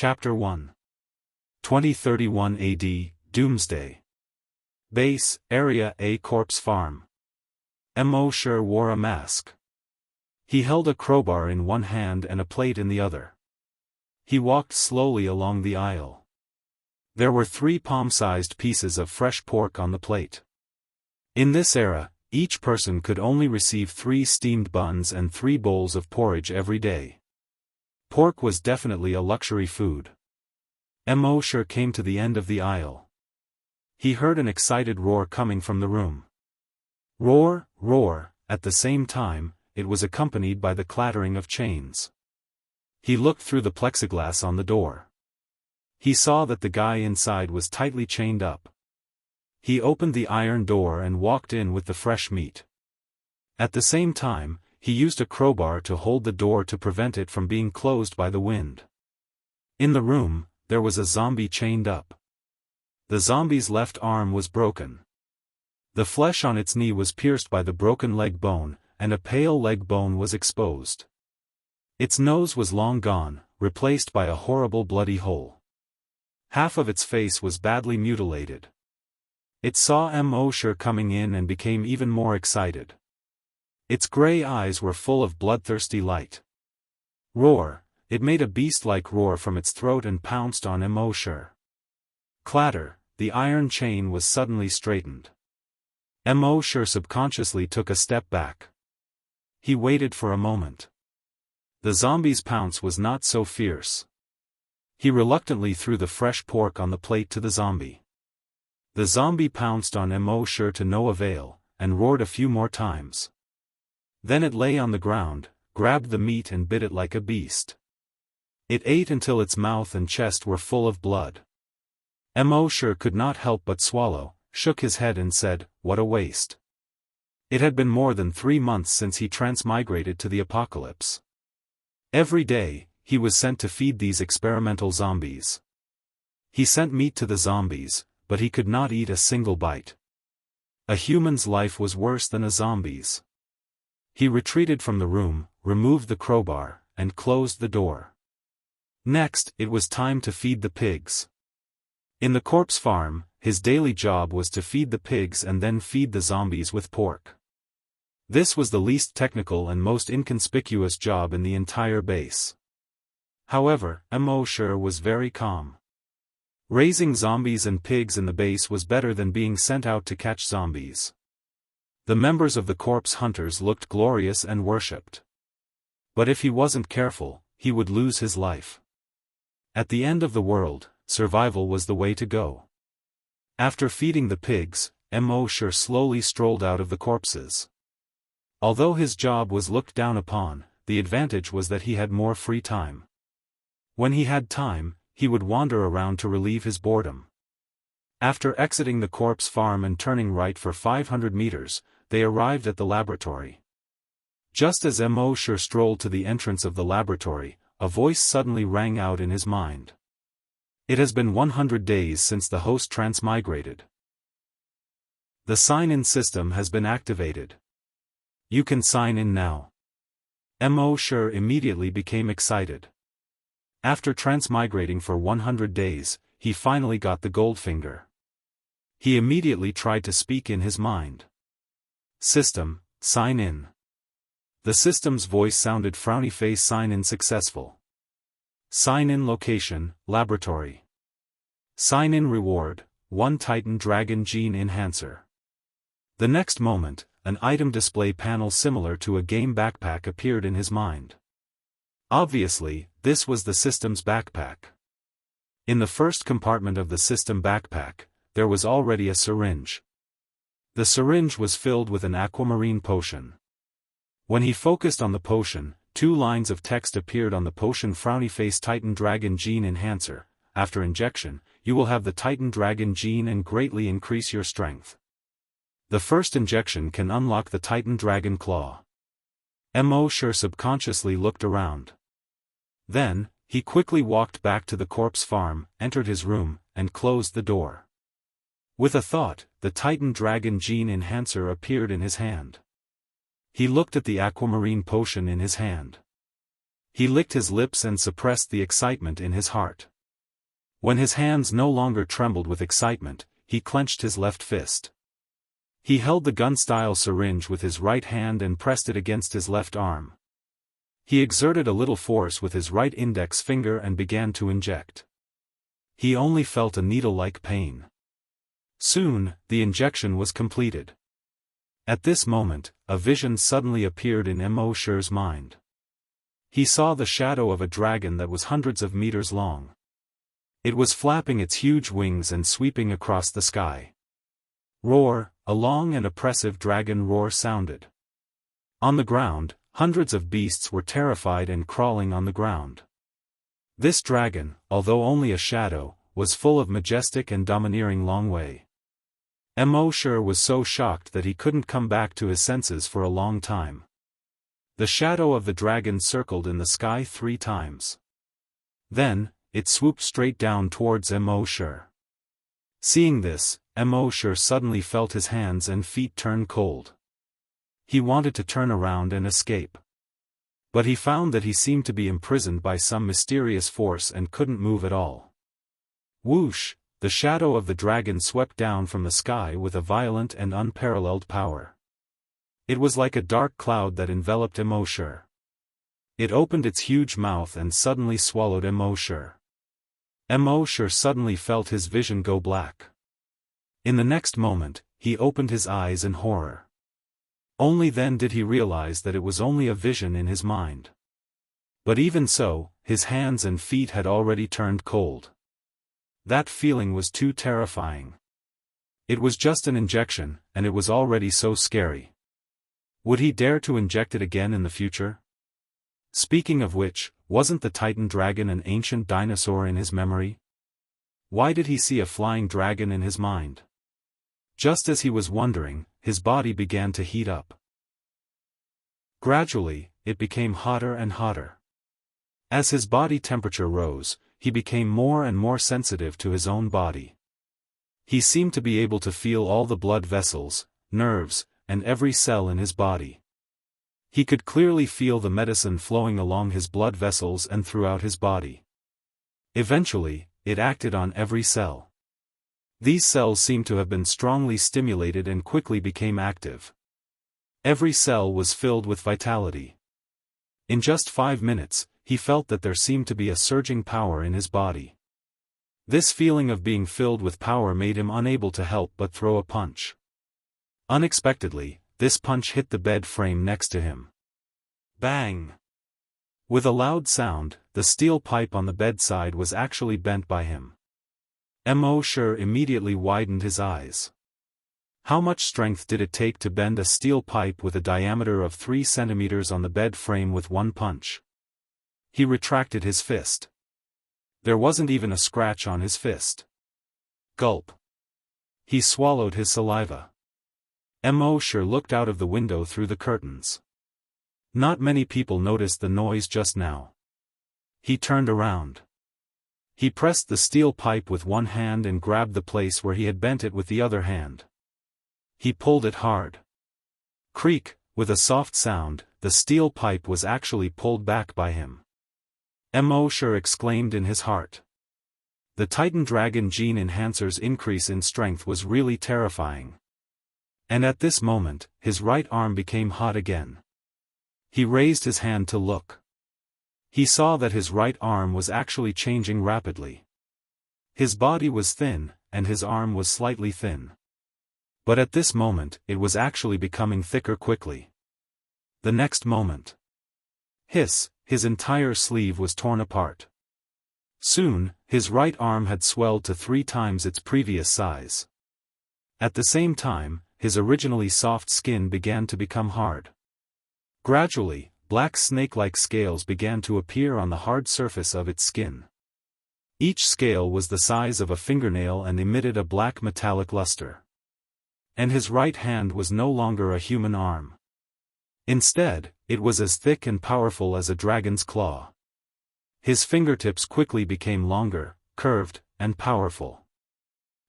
Chapter 1. 2031 AD, Doomsday. Base, Area A Corpse Farm. Mo wore a mask. He held a crowbar in one hand and a plate in the other. He walked slowly along the aisle. There were 3 palm-sized pieces of fresh pork on the plate. In this era, each person could only receive 3 steamed buns and 3 bowls of porridge every day. Pork was definitely a luxury food. Mo came to the end of the aisle. He heard an excited roar coming from the room. Roar, roar, at the same time, it was accompanied by the clattering of chains. He looked through the plexiglass on the door. He saw that the guy inside was tightly chained up. He opened the iron door and walked in with the fresh meat. At the same time, he used a crowbar to hold the door to prevent it from being closed by the wind. In the room, there was a zombie chained up. The zombie's left arm was broken. The flesh on its knee was pierced by the broken leg bone, and a pale leg bone was exposed. Its nose was long gone, replaced by a horrible bloody hole. Half of its face was badly mutilated. It saw Mo coming in and became even more excited. Its gray eyes were full of bloodthirsty light. Roar, it made a beast-like roar from its throat and pounced on Mo. Clatter, the iron chain was suddenly straightened. Mo subconsciously took a step back. He waited for a moment. The zombie's pounce was not so fierce. He reluctantly threw the fresh pork on the plate to the zombie. The zombie pounced on Mo to no avail, and roared a few more times. Then it lay on the ground, grabbed the meat and bit it like a beast. It ate until its mouth and chest were full of blood. Mo could not help but swallow, shook his head and said, "What a waste." It had been more than 3 months since he transmigrated to the apocalypse. Every day, he was sent to feed these experimental zombies. He sent meat to the zombies, but he could not eat a single bite. A human's life was worse than a zombie's. He retreated from the room, removed the crowbar, and closed the door. Next, it was time to feed the pigs. In the corpse farm, his daily job was to feed the pigs and then feed the zombies with pork. This was the least technical and most inconspicuous job in the entire base. However, Mo was very calm. Raising zombies and pigs in the base was better than being sent out to catch zombies. The members of the corpse hunters looked glorious and worshipped. But if he wasn't careful, he would lose his life. At the end of the world, survival was the way to go. After feeding the pigs, Mo slowly strolled out of the corpses. Although his job was looked down upon, the advantage was that he had more free time. When he had time, he would wander around to relieve his boredom. After exiting the corpse farm and turning right for 500 meters, they arrived at the laboratory. Just as Mo strolled to the entrance of the laboratory, a voice suddenly rang out in his mind. It has been 100 days since the host transmigrated. The sign-in system has been activated. You can sign in now. Mo immediately became excited. After transmigrating for 100 days, he finally got the gold finger. He immediately tried to speak in his mind. System, sign in. The system's voice sounded frowny face. Sign in successful. Sign in location, laboratory. Sign in reward, 1 Titan Dragon Gene Enhancer. The next moment, an item display panel similar to a game backpack appeared in his mind. Obviously, this was the system's backpack. In the first compartment of the system backpack, there was already a syringe. The syringe was filled with an aquamarine potion. When he focused on the potion, 2 lines of text appeared on the potion. Frowny face Titan Dragon Gene Enhancer. After injection, you will have the Titan Dragon Gene and greatly increase your strength. The first injection can unlock the Titan Dragon Claw. Mo subconsciously looked around. Then, he quickly walked back to the corpse farm, entered his room, and closed the door. With a thought, the Titan Dragon Gene Enhancer appeared in his hand. He looked at the aquamarine potion in his hand. He licked his lips and suppressed the excitement in his heart. When his hands no longer trembled with excitement, he clenched his left fist. He held the gun-style syringe with his right hand and pressed it against his left arm. He exerted a little force with his right index finger and began to inject. He only felt a needle-like pain. Soon, the injection was completed. At this moment, a vision suddenly appeared in Immortal's mind. He saw the shadow of a dragon that was hundreds of meters long. It was flapping its huge wings and sweeping across the sky. Roar, a long and oppressive dragon roar sounded. On the ground, hundreds of beasts were terrified and crawling on the ground. This dragon, although only a shadow, was full of majestic and domineering long way. Immortal was so shocked that he couldn't come back to his senses for a long time. The shadow of the dragon circled in the sky 3 times. Then, it swooped straight down towards Immortal. Seeing this, Immortal suddenly felt his hands and feet turn cold. He wanted to turn around and escape. But he found that he seemed to be imprisoned by some mysterious force and couldn't move at all. Whoosh! The shadow of the dragon swept down from the sky with a violent and unparalleled power. It was like a dark cloud that enveloped Immortal. It opened its huge mouth and suddenly swallowed Immortal. Immortal suddenly felt his vision go black. In the next moment, he opened his eyes in horror. Only then did he realize that it was only a vision in his mind. But even so, his hands and feet had already turned cold. That feeling was too terrifying. It was just an injection, and it was already so scary. Would he dare to inject it again in the future? Speaking of which, wasn't the Titan dragon an ancient dinosaur in his memory? Why did he see a flying dragon in his mind? Just as he was wondering, his body began to heat up. Gradually, it became hotter and hotter. As his body temperature rose, he became more and more sensitive to his own body. He seemed to be able to feel all the blood vessels, nerves, and every cell in his body. He could clearly feel the medicine flowing along his blood vessels and throughout his body. Eventually, it acted on every cell. These cells seemed to have been strongly stimulated and quickly became active. Every cell was filled with vitality. In just 5 minutes, he felt that there seemed to be a surging power in his body. This feeling of being filled with power made him unable to help but throw a punch. Unexpectedly, this punch hit the bed frame next to him. Bang! With a loud sound, the steel pipe on the bedside was actually bent by him. Immortal immediately widened his eyes. How much strength did it take to bend a steel pipe with a diameter of 3 centimeters on the bed frame with one punch? He retracted his fist. There wasn't even a scratch on his fist. Gulp. He swallowed his saliva. Immortal looked out of the window through the curtains. Not many people noticed the noise just now. He turned around. He pressed the steel pipe with one hand and grabbed the place where he had bent it with the other hand. He pulled it hard. Creak, with a soft sound, the steel pipe was actually pulled back by him. Immortal exclaimed in his heart. The Titan Dragon Gene Enhancer's increase in strength was really terrifying. And at this moment, his right arm became hot again. He raised his hand to look. He saw that his right arm was actually changing rapidly. His body was thin, and his arm was slightly thin. But at this moment, it was actually becoming thicker quickly. The next moment. Hiss, his entire sleeve was torn apart. Soon, his right arm had swelled to 3 times its previous size. At the same time, his originally soft skin began to become hard. Gradually, black snake-like scales began to appear on the hard surface of its skin. Each scale was the size of a fingernail and emitted a black metallic luster. And his right hand was no longer a human arm. Instead, it was as thick and powerful as a dragon's claw. His fingertips quickly became longer, curved, and powerful.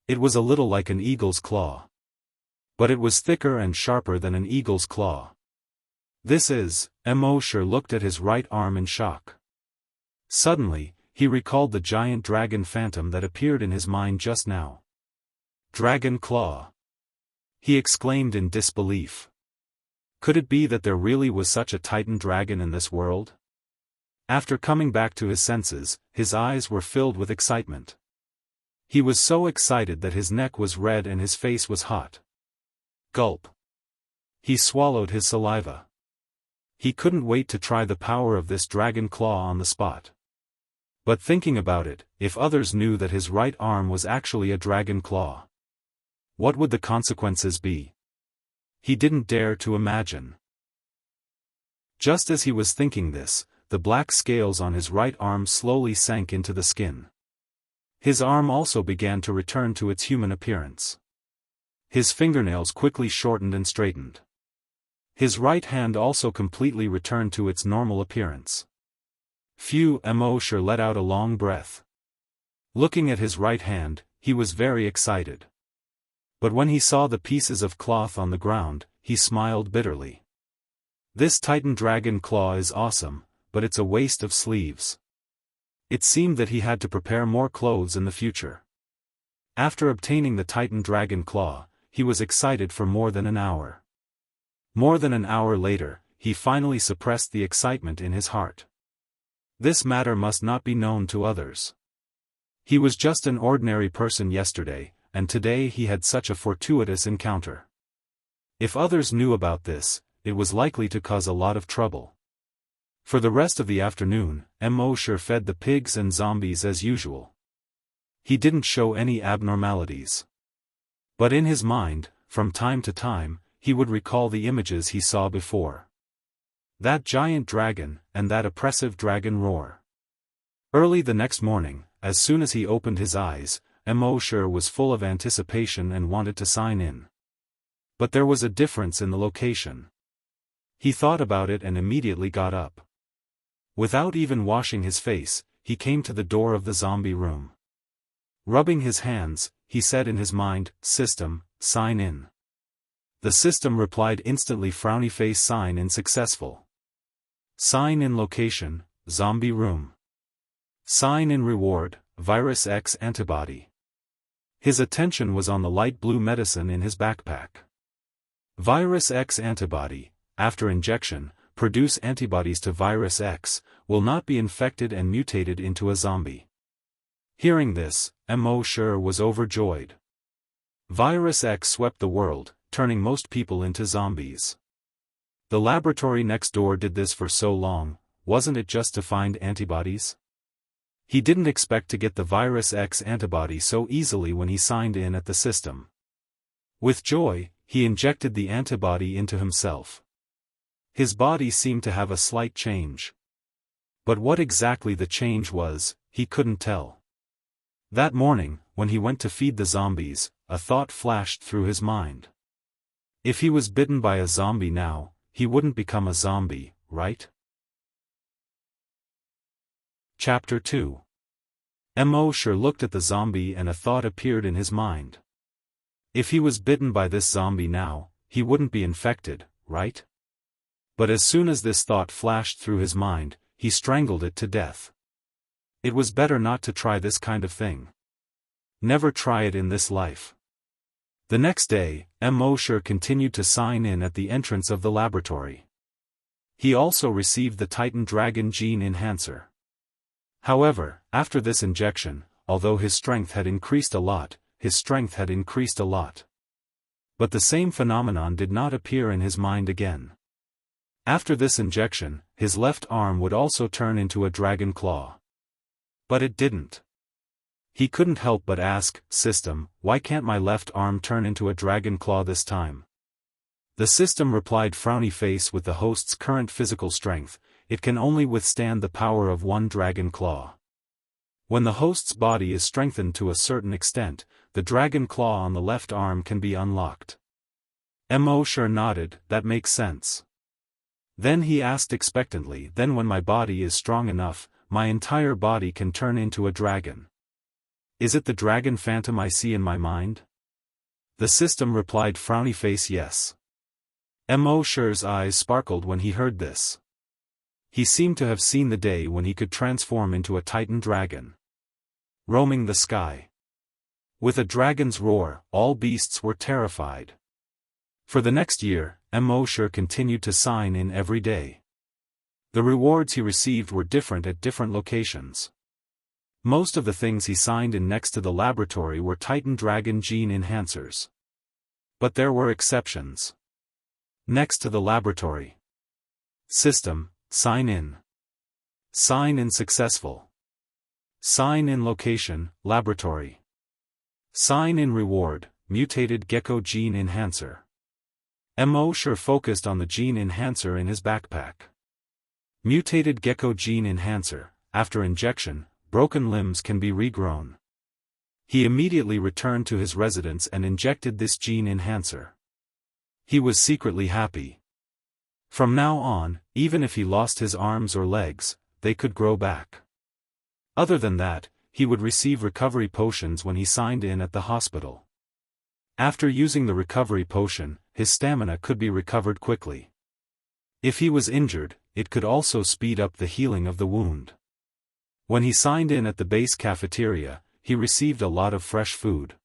It was a little like an eagle's claw. But it was thicker and sharper than an eagle's claw. Immortal looked at his right arm in shock. Suddenly, he recalled the giant dragon phantom that appeared in his mind just now. Dragon Claw! He exclaimed in disbelief. Could it be that there really was such a titan dragon in this world? After coming back to his senses, his eyes were filled with excitement. He was so excited that his neck was red and his face was hot. Gulp! He swallowed his saliva. He couldn't wait to try the power of this dragon claw on the spot. But thinking about it, if others knew that his right arm was actually a dragon claw, what would the consequences be? He didn't dare to imagine. Just as he was thinking this, the black scales on his right arm slowly sank into the skin. His arm also began to return to its human appearance. His fingernails quickly shortened and straightened. His right hand also completely returned to its normal appearance. Phew! Mosher let out a long breath. Looking at his right hand, he was very excited. But when he saw the pieces of cloth on the ground, he smiled bitterly. This Titan Dragon Claw is awesome, but it's a waste of sleeves. It seemed that he had to prepare more clothes in the future. After obtaining the Titan Dragon Claw, he was excited for more than an hour. More than an hour later, he finally suppressed the excitement in his heart. This matter must not be known to others. He was just an ordinary person yesterday, and today he had such a fortuitous encounter. If others knew about this, it was likely to cause a lot of trouble. For the rest of the afternoon, Mosher fed the pigs and zombies as usual. He didn't show any abnormalities. But in his mind, from time to time, he would recall the images he saw before. That giant dragon, and that oppressive dragon roar. Early the next morning, as soon as he opened his eyes, Mosher was full of anticipation and wanted to sign in. But there was a difference in the location. He thought about it and immediately got up. Without even washing his face, he came to the door of the zombie room. Rubbing his hands, he said in his mind, "System, sign in." The system replied instantly, frowny face, sign in successful. Sign in location, zombie room. Sign in reward, Virus X antibody. His attention was on the light blue medicine in his backpack. Virus X antibody, after injection, produce antibodies to Virus X, will not be infected and mutated into a zombie. Hearing this, Mosher was overjoyed. Virus X swept the world, turning most people into zombies. The laboratory next door did this for so long, wasn't it just to find antibodies? He didn't expect to get the Virus X antibody so easily when he signed in at the system. With joy, he injected the antibody into himself. His body seemed to have a slight change. But what exactly the change was, he couldn't tell. That morning, when he went to feed the zombies, a thought flashed through his mind. If he was bitten by a zombie now, he wouldn't become a zombie, right? Chapter 2. Mosher looked at the zombie and a thought appeared in his mind. If he was bitten by this zombie now, he wouldn't be infected, right? But as soon as this thought flashed through his mind, he strangled it to death. It was better not to try this kind of thing. Never try it in this life. The next day, Mosher continued to sign in at the entrance of the laboratory. He also received the Titan Dragon Gene Enhancer. However, after this injection, although his strength had increased a lot, But the same phenomenon did not appear in his mind again. After this injection, his left arm would also turn into a dragon claw. But it didn't. He couldn't help but ask, "System, why can't my left arm turn into a dragon claw this time?" The system replied, frowny face, with the host's current physical strength, it can only withstand the power of one dragon claw. When the host's body is strengthened to a certain extent, the dragon claw on the left arm can be unlocked. Mosher nodded, that makes sense. Then he asked expectantly, then when my body is strong enough, my entire body can turn into a dragon. Is it the dragon phantom I see in my mind? The system replied, frowny face, yes. Mosher's eyes sparkled when he heard this. He seemed to have seen the day when he could transform into a titan dragon, roaming the sky. With a dragon's roar, all beasts were terrified. For the next year, Immortal continued to sign in every day. The rewards he received were different at different locations. Most of the things he signed in next to the laboratory were Titan Dragon gene enhancers. But there were exceptions. Next to the laboratory. System, sign in. Sign in successful. Sign in location, laboratory. Sign in reward, mutated gecko gene enhancer. Immortal focused on the gene enhancer in his backpack. Mutated gecko gene enhancer, after injection, broken limbs can be regrown. He immediately returned to his residence and injected this gene enhancer. He was secretly happy. From now on, even if he lost his arms or legs, they could grow back. Other than that, he would receive recovery potions when he signed in at the hospital. After using the recovery potion, his stamina could be recovered quickly. If he was injured, it could also speed up the healing of the wound. When he signed in at the base cafeteria, he received a lot of fresh food.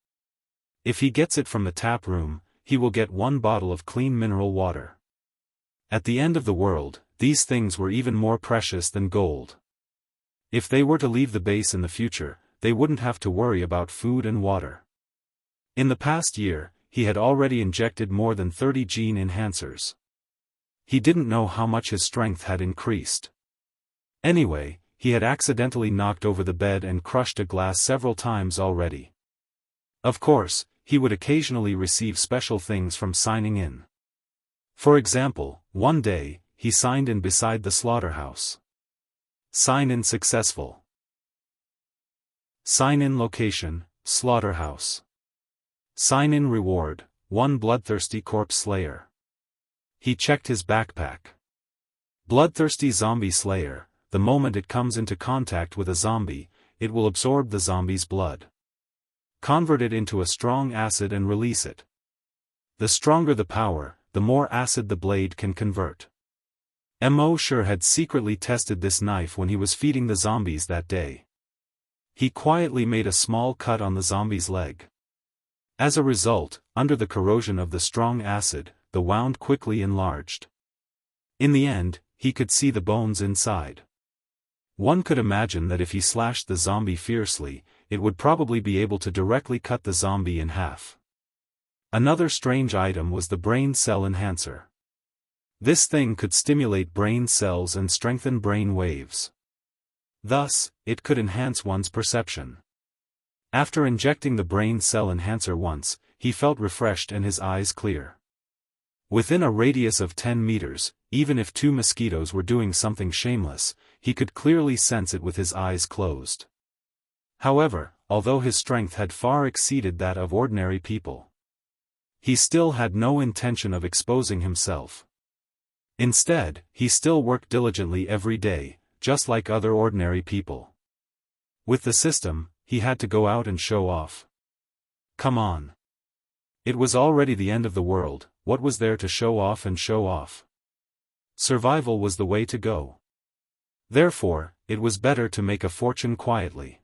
If he gets it from the tap room, he will get 1 bottle of clean mineral water. At the end of the world, these things were even more precious than gold. If they were to leave the base in the future, they wouldn't have to worry about food and water. In the past year, he had already injected more than 30 gene enhancers. He didn't know how much his strength had increased. Anyway, he had accidentally knocked over the bed and crushed a glass several times already. Of course, he would occasionally receive special things from signing in. For example, one day, he signed in beside the slaughterhouse. Sign in successful. Sign in location, slaughterhouse. Sign in reward, 1 bloodthirsty corpse slayer. He checked his backpack. Bloodthirsty zombie slayer. The moment it comes into contact with a zombie, it will absorb the zombie's blood. Convert it into a strong acid and release it. The stronger the power, the more acid the blade can convert. Immortal had secretly tested this knife when he was feeding the zombies that day. He quietly made a small cut on the zombie's leg. As a result, under the corrosion of the strong acid, the wound quickly enlarged. In the end, he could see the bones inside. One could imagine that if he slashed the zombie fiercely, it would probably be able to directly cut the zombie in half. Another strange item was the brain cell enhancer. This thing could stimulate brain cells and strengthen brain waves. Thus, it could enhance one's perception. After injecting the brain cell enhancer once, he felt refreshed and his eyes clear. Within a radius of 10 meters, even if 2 mosquitoes were doing something shameless, he could clearly sense it with his eyes closed. However, although his strength had far exceeded that of ordinary people, he still had no intention of exposing himself. Instead, he still worked diligently every day, just like other ordinary people. With the system, he had to go out and show off. Come on. It was already the end of the world, what was there to show off and show off? Survival was the way to go. Therefore, it was better to make a fortune quietly.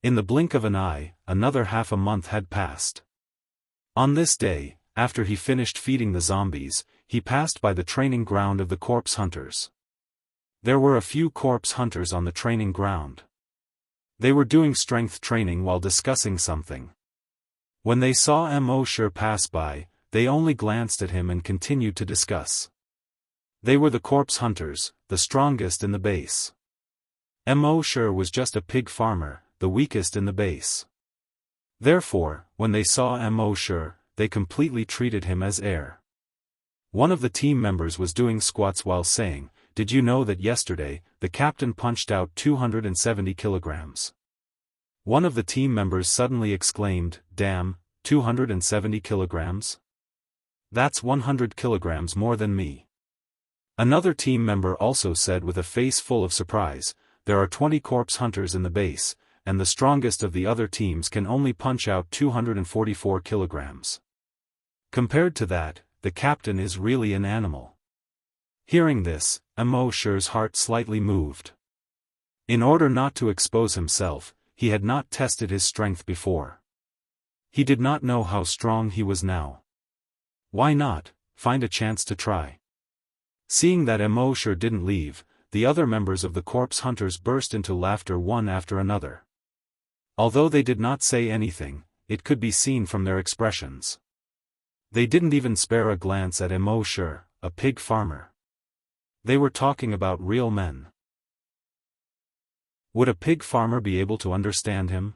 In the blink of an eye, another half a month had passed. On this day, after he finished feeding the zombies, he passed by the training ground of the corpse hunters. There were a few corpse hunters on the training ground. They were doing strength training while discussing something. When they saw Immortal pass by, they only glanced at him and continued to discuss. They were the corpse hunters, the strongest in the base. Immortal was just a pig farmer, the weakest in the base. Therefore, when they saw Immortal, they completely treated him as air. One of the team members was doing squats while saying, "Did you know that yesterday, the captain punched out 270 kilograms?" One of the team members suddenly exclaimed, "Damn, 270 kilograms? That's 100 kilograms more than me." Another team member also said with a face full of surprise, "There are 20 corpse hunters in the base, and the strongest of the other teams can only punch out 244 kilograms. Compared to that, the captain is really an animal." Hearing this, Sher's heart slightly moved. In order not to expose himself, he had not tested his strength before. He did not know how strong he was now. Why not find a chance to try? Seeing that Sher didn't leave, the other members of the corpse hunters burst into laughter one after another. Although they did not say anything, it could be seen from their expressions. They didn't even spare a glance at Sher, a pig farmer. They were talking about real men. Would a pig farmer be able to understand him?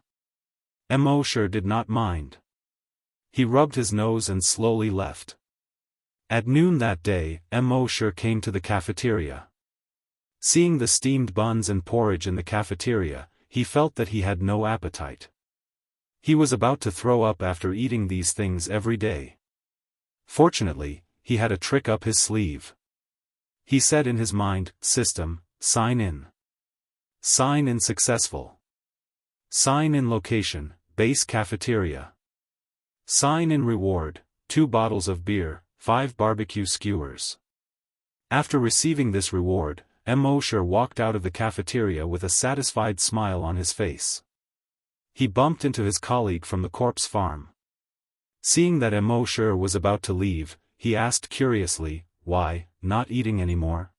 Sher did not mind. He rubbed his nose and slowly left. At noon that day, Sher came to the cafeteria. Seeing the steamed buns and porridge in the cafeteria, he felt that he had no appetite. He was about to throw up after eating these things every day. Fortunately, he had a trick up his sleeve. He said in his mind, "System, sign in. Sign in successful. Sign in location, base cafeteria. Sign in reward, 2 bottles of beer, 5 barbecue skewers." After receiving this reward, Sher walked out of the cafeteria with a satisfied smile on his face. He bumped into his colleague from the corpse farm. Seeing that Sher was about to leave, he asked curiously, "Why, not eating anymore?"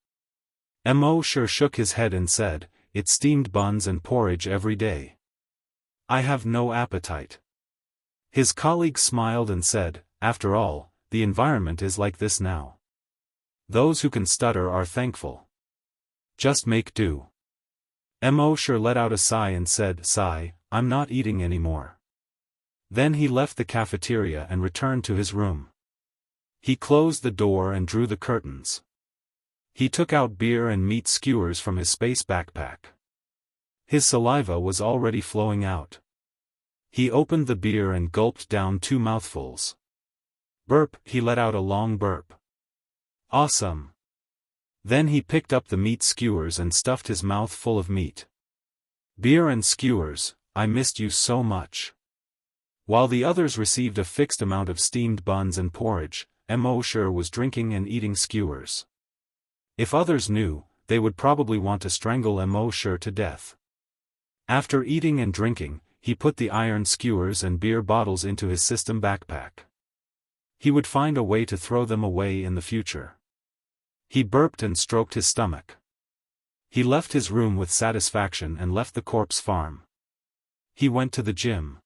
Sher shook his head and said, "It's steamed buns and porridge every day. I have no appetite." His colleague smiled and said, "After all, the environment is like this now. Those who can stutter are thankful. Just make do." Sher let out a sigh and said, "Sigh, I'm not eating anymore." Then he left the cafeteria and returned to his room. He closed the door and drew the curtains. He took out beer and meat skewers from his space backpack. His saliva was already flowing out. He opened the beer and gulped down 2 mouthfuls. Burp, he let out a long burp. Awesome. Then he picked up the meat skewers and stuffed his mouth full of meat. Beer and skewers, I missed you so much. While the others received a fixed amount of steamed buns and porridge, Sher was drinking and eating skewers. If others knew, they would probably want to strangle Sher to death. After eating and drinking, he put the iron skewers and beer bottles into his system backpack. He would find a way to throw them away in the future. He burped and stroked his stomach. He left his room with satisfaction and left the corpse farm. He went to the gym.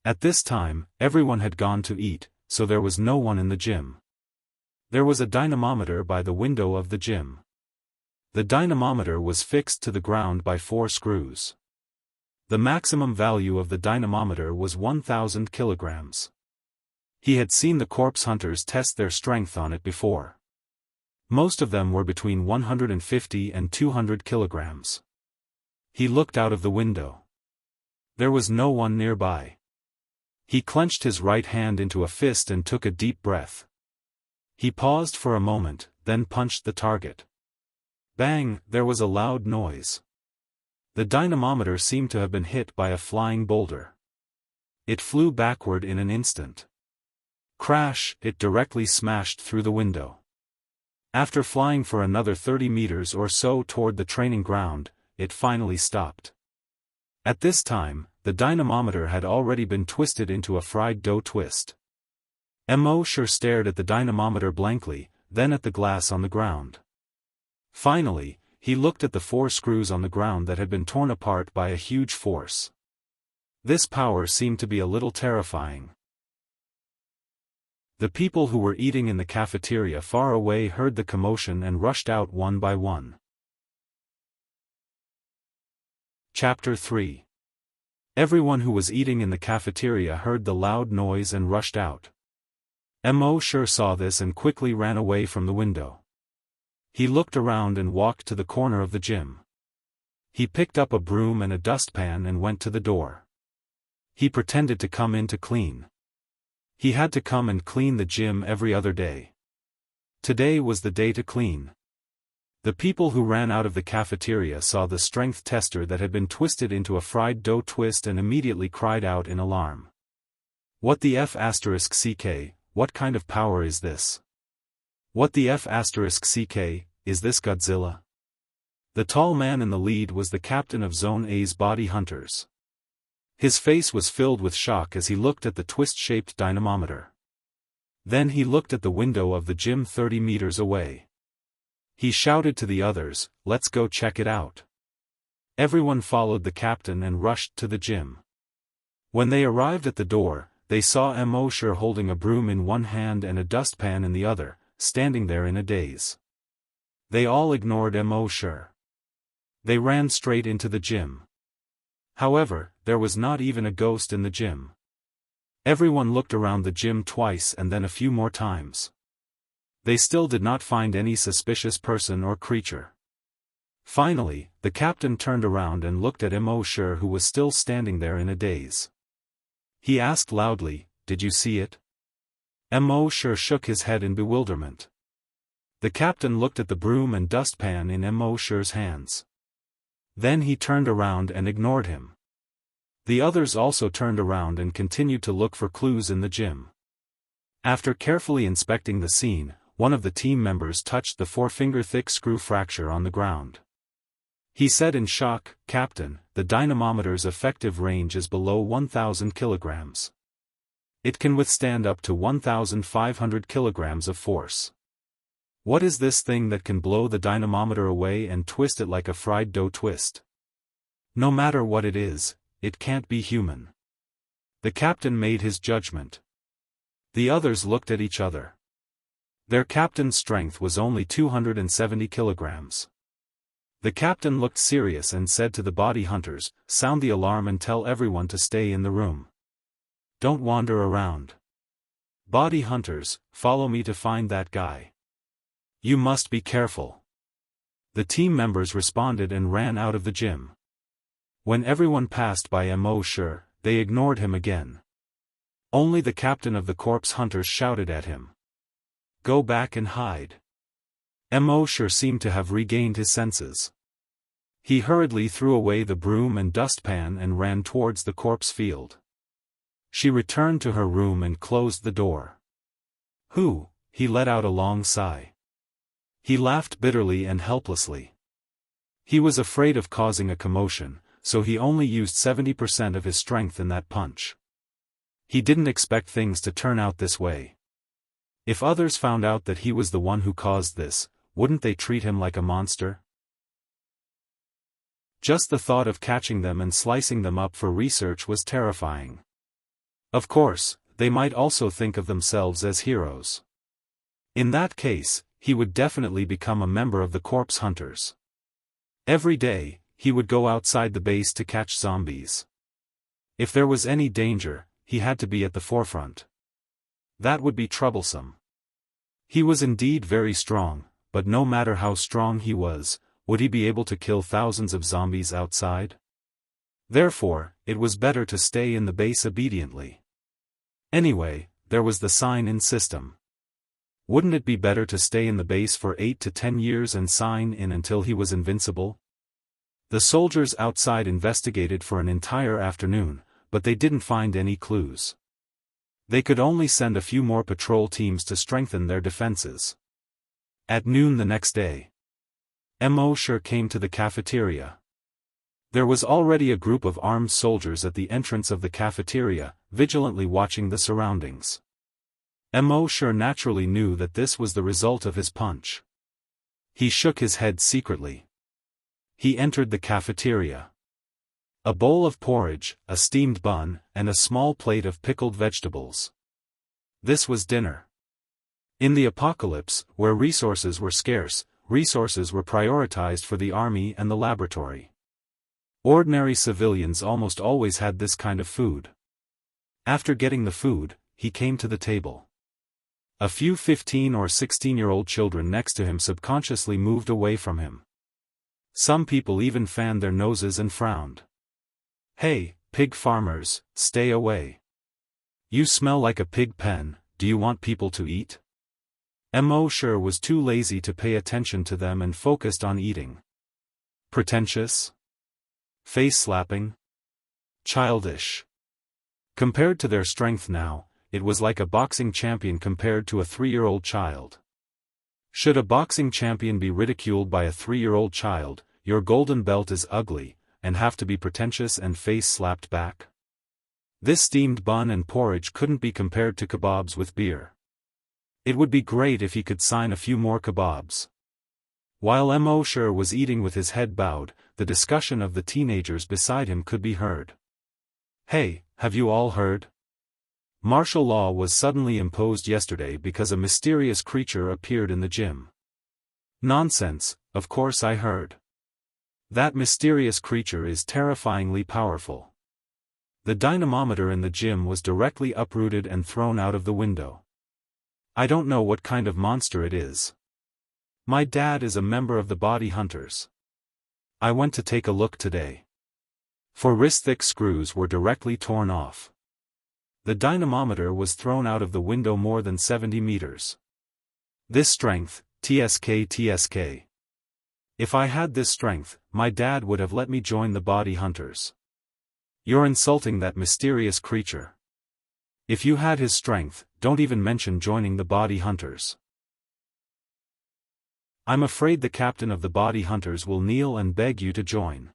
At this time, everyone had gone to eat, so there was no one in the gym. There was a dynamometer by the window of the gym. The dynamometer was fixed to the ground by 4 screws. The maximum value of the dynamometer was 1,000 kilograms. He had seen the corpse hunters test their strength on it before. Most of them were between 150 and 200 kilograms. He looked out of the window. There was no one nearby. He clenched his right hand into a fist and took a deep breath. He paused for a moment, then punched the target. Bang! There was a loud noise. The dynamometer seemed to have been hit by a flying boulder. It flew backward in an instant. Crash! It directly smashed through the window. After flying for another 30 meters or so toward the training ground, it finally stopped. At this time, the dynamometer had already been twisted into a fried dough twist. Sher stared at the dynamometer blankly, then at the glass on the ground. Finally, he looked at the 4 screws on the ground that had been torn apart by a huge force. This power seemed to be a little terrifying. The people who were eating in the cafeteria far away heard the commotion and rushed out one by one. Chapter 3. Everyone who was eating in the cafeteria heard the loud noise and rushed out. Sher saw this and quickly ran away from the window. He looked around and walked to the corner of the gym. He picked up a broom and a dustpan and went to the door. He pretended to come in to clean. He had to come and clean the gym every other day. Today was the day to clean. The people who ran out of the cafeteria saw the strength tester that had been twisted into a fried dough twist and immediately cried out in alarm. What the F***ck, what kind of power is this? What the F***ck, is this Godzilla? The tall man in the lead was the captain of Zone A's body hunters. His face was filled with shock as he looked at the twist-shaped dynamometer. Then he looked at the window of the gym 30 meters away. He shouted to the others, "Let's go check it out." Everyone followed the captain and rushed to the gym. When they arrived at the door, they saw Mosher holding a broom in one hand and a dustpan in the other, standing there in a daze. They all ignored Mosher. They ran straight into the gym. However, there was not even a ghost in the gym. Everyone looked around the gym twice and then a few more times. They still did not find any suspicious person or creature. Finally, the captain turned around and looked at Mosher, who was still standing there in a daze. He asked loudly, "Did you see it?" Mosher shook his head in bewilderment. The captain looked at the broom and dustpan in Mosher's hands. Then he turned around and ignored him. The others also turned around and continued to look for clues in the gym. After carefully inspecting the scene, one of the team members touched the 4-finger-thick screw fracture on the ground. He said in shock, "Captain, the dynamometer's effective range is below 1,000 kilograms. It can withstand up to 1,500 kilograms of force. What is this thing that can blow the dynamometer away and twist it like a fried dough twist? No matter what it is, it can't be human." The captain made his judgment. The others looked at each other. Their captain's strength was only 270 kilograms. The captain looked serious and said to the body hunters, "Sound the alarm and tell everyone to stay in the room. Don't wander around. Body hunters, follow me to find that guy. You must be careful." The team members responded and ran out of the gym. When everyone passed by Mosher, they ignored him again. Only the captain of the corpse hunters shouted at him, "Go back and hide." Mosher seemed to have regained his senses. He hurriedly threw away the broom and dustpan and ran towards the corpse field. She returned to her room and closed the door. "Who?" He let out a long sigh. He laughed bitterly and helplessly. He was afraid of causing a commotion, so he only used 70% of his strength in that punch. He didn't expect things to turn out this way. If others found out that he was the one who caused this, wouldn't they treat him like a monster? Just the thought of catching them and slicing them up for research was terrifying. Of course, they might also think of themselves as heroes. In that case, he would definitely become a member of the corpse hunters. Every day, he would go outside the base to catch zombies. If there was any danger, he had to be at the forefront. That would be troublesome. He was indeed very strong, but no matter how strong he was, would he be able to kill thousands of zombies outside? Therefore, it was better to stay in the base obediently. Anyway, there was the sign in system. Wouldn't it be better to stay in the base for 8 to 10 years and sign in until he was invincible? The soldiers outside investigated for an entire afternoon, but they didn't find any clues. They could only send a few more patrol teams to strengthen their defenses. At noon the next day, Mosher came to the cafeteria. There was already a group of armed soldiers at the entrance of the cafeteria, vigilantly watching the surroundings. Mosher naturally knew that this was the result of his punch. He shook his head secretly. He entered the cafeteria. A bowl of porridge, a steamed bun, and a small plate of pickled vegetables. This was dinner. In the apocalypse, where resources were scarce, resources were prioritized for the army and the laboratory. Ordinary civilians almost always had this kind of food. After getting the food, he came to the table. A few 15 or 16-year-old children next to him subconsciously moved away from him. Some people even fanned their noses and frowned. "Hey, pig farmers, stay away. You smell like a pig pen, do you want people to eat?" Mosher was too lazy to pay attention to them and focused on eating. Pretentious? Face-slapping? Childish. Compared to their strength now, it was like a boxing champion compared to a 3-year-old child. Should a boxing champion be ridiculed by a 3-year-old child, your golden belt is ugly, and have to be pretentious and face slapped back? This steamed bun and porridge couldn't be compared to kebabs with beer. It would be great if he could sign a few more kebabs. While Mosher was eating with his head bowed, the discussion of the teenagers beside him could be heard. Hey, have you all heard? Martial law was suddenly imposed yesterday because a mysterious creature appeared in the gym. Nonsense, of course I heard. That mysterious creature is terrifyingly powerful. The dynamometer in the gym was directly uprooted and thrown out of the window. I don't know what kind of monster it is. My dad is a member of the body hunters. I went to take a look today. 4 wrist-thick screws were directly torn off. The dynamometer was thrown out of the window more than 70 meters. This strength, TSK. If I had this strength, my dad would have let me join the body hunters. You're insulting that mysterious creature. If you had his strength, don't even mention joining the body hunters. I'm afraid the captain of the body hunters will kneel and beg you to join.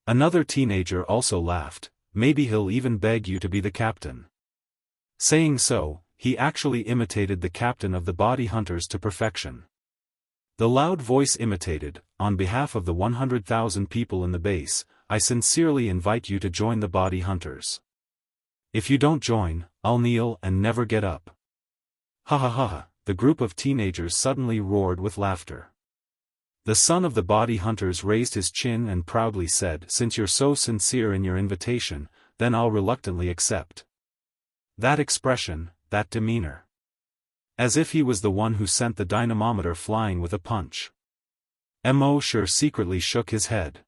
Another teenager also laughed. Maybe he'll even beg you to be the captain. Saying so, he actually imitated the captain of the body hunters to perfection. The loud voice imitated, on behalf of the 100,000 people in the base, I sincerely invite you to join the body hunters. If you don't join, I'll kneel and never get up. Ha ha ha ha, the group of teenagers suddenly roared with laughter. The son of the body hunters raised his chin and proudly said, "Since you're so sincere in your invitation, then I'll reluctantly accept." That expression, that demeanor. As if he was the one who sent the dynamometer flying with a punch. Mosher secretly shook his head.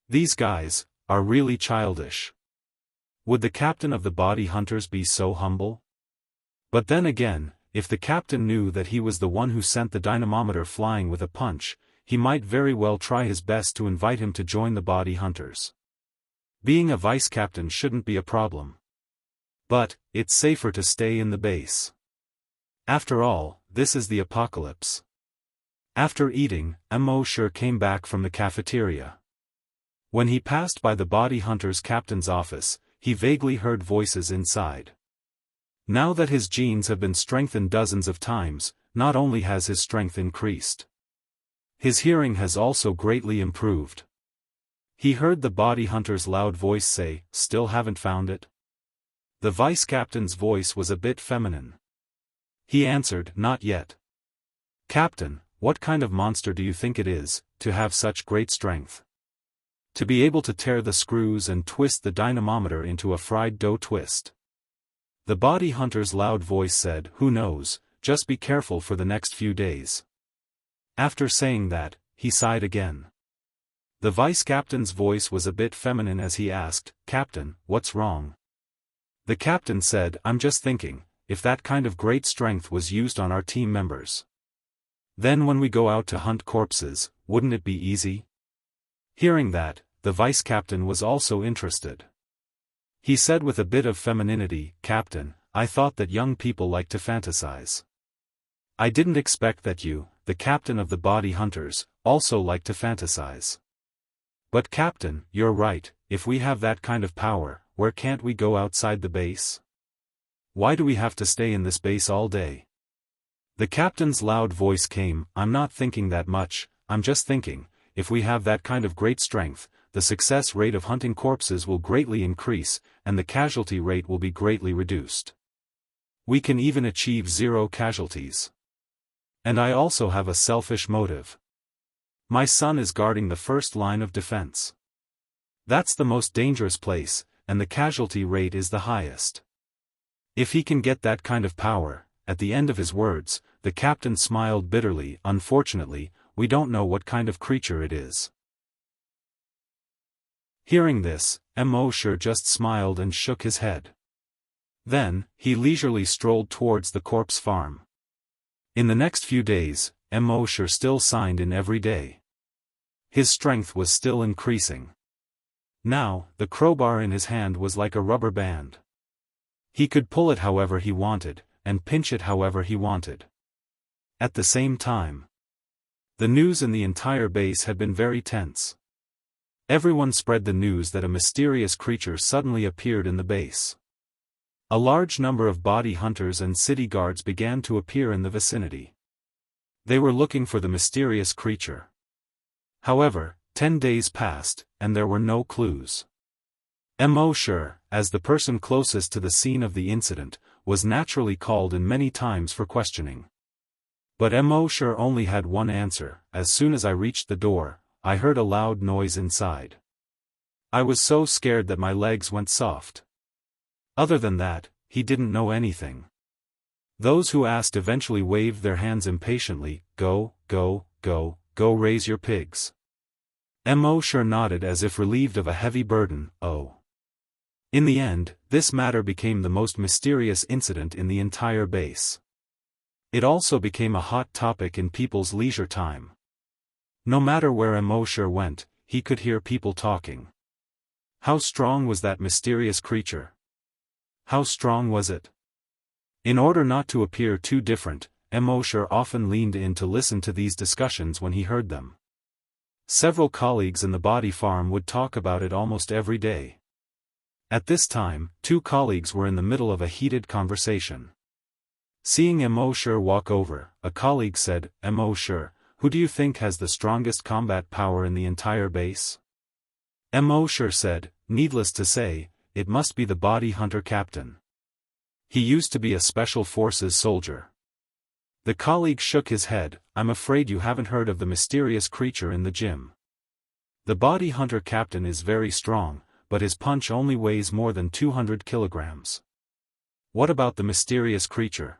These guys are really childish. Would the captain of the body hunters be so humble? But then again, if the captain knew that he was the one who sent the dynamometer flying with a punch, he might very well try his best to invite him to join the body hunters. Being a vice-captain shouldn't be a problem. But, it's safer to stay in the base. After all, this is the apocalypse. After eating, Mosher came back from the cafeteria. When he passed by the body hunters' captain's office, he vaguely heard voices inside. Now that his genes have been strengthened dozens of times, not only has his strength increased, his hearing has also greatly improved. He heard the body hunter's loud voice say, "Still haven't found it?" The vice-captain's voice was a bit feminine. He answered, "Not yet." "Captain, what kind of monster do you think it is, to have such great strength? To be able to tear the screws and twist the dynamometer into a fried dough twist?" The body hunter's loud voice said, "Who knows, just be careful for the next few days." After saying that, he sighed again. The vice-captain's voice was a bit feminine as he asked, "Captain, what's wrong?" The captain said, "I'm just thinking, if that kind of great strength was used on our team members, then when we go out to hunt corpses, wouldn't it be easy?" Hearing that, the vice-captain was also interested. He said with a bit of femininity, "Captain, I thought that young people like to fantasize. I didn't expect that you, the captain of the body hunters, also like to fantasize. But Captain, you're right, if we have that kind of power, where can't we go outside the base? Why do we have to stay in this base all day?" The captain's loud voice came, "I'm not thinking that much, I'm just thinking, if we have that kind of great strength, the success rate of hunting corpses will greatly increase, and the casualty rate will be greatly reduced. We can even achieve 0 casualties. And I also have a selfish motive. My son is guarding the first line of defense. That's the most dangerous place, and the casualty rate is the highest. If he can get that kind of power," at the end of his words, the captain smiled bitterly, "Unfortunately, we don't know what kind of creature it is." Hearing this, Mosher just smiled and shook his head. Then, he leisurely strolled towards the corpse farm. In the next few days, Mosher still signed in every day. His strength was still increasing. Now, the crowbar in his hand was like a rubber band. He could pull it however he wanted, and pinch it however he wanted. At the same time, the news in the entire base had been very tense. Everyone spread the news that a mysterious creature suddenly appeared in the base. A large number of body hunters and city guards began to appear in the vicinity. They were looking for the mysterious creature. However, 10 days passed, and there were no clues. Immortal, as the person closest to the scene of the incident, was naturally called in many times for questioning. But Immortal only had one answer: as soon as I reached the door, I heard a loud noise inside. I was so scared that my legs went soft. Other than that, he didn't know anything. Those who asked eventually waved their hands impatiently. Go, go, go, go raise your pigs. Immortal nodded as if relieved of a heavy burden. Oh. In the end, this matter became the most mysterious incident in the entire base. It also became a hot topic in people's leisure time. No matter where Immortal went, he could hear people talking. How strong was that mysterious creature? How strong was it? In order not to appear too different, Immortal often leaned in to listen to these discussions when he heard them. Several colleagues in the body farm would talk about it almost every day. At this time, two colleagues were in the middle of a heated conversation. Seeing Immortal walk over, a colleague said, "Immortal, who do you think has the strongest combat power in the entire base?" Immortal said, "Needless to say, it must be the body hunter captain. He used to be a special forces soldier." The colleague shook his head. "I'm afraid you haven't heard of the mysterious creature in the gym. The body hunter captain is very strong, but his punch only weighs more than 200 kilograms. What about the mysterious creature?"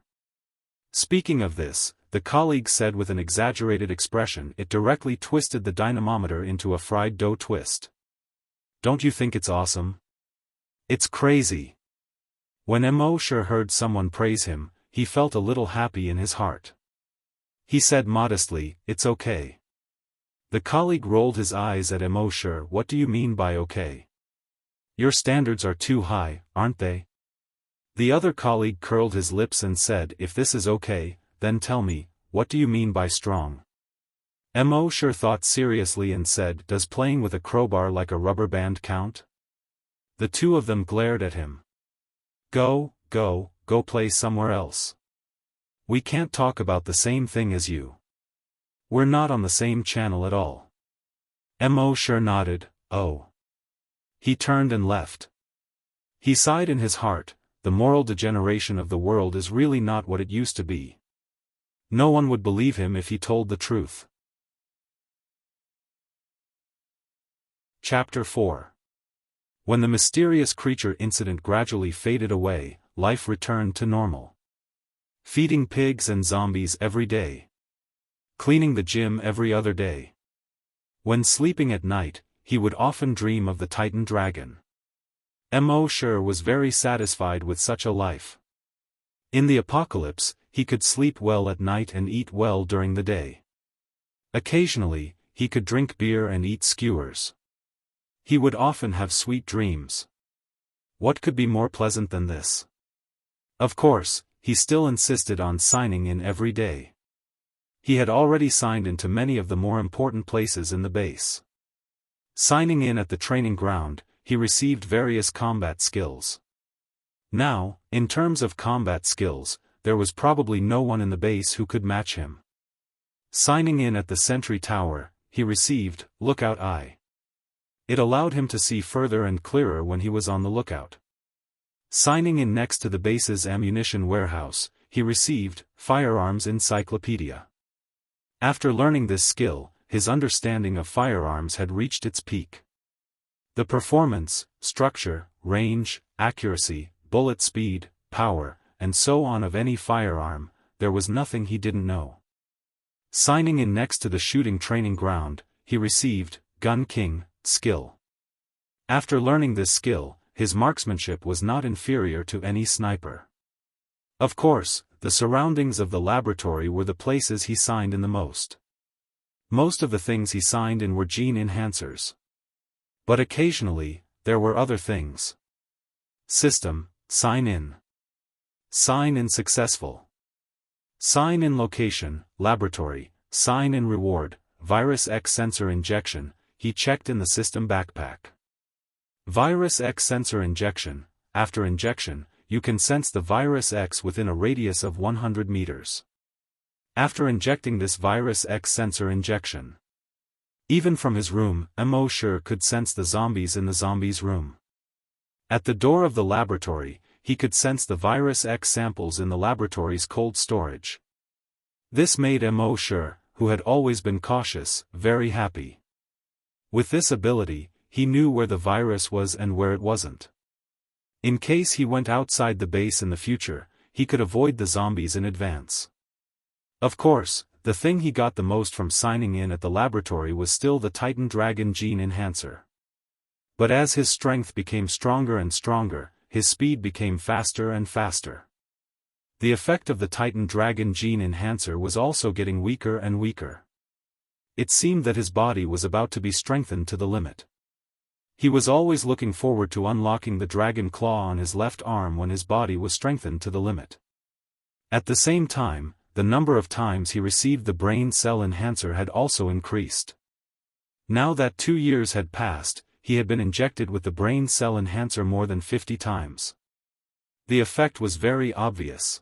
Speaking of this, the colleague said with an exaggerated expression, "It directly twisted the dynamometer into a fried dough twist. Don't you think it's awesome? It's crazy." When Immortal heard someone praise him, he felt a little happy in his heart. He said modestly, "It's okay." The colleague rolled his eyes at Immortal. "What do you mean by okay? Your standards are too high, aren't they?" The other colleague curled his lips and said, "If this is okay, then tell me, what do you mean by strong?" Immortal thought seriously and said, "Does playing with a crowbar like a rubber band count?" The two of them glared at him. Go play somewhere else. We can't talk about the same thing as you. We're not on the same channel at all." Immortal nodded. "Oh." He turned and left. He sighed in his heart. The moral degeneration of the world is really not what it used to be. No one would believe him if he told the truth. Chapter 4. When the mysterious creature incident gradually faded away, life returned to normal. Feeding pigs and zombies every day. Cleaning the gym every other day. When sleeping at night, he would often dream of the Titan dragon. Immortal was very satisfied with such a life. In the apocalypse, he could sleep well at night and eat well during the day. Occasionally, he could drink beer and eat skewers. He would often have sweet dreams. What could be more pleasant than this? Of course, he still insisted on signing in every day. He had already signed into many of the more important places in the base. Signing in at the training ground, he received various combat skills. Now, in terms of combat skills, there was probably no one in the base who could match him. Signing in at the sentry tower, he received Lookout Eye. It allowed him to see further and clearer when he was on the lookout. Signing in next to the base's ammunition warehouse, he received Firearms Encyclopedia. After learning this skill, his understanding of firearms had reached its peak. The performance, structure, range, accuracy, bullet speed, power, and so on of any firearm, there was nothing he didn't know. Signing in next to the shooting training ground, he received Gun King skill. After learning this skill, his marksmanship was not inferior to any sniper. Of course, the surroundings of the laboratory were the places he signed in the most. Most of the things he signed in were gene enhancers. But occasionally, there were other things. System, sign in. Sign in successful. Sign in location, laboratory, sign in reward, Virus X sensor injection, he checked in the system backpack. Virus X sensor injection, after injection, you can sense the Virus X within a radius of 100 meters. After injecting this Virus X sensor injection, even from his room, Mo could sense the zombies in the zombies' room. At the door of the laboratory, he could sense the Virus X samples in the laboratory's cold storage. This made Mo, who had always been cautious, very happy. With this ability, he knew where the virus was and where it wasn't. In case he went outside the base in the future, he could avoid the zombies in advance. Of course, the thing he got the most from signing in at the laboratory was still the Titan Dragon Gene Enhancer. But as his strength became stronger and stronger, his speed became faster and faster. The effect of the Titan Dragon Gene Enhancer was also getting weaker and weaker. It seemed that his body was about to be strengthened to the limit. He was always looking forward to unlocking the dragon claw on his left arm when his body was strengthened to the limit. At the same time, the number of times he received the brain cell enhancer had also increased. Now that 2 years had passed, he had been injected with the brain cell enhancer more than 50 times. The effect was very obvious.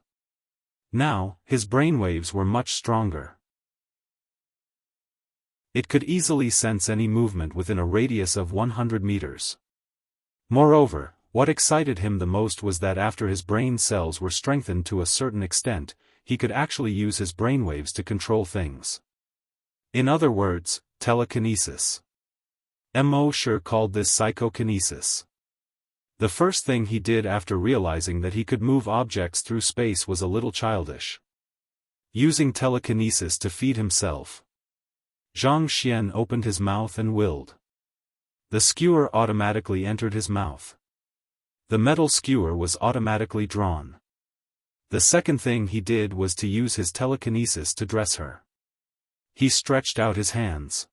Now, his brainwaves were much stronger. It could easily sense any movement within a radius of 100 meters. Moreover, what excited him the most was that after his brain cells were strengthened to a certain extent, he could actually use his brainwaves to control things. In other words, telekinesis. Mo called this psychokinesis. The first thing he did after realizing that he could move objects through space was a little childish. Using telekinesis to feed himself. Zhang Xian opened his mouth and willed. The skewer automatically entered his mouth. The metal skewer was automatically drawn. The second thing he did was to use his telekinesis to dress her. He stretched out his hands.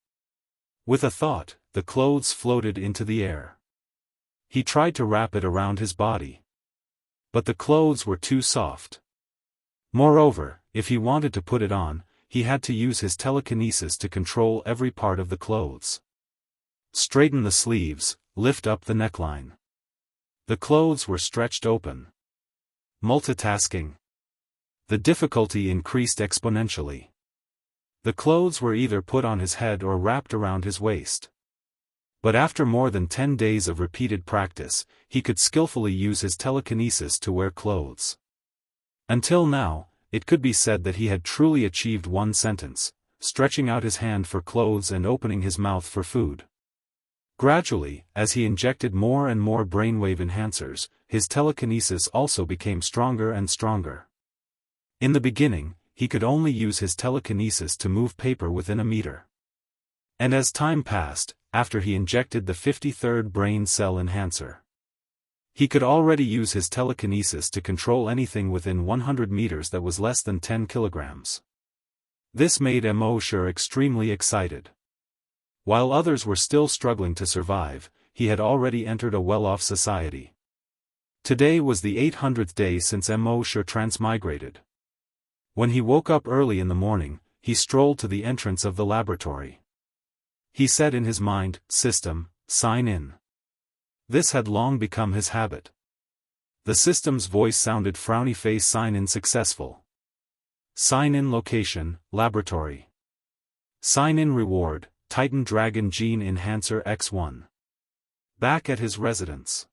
With a thought, the clothes floated into the air. He tried to wrap it around his body. But the clothes were too soft. Moreover, if he wanted to put it on, he had to use his telekinesis to control every part of the clothes. Straighten the sleeves, lift up the neckline. The clothes were stretched open. Multitasking. The difficulty increased exponentially. The clothes were either put on his head or wrapped around his waist. But after more than 10 days of repeated practice, he could skillfully use his telekinesis to wear clothes. Until now, it could be said that he had truly achieved one sentence, stretching out his hand for clothes and opening his mouth for food. Gradually, as he injected more and more brainwave enhancers, his telekinesis also became stronger and stronger. In the beginning, he could only use his telekinesis to move paper within a meter. And as time passed, after he injected the 53rd brain cell enhancer, he could already use his telekinesis to control anything within 100 meters that was less than 10 kilograms. This made Mo extremely excited. While others were still struggling to survive, he had already entered a well-off society. Today was the 800th day since Mo transmigrated. When he woke up early in the morning, he strolled to the entrance of the laboratory. He said in his mind, "System, sign in." This had long become his habit. The system's voice sounded frowny face, sign in successful. Sign in location, laboratory. Sign in reward, Titan Dragon Gene Enhancer X1. Back at his residence.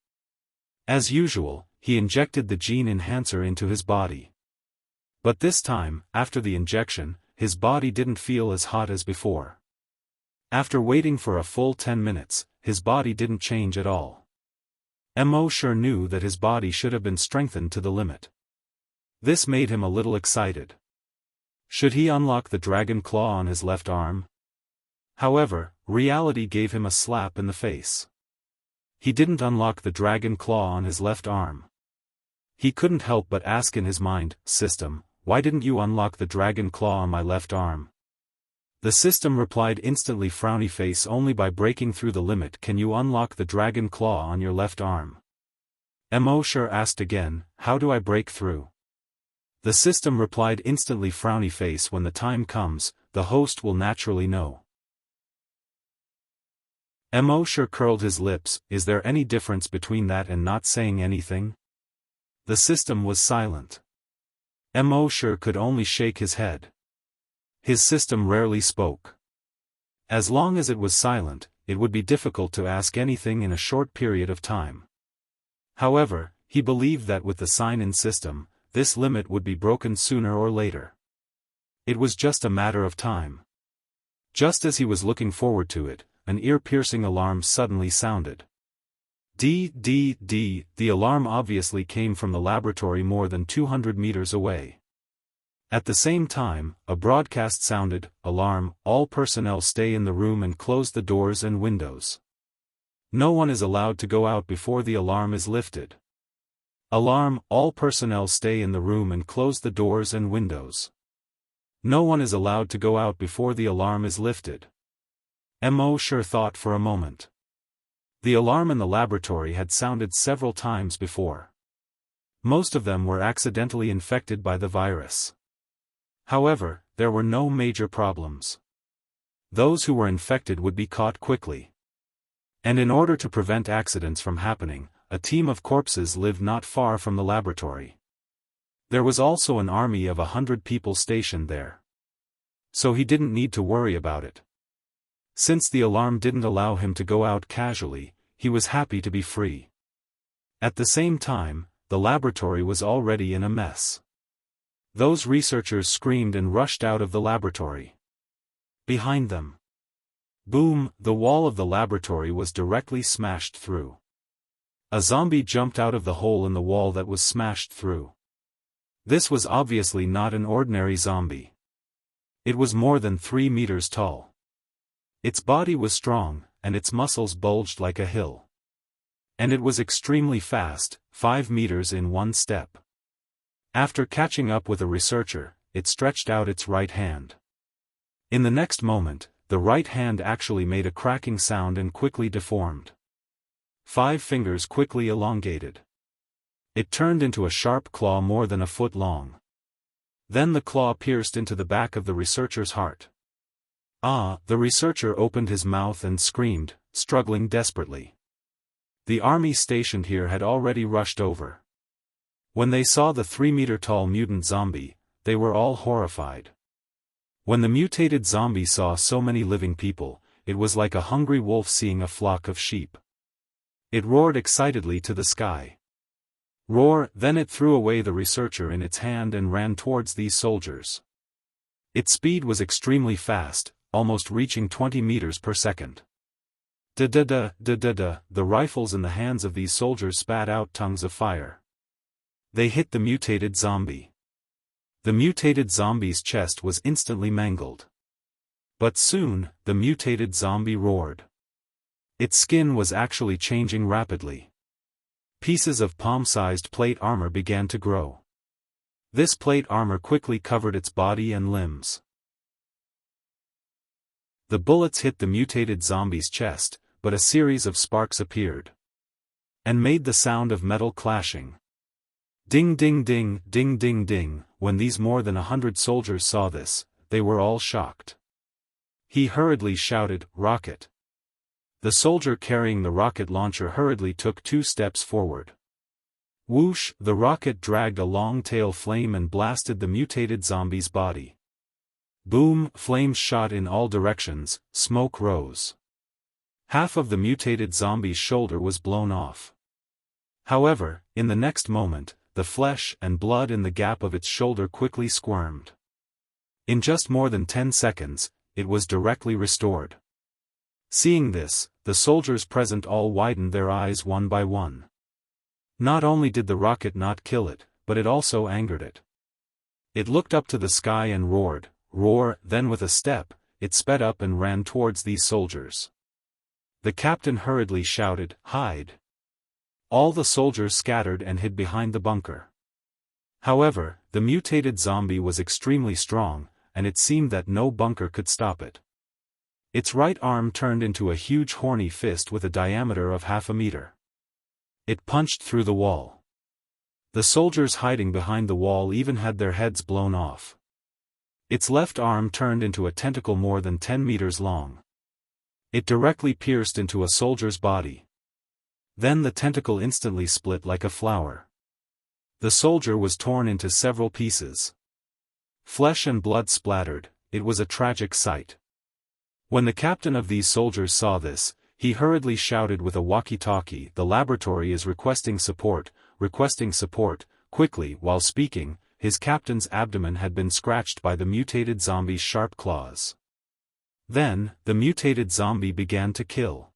As usual, he injected the gene enhancer into his body. But this time, after the injection, his body didn't feel as hot as before. After waiting for a full 10 minutes, his body didn't change at all. Mo knew that his body should have been strengthened to the limit. This made him a little excited. Should he unlock the dragon claw on his left arm? However, reality gave him a slap in the face. He didn't unlock the dragon claw on his left arm. He couldn't help but ask in his mind, "System, why didn't you unlock the dragon claw on my left arm?" The system replied instantly, frowny face, only by breaking through the limit can you unlock the dragon claw on your left arm. Mo asked again, "How do I break through?" The system replied instantly, frowny face. When the time comes, the host will naturally know. Mosher curled his lips. Is there any difference between that and not saying anything? The system was silent. Mosher could only shake his head. His system rarely spoke. As long as it was silent, it would be difficult to ask anything in a short period of time. However, he believed that with the sign-in system, this limit would be broken sooner or later. It was just a matter of time. Just as he was looking forward to it, an ear-piercing alarm suddenly sounded. The alarm obviously came from the laboratory more than 200 meters away. At the same time, a broadcast sounded, "Alarm, all personnel stay in the room and close the doors and windows. No one is allowed to go out before the alarm is lifted. Alarm, all personnel stay in the room and close the doors and windows. No one is allowed to go out before the alarm is lifted." Mosher thought for a moment. The alarm in the laboratory had sounded several times before. Most of them were accidentally infected by the virus. However, there were no major problems. Those who were infected would be caught quickly. And in order to prevent accidents from happening, a team of corpses lived not far from the laboratory. There was also an army of 100 people stationed there. So he didn't need to worry about it. Since the alarm didn't allow him to go out casually, he was happy to be free. At the same time, the laboratory was already in a mess. Those researchers screamed and rushed out of the laboratory. Behind them. Boom, the wall of the laboratory was directly smashed through. A zombie jumped out of the hole in the wall that was smashed through. This was obviously not an ordinary zombie. It was more than 3 meters tall. Its body was strong, and its muscles bulged like a hill. And it was extremely fast, 5 meters in one step. After catching up with a researcher, it stretched out its right hand. In the next moment, the right hand actually made a cracking sound and quickly deformed. 5 fingers quickly elongated. It turned into a sharp claw more than a foot long. Then the claw pierced into the back of the researcher's heart. The researcher opened his mouth and screamed, struggling desperately. The army stationed here had already rushed over. When they saw the 3-meter-tall mutant zombie, they were all horrified. When the mutated zombie saw so many living people, it was like a hungry wolf seeing a flock of sheep. It roared excitedly to the sky. Roar, then it threw away the researcher in its hand and ran towards these soldiers. Its speed was extremely fast, almost reaching 20 meters per second. The rifles in the hands of these soldiers spat out tongues of fire. They hit the mutated zombie. The mutated zombie's chest was instantly mangled. But soon, the mutated zombie roared. Its skin was actually changing rapidly. Pieces of palm-sized plate armor began to grow. This plate armor quickly covered its body and limbs. The bullets hit the mutated zombie's chest, but a series of sparks appeared. And made the sound of metal clashing. Ding ding ding, ding ding ding. When these more than 100 soldiers saw this, they were all shocked. He hurriedly shouted, "Rocket!" The soldier carrying the rocket launcher hurriedly took 2 steps forward. Whoosh, the rocket dragged a long tail flame and blasted the mutated zombie's body. Boom, flames shot in all directions, smoke rose. Half of the mutated zombie's shoulder was blown off. However, in the next moment, the flesh and blood in the gap of its shoulder quickly squirmed. In just more than 10 seconds, it was directly restored. Seeing this, the soldiers present all widened their eyes one by one. Not only did the rocket not kill it, but it also angered it. It looked up to the sky and roared, roar, then with a step, it sped up and ran towards these soldiers. The captain hurriedly shouted, "Hide!" All the soldiers scattered and hid behind the bunker. However, the mutated zombie was extremely strong, and it seemed that no bunker could stop it. Its right arm turned into a huge horny fist with a diameter of half a meter. It punched through the wall. The soldiers hiding behind the wall even had their heads blown off. Its left arm turned into a tentacle more than 10 meters long. It directly pierced into a soldier's body. Then the tentacle instantly split like a flower. The soldier was torn into several pieces. Flesh and blood splattered. It was a tragic sight. When the captain of these soldiers saw this, he hurriedly shouted with a walkie-talkie, "The laboratory is requesting support, quickly." While speaking, his captain's abdomen had been scratched by the mutated zombie's sharp claws. Then, the mutated zombie began to kill.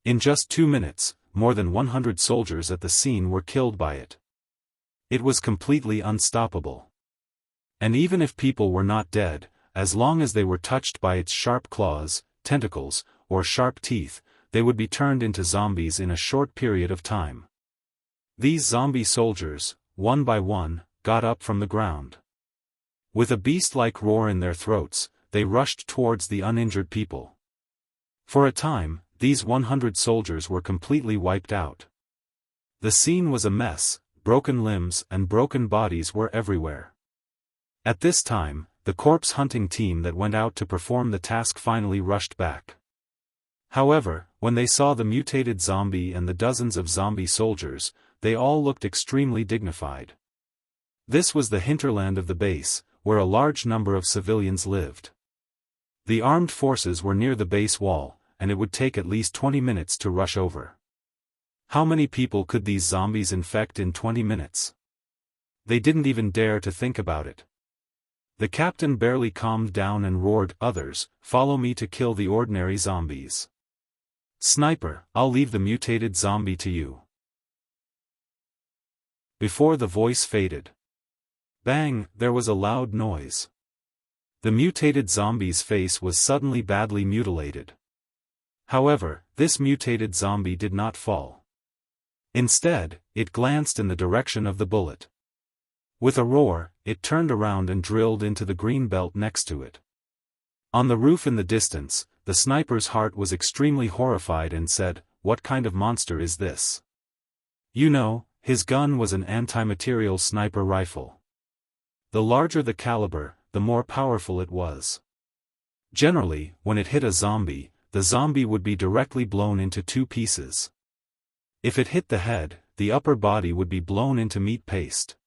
In just 2 minutes, more than 100 soldiers at the scene were killed by it. It was completely unstoppable. And even if people were not dead, as long as they were touched by its sharp claws, tentacles, or sharp teeth, they would be turned into zombies in a short period of time. These zombie soldiers, one by one, got up from the ground. With a beast-like roar in their throats, they rushed towards the uninjured people. For a time, these 100 soldiers were completely wiped out. The scene was a mess, broken limbs and broken bodies were everywhere. At this time, the corpse hunting team that went out to perform the task finally rushed back. However, when they saw the mutated zombie and the dozens of zombie soldiers, they all looked extremely dignified. This was the hinterland of the base, where a large number of civilians lived. The armed forces were near the base wall, and it would take at least 20 minutes to rush over. How many people could these zombies infect in 20 minutes? They didn't even dare to think about it. The captain barely calmed down and roared, "Others, follow me to kill the ordinary zombies. Sniper, I'll leave the mutated zombie to you." Before the voice faded, bang, there was a loud noise. The mutated zombie's face was suddenly badly mutilated. However, this mutated zombie did not fall. Instead, it glanced in the direction of the bullet. With a roar, it turned around and drilled into the green belt next to it. On the roof in the distance, the sniper's heart was extremely horrified and said, "What kind of monster is this?" You know, his gun was an anti-material sniper rifle. The larger the caliber, the more powerful it was. Generally, when it hit a zombie, the zombie would be directly blown into 2 pieces. If it hit the head, the upper body would be blown into meat paste.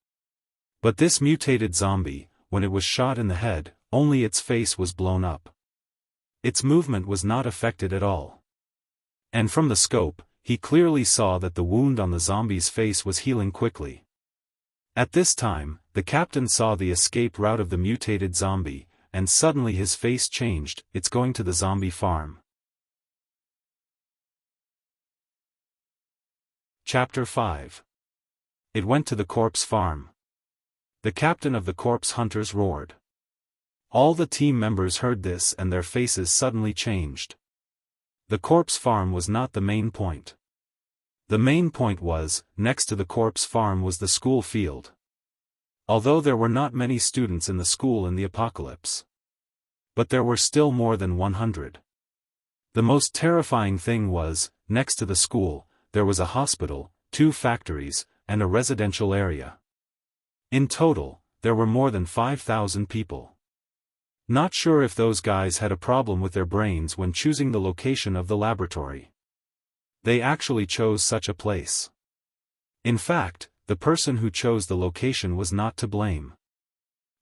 But this mutated zombie, when it was shot in the head, only its face was blown up. Its movement was not affected at all. And from the scope, he clearly saw that the wound on the zombie's face was healing quickly. At this time, the captain saw the escape route of the mutated zombie, and suddenly his face changed. "It's going to the zombie farm." Chapter 5. It went to the corpse farm. The captain of the corpse hunters roared. All the team members heard this and their faces suddenly changed. The corpse farm was not the main point. The main point was, next to the corpse farm was the school field. Although there were not many students in the school in the apocalypse. But there were still more than 100. The most terrifying thing was, next to the school, there was a hospital, 2 factories, and a residential area. In total, there were more than 5,000 people. Not sure if those guys had a problem with their brains when choosing the location of the laboratory. They actually chose such a place. In fact, the person who chose the location was not to blame.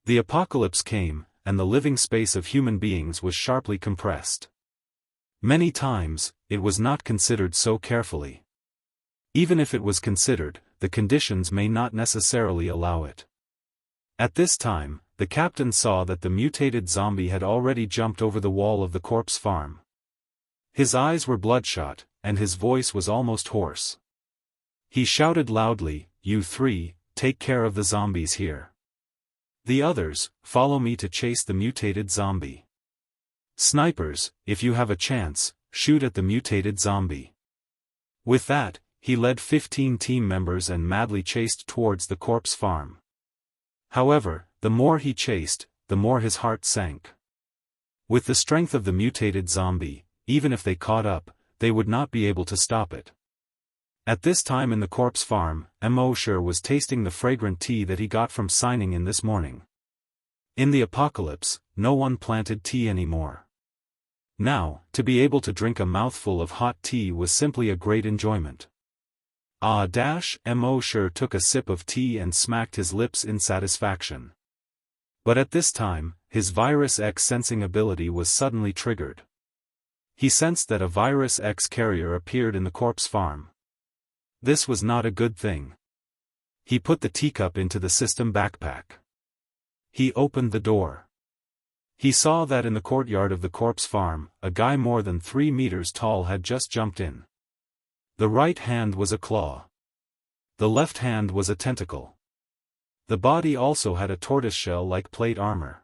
The apocalypse came, and the living space of human beings was sharply compressed. Many times, it was not considered so carefully. Even if it was considered, the conditions may not necessarily allow it. At this time, the captain saw that the mutated zombie had already jumped over the wall of the corpse farm. His eyes were bloodshot, and his voice was almost hoarse. He shouted loudly, "You 3, take care of the zombies here. The others, follow me to chase the mutated zombie. Snipers, if you have a chance, shoot at the mutated zombie." With that, he led 15 team members and madly chased towards the corpse farm. However, the more he chased, the more his heart sank. With the strength of the mutated zombie, even if they caught up, they would not be able to stop it. At this time in the corpse farm, Immortal was tasting the fragrant tea that he got from signing in this morning. In the apocalypse, no one planted tea anymore. Now, to be able to drink a mouthful of hot tea was simply a great enjoyment. Immortal took a sip of tea and smacked his lips in satisfaction. But at this time, his Virus X sensing ability was suddenly triggered. He sensed that a Virus X carrier appeared in the corpse farm. This was not a good thing. He put the teacup into the system backpack. He opened the door. He saw that in the courtyard of the corpse farm, a guy more than 3 meters tall had just jumped in. The right hand was a claw. The left hand was a tentacle. The body also had a tortoiseshell-like plate armor.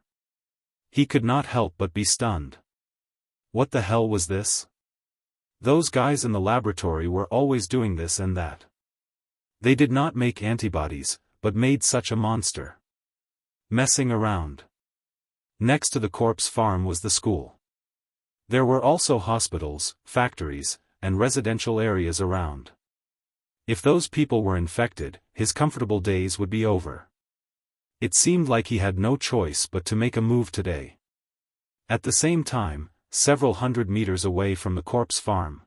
He could not help but be stunned. What the hell was this? Those guys in the laboratory were always doing this and that. They did not make antibodies, but made such a monster. Messing around. Next to the corpse farm was the school. There were also hospitals, factories, and residential areas around. If those people were infected, his comfortable days would be over. It seemed like he had no choice but to make a move today. At the same time, several hundred meters away from the corpse farm,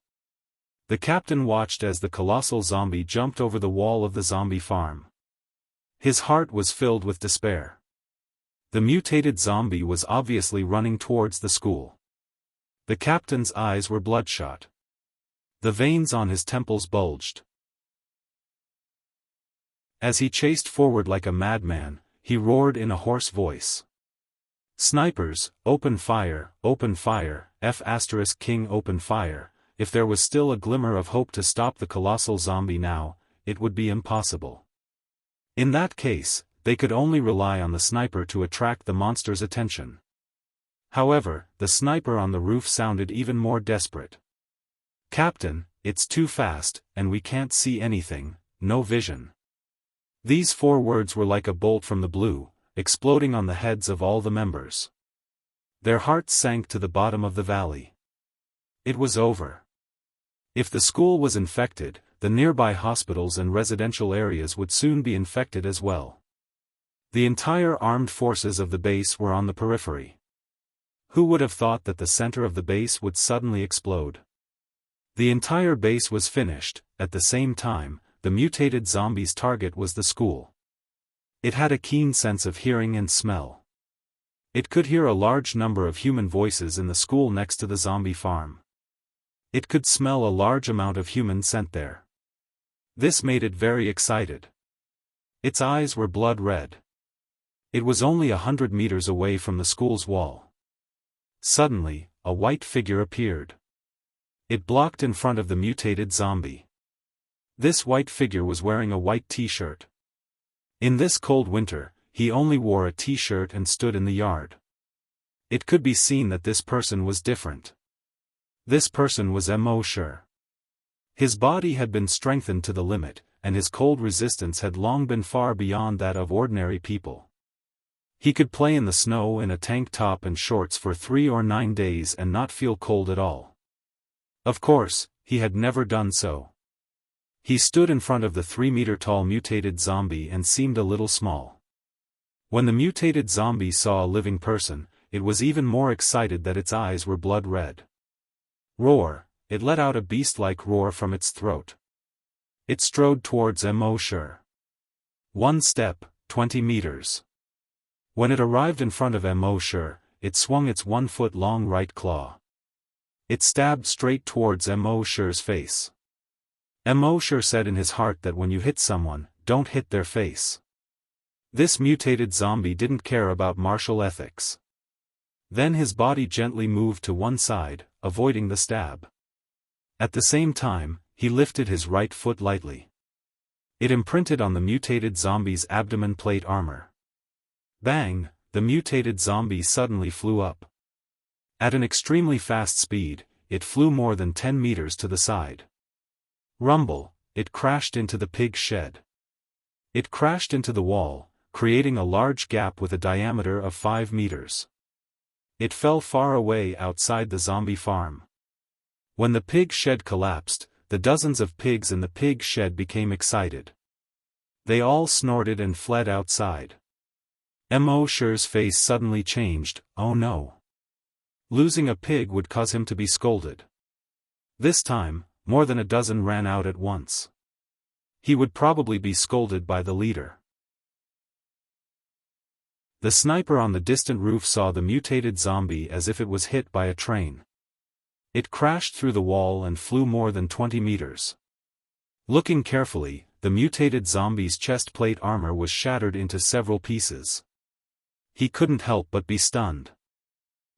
the captain watched as the colossal zombie jumped over the wall of the zombie farm. His heart was filled with despair. The mutated zombie was obviously running towards the school. The captain's eyes were bloodshot. The veins on his temples bulged. As he chased forward like a madman, he roared in a hoarse voice. Snipers, open fire, F*King open fire. If there was still a glimmer of hope to stop the colossal zombie now, it would be impossible. In that case, they could only rely on the sniper to attract the monster's attention. However, the sniper on the roof sounded even more desperate. Captain, it's too fast, and we can't see anything, no vision. These 4 words were like a bolt from the blue, exploding on the heads of all the members. Their hearts sank to the bottom of the valley. It was over. If the school was infected, the nearby hospitals and residential areas would soon be infected as well. The entire armed forces of the base were on the periphery. Who would have thought that the center of the base would suddenly explode? The entire base was finished. At the same time, the mutated zombie's target was the school. It had a keen sense of hearing and smell. It could hear a large number of human voices in the school next to the zombie farm. It could smell a large amount of human scent there. This made it very excited. Its eyes were blood red. It was only 100 meters away from the school's wall. Suddenly, a white figure appeared. It blocked in front of the mutated zombie. This white figure was wearing a white t-shirt. In this cold winter, he only wore a t-shirt and stood in the yard. It could be seen that this person was different. This person was Immortal. His body had been strengthened to the limit, and his cold resistance had long been far beyond that of ordinary people. He could play in the snow in a tank top and shorts for 3 or 9 days and not feel cold at all. Of course, he had never done so. He stood in front of the 3-meter-tall mutated zombie and seemed a little small. When the mutated zombie saw a living person, it was even more excited that its eyes were blood red. Roar, it let out a beast-like roar from its throat. It strode towards Immortal. 1 step, 20 meters. When it arrived in front of Immortal, it swung its 1-foot-long right claw. It stabbed straight towards Immortal's face. Immortal said in his heart that when you hit someone, don't hit their face. This mutated zombie didn't care about martial ethics. Then his body gently moved to one side, avoiding the stab. At the same time, he lifted his right foot lightly. It imprinted on the mutated zombie's abdomen plate armor. Bang! The mutated zombie suddenly flew up. At an extremely fast speed, it flew more than 10 meters to the side. Rumble, it crashed into the pig shed. It crashed into the wall, creating a large gap with a diameter of 5 meters. It fell far away outside the zombie farm. When the pig shed collapsed, the dozens of pigs in the pig shed became excited. They all snorted and fled outside. Mosher's face suddenly changed. Oh no. Losing a pig would cause him to be scolded. This time, more than a dozen ran out at once. He would probably be scolded by the leader. The sniper on the distant roof saw the mutated zombie as if it was hit by a train. It crashed through the wall and flew more than 20 meters. Looking carefully, the mutated zombie's chest plate armor was shattered into several pieces. He couldn't help but be stunned.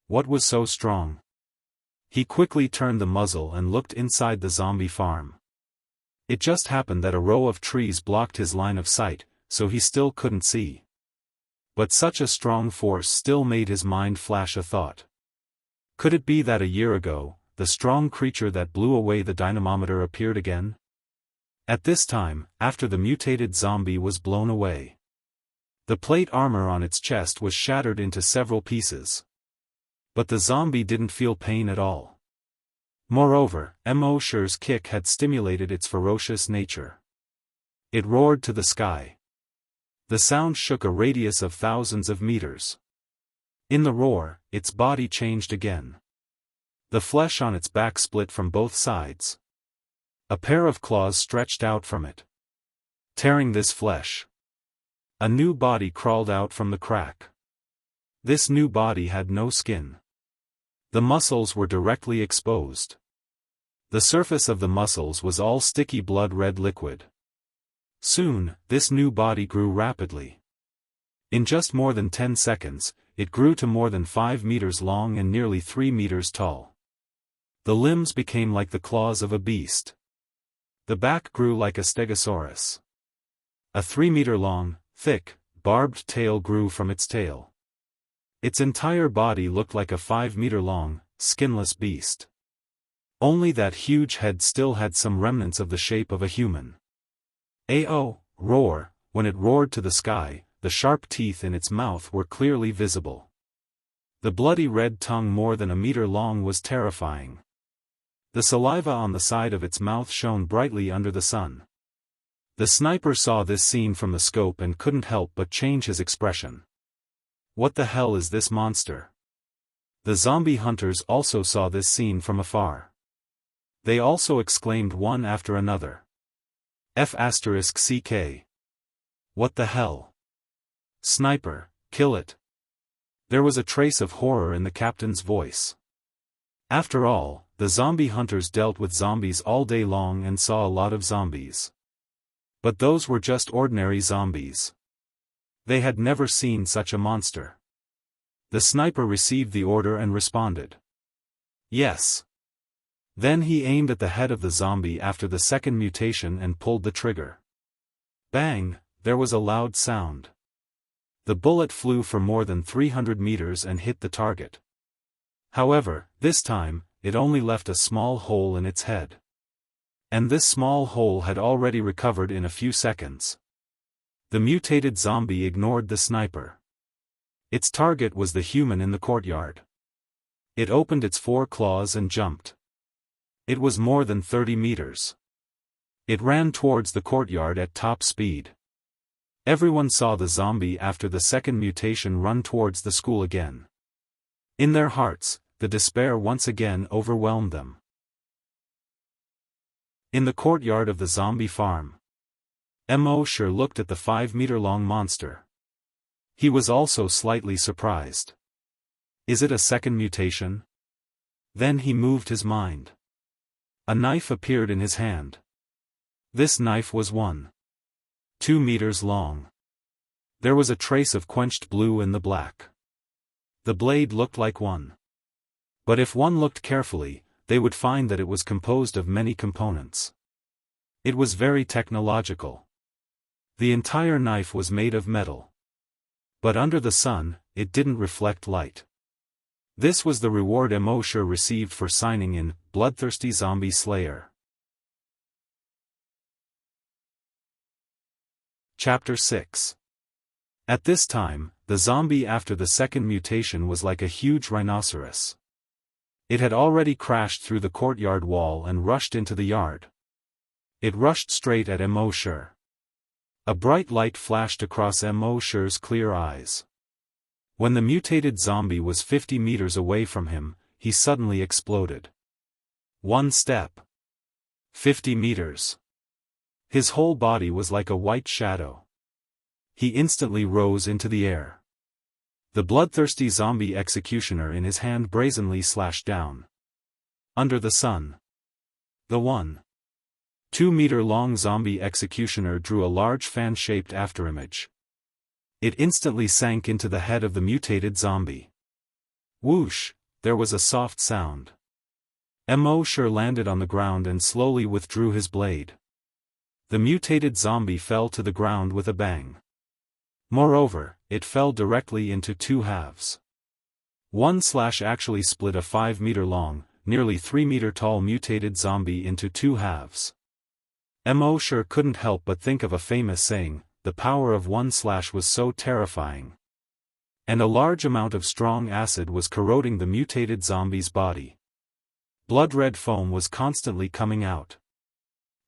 What was so strong? He quickly turned the muzzle and looked inside the zombie farm. It just happened that a row of trees blocked his line of sight, so he still couldn't see. But such a strong force still made his mind flash a thought. Could it be that a year ago, the strong creature that blew away the dynamometer appeared again? At this time, after the mutated zombie was blown away. The plate armor on its chest was shattered into several pieces. But the zombie didn't feel pain at all. Moreover, Mosher's kick had stimulated its ferocious nature. It roared to the sky. The sound shook a radius of thousands of meters. In the roar, its body changed again. The flesh on its back split from both sides. A pair of claws stretched out from it. Tearing this flesh. A new body crawled out from the crack. This new body had no skin. The muscles were directly exposed. The surface of the muscles was all sticky blood-red liquid. Soon, this new body grew rapidly. In just more than 10 seconds, it grew to more than 5 meters long and nearly 3 meters tall. The limbs became like the claws of a beast. The back grew like a stegosaurus. A 3-meter-long, thick, barbed tail grew from its tail. Its entire body looked like a 5-meter-long, skinless beast. Only that huge head still had some remnants of the shape of a human. Roar, when it roared to the sky, the sharp teeth in its mouth were clearly visible. The bloody red tongue more than a meter long was terrifying. The saliva on the side of its mouth shone brightly under the sun. The sniper saw this scene from the scope and couldn't help but change his expression. What the hell is this monster? The zombie hunters also saw this scene from afar. They also exclaimed one after another. F***CK. What the hell? Sniper, kill it. There was a trace of horror in the captain's voice. After all, the zombie hunters dealt with zombies all day long and saw a lot of zombies. But those were just ordinary zombies. They had never seen such a monster. The sniper received the order and responded. Yes. Then he aimed at the head of the zombie after the second mutation and pulled the trigger. Bang, there was a loud sound. The bullet flew for more than 300 meters and hit the target. However, this time, it only left a small hole in its head. And this small hole had already recovered in a few seconds. The mutated zombie ignored the sniper. Its target was the human in the courtyard. It opened its 4 claws and jumped. It was more than 30 meters. It ran towards the courtyard at top speed. Everyone saw the zombie after the second mutation run towards the school again. In their hearts, the despair once again overwhelmed them. In the courtyard of the zombie farm, Mosher looked at the 5-meter-long monster. He was also slightly surprised. Is it a second mutation? Then he moved his mind. A knife appeared in his hand. This knife was 1.2 meters long. There was a trace of quenched blue in the black. The blade looked like one. But if one looked carefully, they would find that it was composed of many components. It was very technological. The entire knife was made of metal. But under the sun, it didn't reflect light. This was the reward Mosher received for signing in, Bloodthirsty Zombie Slayer. Chapter 6. At this time, the zombie after the second mutation was like a huge rhinoceros. It had already crashed through the courtyard wall and rushed into the yard. It rushed straight at Immortal. A bright light flashed across Immortal's clear eyes. When the mutated zombie was 50 meters away from him, he suddenly exploded. One step. 50 meters. His whole body was like a white shadow. He instantly rose into the air. The bloodthirsty zombie executioner in his hand brazenly slashed down. Under the sun. The 1.2-meter-long zombie executioner drew a large fan-shaped afterimage. It instantly sank into the head of the mutated zombie. Whoosh, there was a soft sound. Immortal landed on the ground and slowly withdrew his blade. The mutated zombie fell to the ground with a bang. Moreover, it fell directly into two halves. One slash actually split a 5-meter-long, nearly 3-meter-tall mutated zombie into two halves. Immortal couldn't help but think of a famous saying, the power of one slash was so terrifying. And a large amount of strong acid was corroding the mutated zombie's body. Blood-red foam was constantly coming out.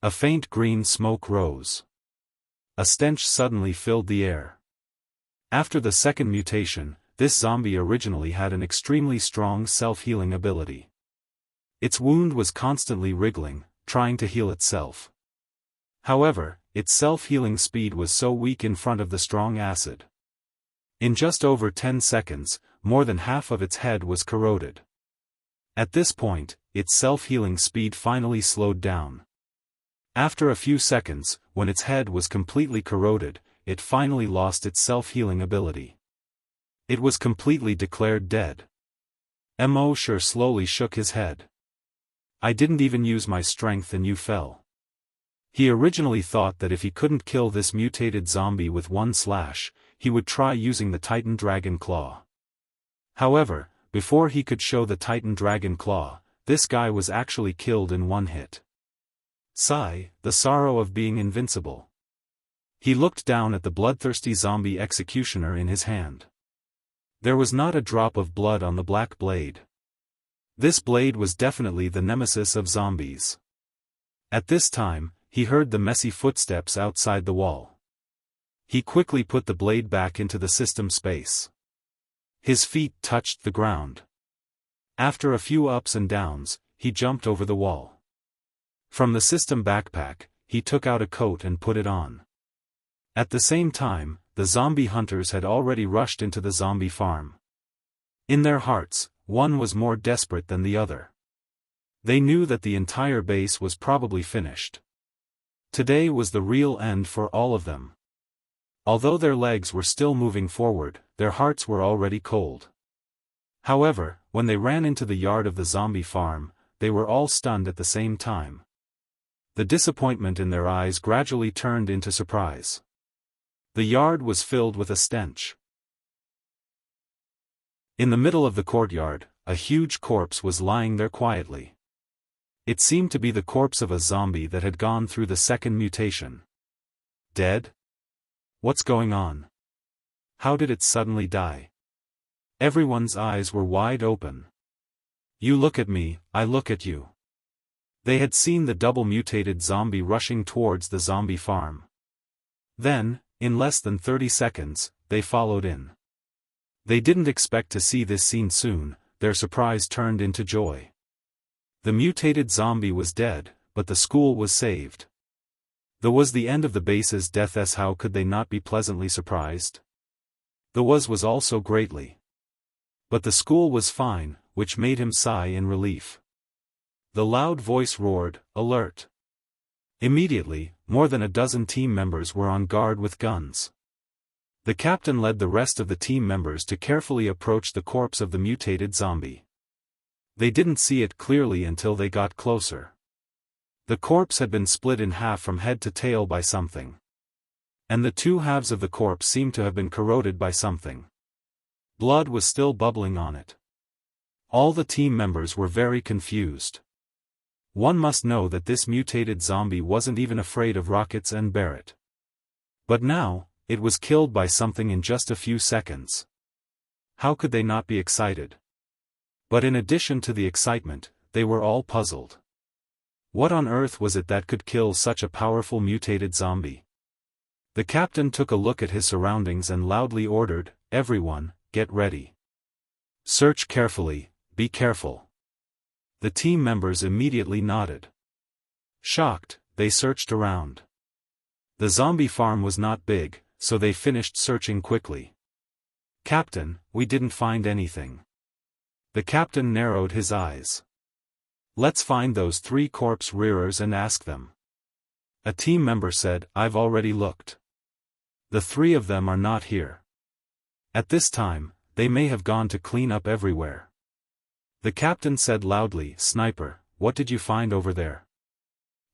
A faint green smoke rose. A stench suddenly filled the air. After the second mutation, this zombie originally had an extremely strong self-healing ability. Its wound was constantly wriggling, trying to heal itself. However, its self-healing speed was so weak in front of the strong acid. In just over 10 seconds, more than half of its head was corroded. At this point, its self-healing speed finally slowed down. After a few seconds, when its head was completely corroded, it finally lost its self-healing ability. It was completely declared dead. Immortal slowly shook his head. I didn't even use my strength and you fell. He originally thought that if he couldn't kill this mutated zombie with one slash, he would try using the Titan Dragon Claw. However, before he could show the Titan Dragon Claw, this guy was actually killed in one hit. Sigh, the sorrow of being invincible. He looked down at the bloodthirsty zombie executioner in his hand. There was not a drop of blood on the black blade. This blade was definitely the nemesis of zombies. At this time, he heard the messy footsteps outside the wall. He quickly put the blade back into the system space. His feet touched the ground. After a few ups and downs, he jumped over the wall. From the system backpack, he took out a coat and put it on. At the same time, the zombie hunters had already rushed into the zombie farm. In their hearts, one was more desperate than the other. They knew that the entire base was probably finished. Today was the real end for all of them. Although their legs were still moving forward, their hearts were already cold. However, when they ran into the yard of the zombie farm, they were all stunned at the same time. The disappointment in their eyes gradually turned into surprise. The yard was filled with a stench. In the middle of the courtyard, a huge corpse was lying there quietly. It seemed to be the corpse of a zombie that had gone through the second mutation. Dead? What's going on? How did it suddenly die? Everyone's eyes were wide open. You look at me, I look at you. They had seen the double-mutated zombie rushing towards the zombie farm. Then, in less than 30 seconds, they followed in. They didn't expect to see this scene soon, their surprise turned into joy. The mutated zombie was dead, but the school was saved. That was the end of the base's death. How could they not be pleasantly surprised? The was also greatly. But the school was fine, which made him sigh in relief. The loud voice roared, "Alert!" Immediately, more than a dozen team members were on guard with guns. The captain led the rest of the team members to carefully approach the corpse of the mutated zombie. They didn't see it clearly until they got closer. The corpse had been split in half from head to tail by something. And the two halves of the corpse seemed to have been corroded by something. Blood was still bubbling on it. All the team members were very confused. One must know that this mutated zombie wasn't even afraid of rockets and Barrett. But now, it was killed by something in just a few seconds. How could they not be excited? But in addition to the excitement, they were all puzzled. What on earth was it that could kill such a powerful mutated zombie? The captain took a look at his surroundings and loudly ordered, "Everyone, get ready. Search carefully, be careful." The team members immediately nodded. Shocked, they searched around. The zombie farm was not big, so they finished searching quickly. "Captain, we didn't find anything." The captain narrowed his eyes. "Let's find those 3 corpse rearers and ask them." A team member said, "I've already looked. The 3 of them are not here. At this time, they may have gone to clean up everywhere." The captain said loudly, "Sniper, what did you find over there?"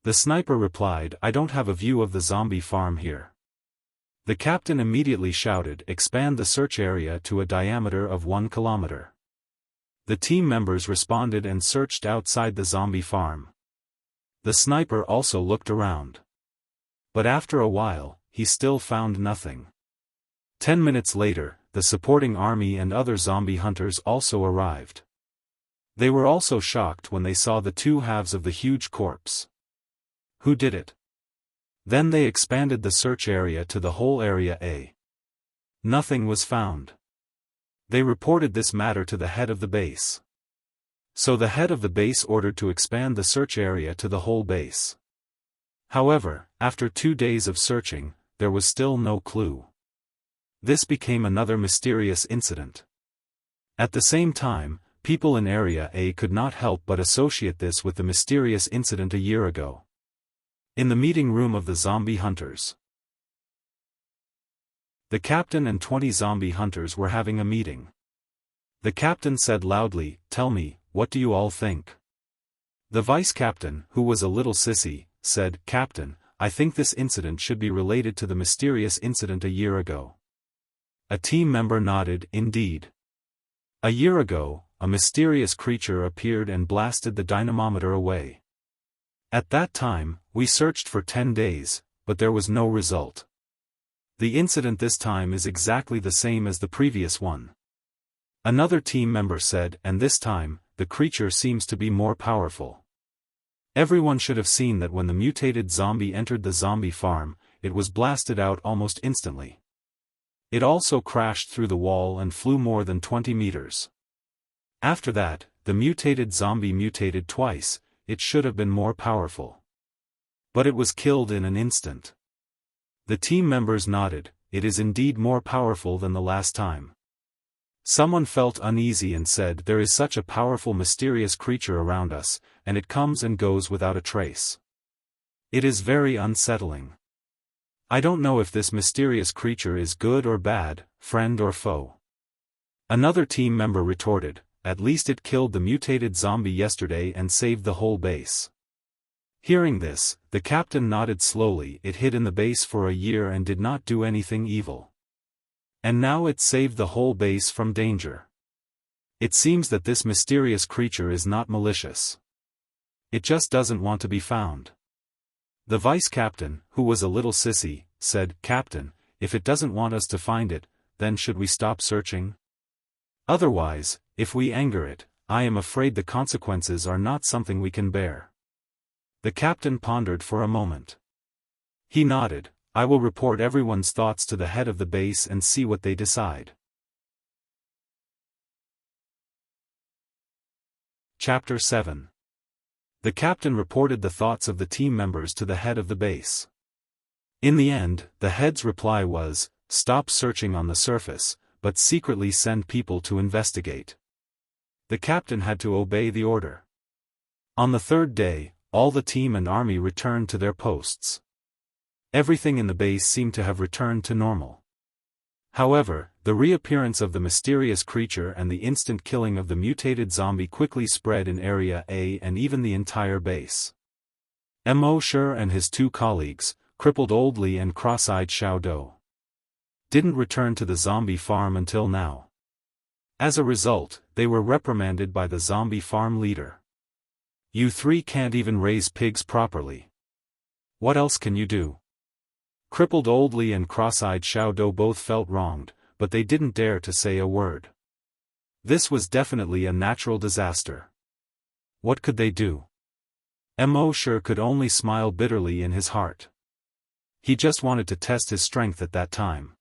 The sniper replied, "I don't have a view of the zombie farm here." The captain immediately shouted, "Expand the search area to a diameter of 1 kilometer." The team members responded and searched outside the zombie farm. The sniper also looked around. But after a while, he still found nothing. 10 minutes later, the supporting army and other zombie hunters also arrived. They were also shocked when they saw the 2 halves of the huge corpse. Who did it? Then they expanded the search area to the whole area A. Nothing was found. They reported this matter to the head of the base. So the head of the base ordered to expand the search area to the whole base. However, after 2 days of searching, there was still no clue. This became another mysterious incident. At the same time, people in Area A could not help but associate this with the mysterious incident a year ago. In the meeting room of the zombie hunters, the captain and 20 zombie hunters were having a meeting. The captain said loudly, "Tell me, what do you all think?" The vice captain, who was a little sissy, said, "Captain, I think this incident should be related to the mysterious incident a year ago." A team member nodded, "Indeed. A year ago, a mysterious creature appeared and blasted the dynamometer away. At that time, we searched for 10 days, but there was no result. The incident this time is exactly the same as the previous one." Another team member said, "And this time, the creature seems to be more powerful. Everyone should have seen that when the mutated zombie entered the zombie farm, it was blasted out almost instantly. It also crashed through the wall and flew more than 20 meters. After that, the mutated zombie mutated twice. It should have been more powerful. But it was killed in an instant." The team members nodded, "It is indeed more powerful than the last time." Someone felt uneasy and said, "There is such a powerful mysterious creature around us, and it comes and goes without a trace. It is very unsettling. I don't know if this mysterious creature is good or bad, friend or foe." Another team member retorted, "At least it killed the mutated zombie yesterday and saved the whole base." Hearing this, the captain nodded slowly. "It hid in the base for a year and did not do anything evil. And now it saved the whole base from danger. It seems that this mysterious creature is not malicious. It just doesn't want to be found." The vice captain, who was a little sissy, said, "Captain, if it doesn't want us to find it, then should we stop searching? Otherwise, if we anger it, I am afraid the consequences are not something we can bear." The captain pondered for a moment. He nodded, "I will report everyone's thoughts to the head of the base and see what they decide." Chapter 7. The captain reported the thoughts of the team members to the head of the base. In the end, the head's reply was, "Stop searching on the surface, but secretly send people to investigate." The captain had to obey the order. On the 3rd day, all the team and army returned to their posts. Everything in the base seemed to have returned to normal. However, the reappearance of the mysterious creature and the instant killing of the mutated zombie quickly spread in Area A and even the entire base. Immortal and his 2 colleagues, crippled Old Li and cross-eyed Xiao Dou, didn't return to the zombie farm until now. As a result, they were reprimanded by the zombie farm leader. "You 3 can't even raise pigs properly. What else can you do?" Crippled Old Li and cross-eyed Xiao Dou both felt wronged, but they didn't dare to say a word. This was definitely a natural disaster. What could they do? Mo could only smile bitterly in his heart. He just wanted to test his strength at that time.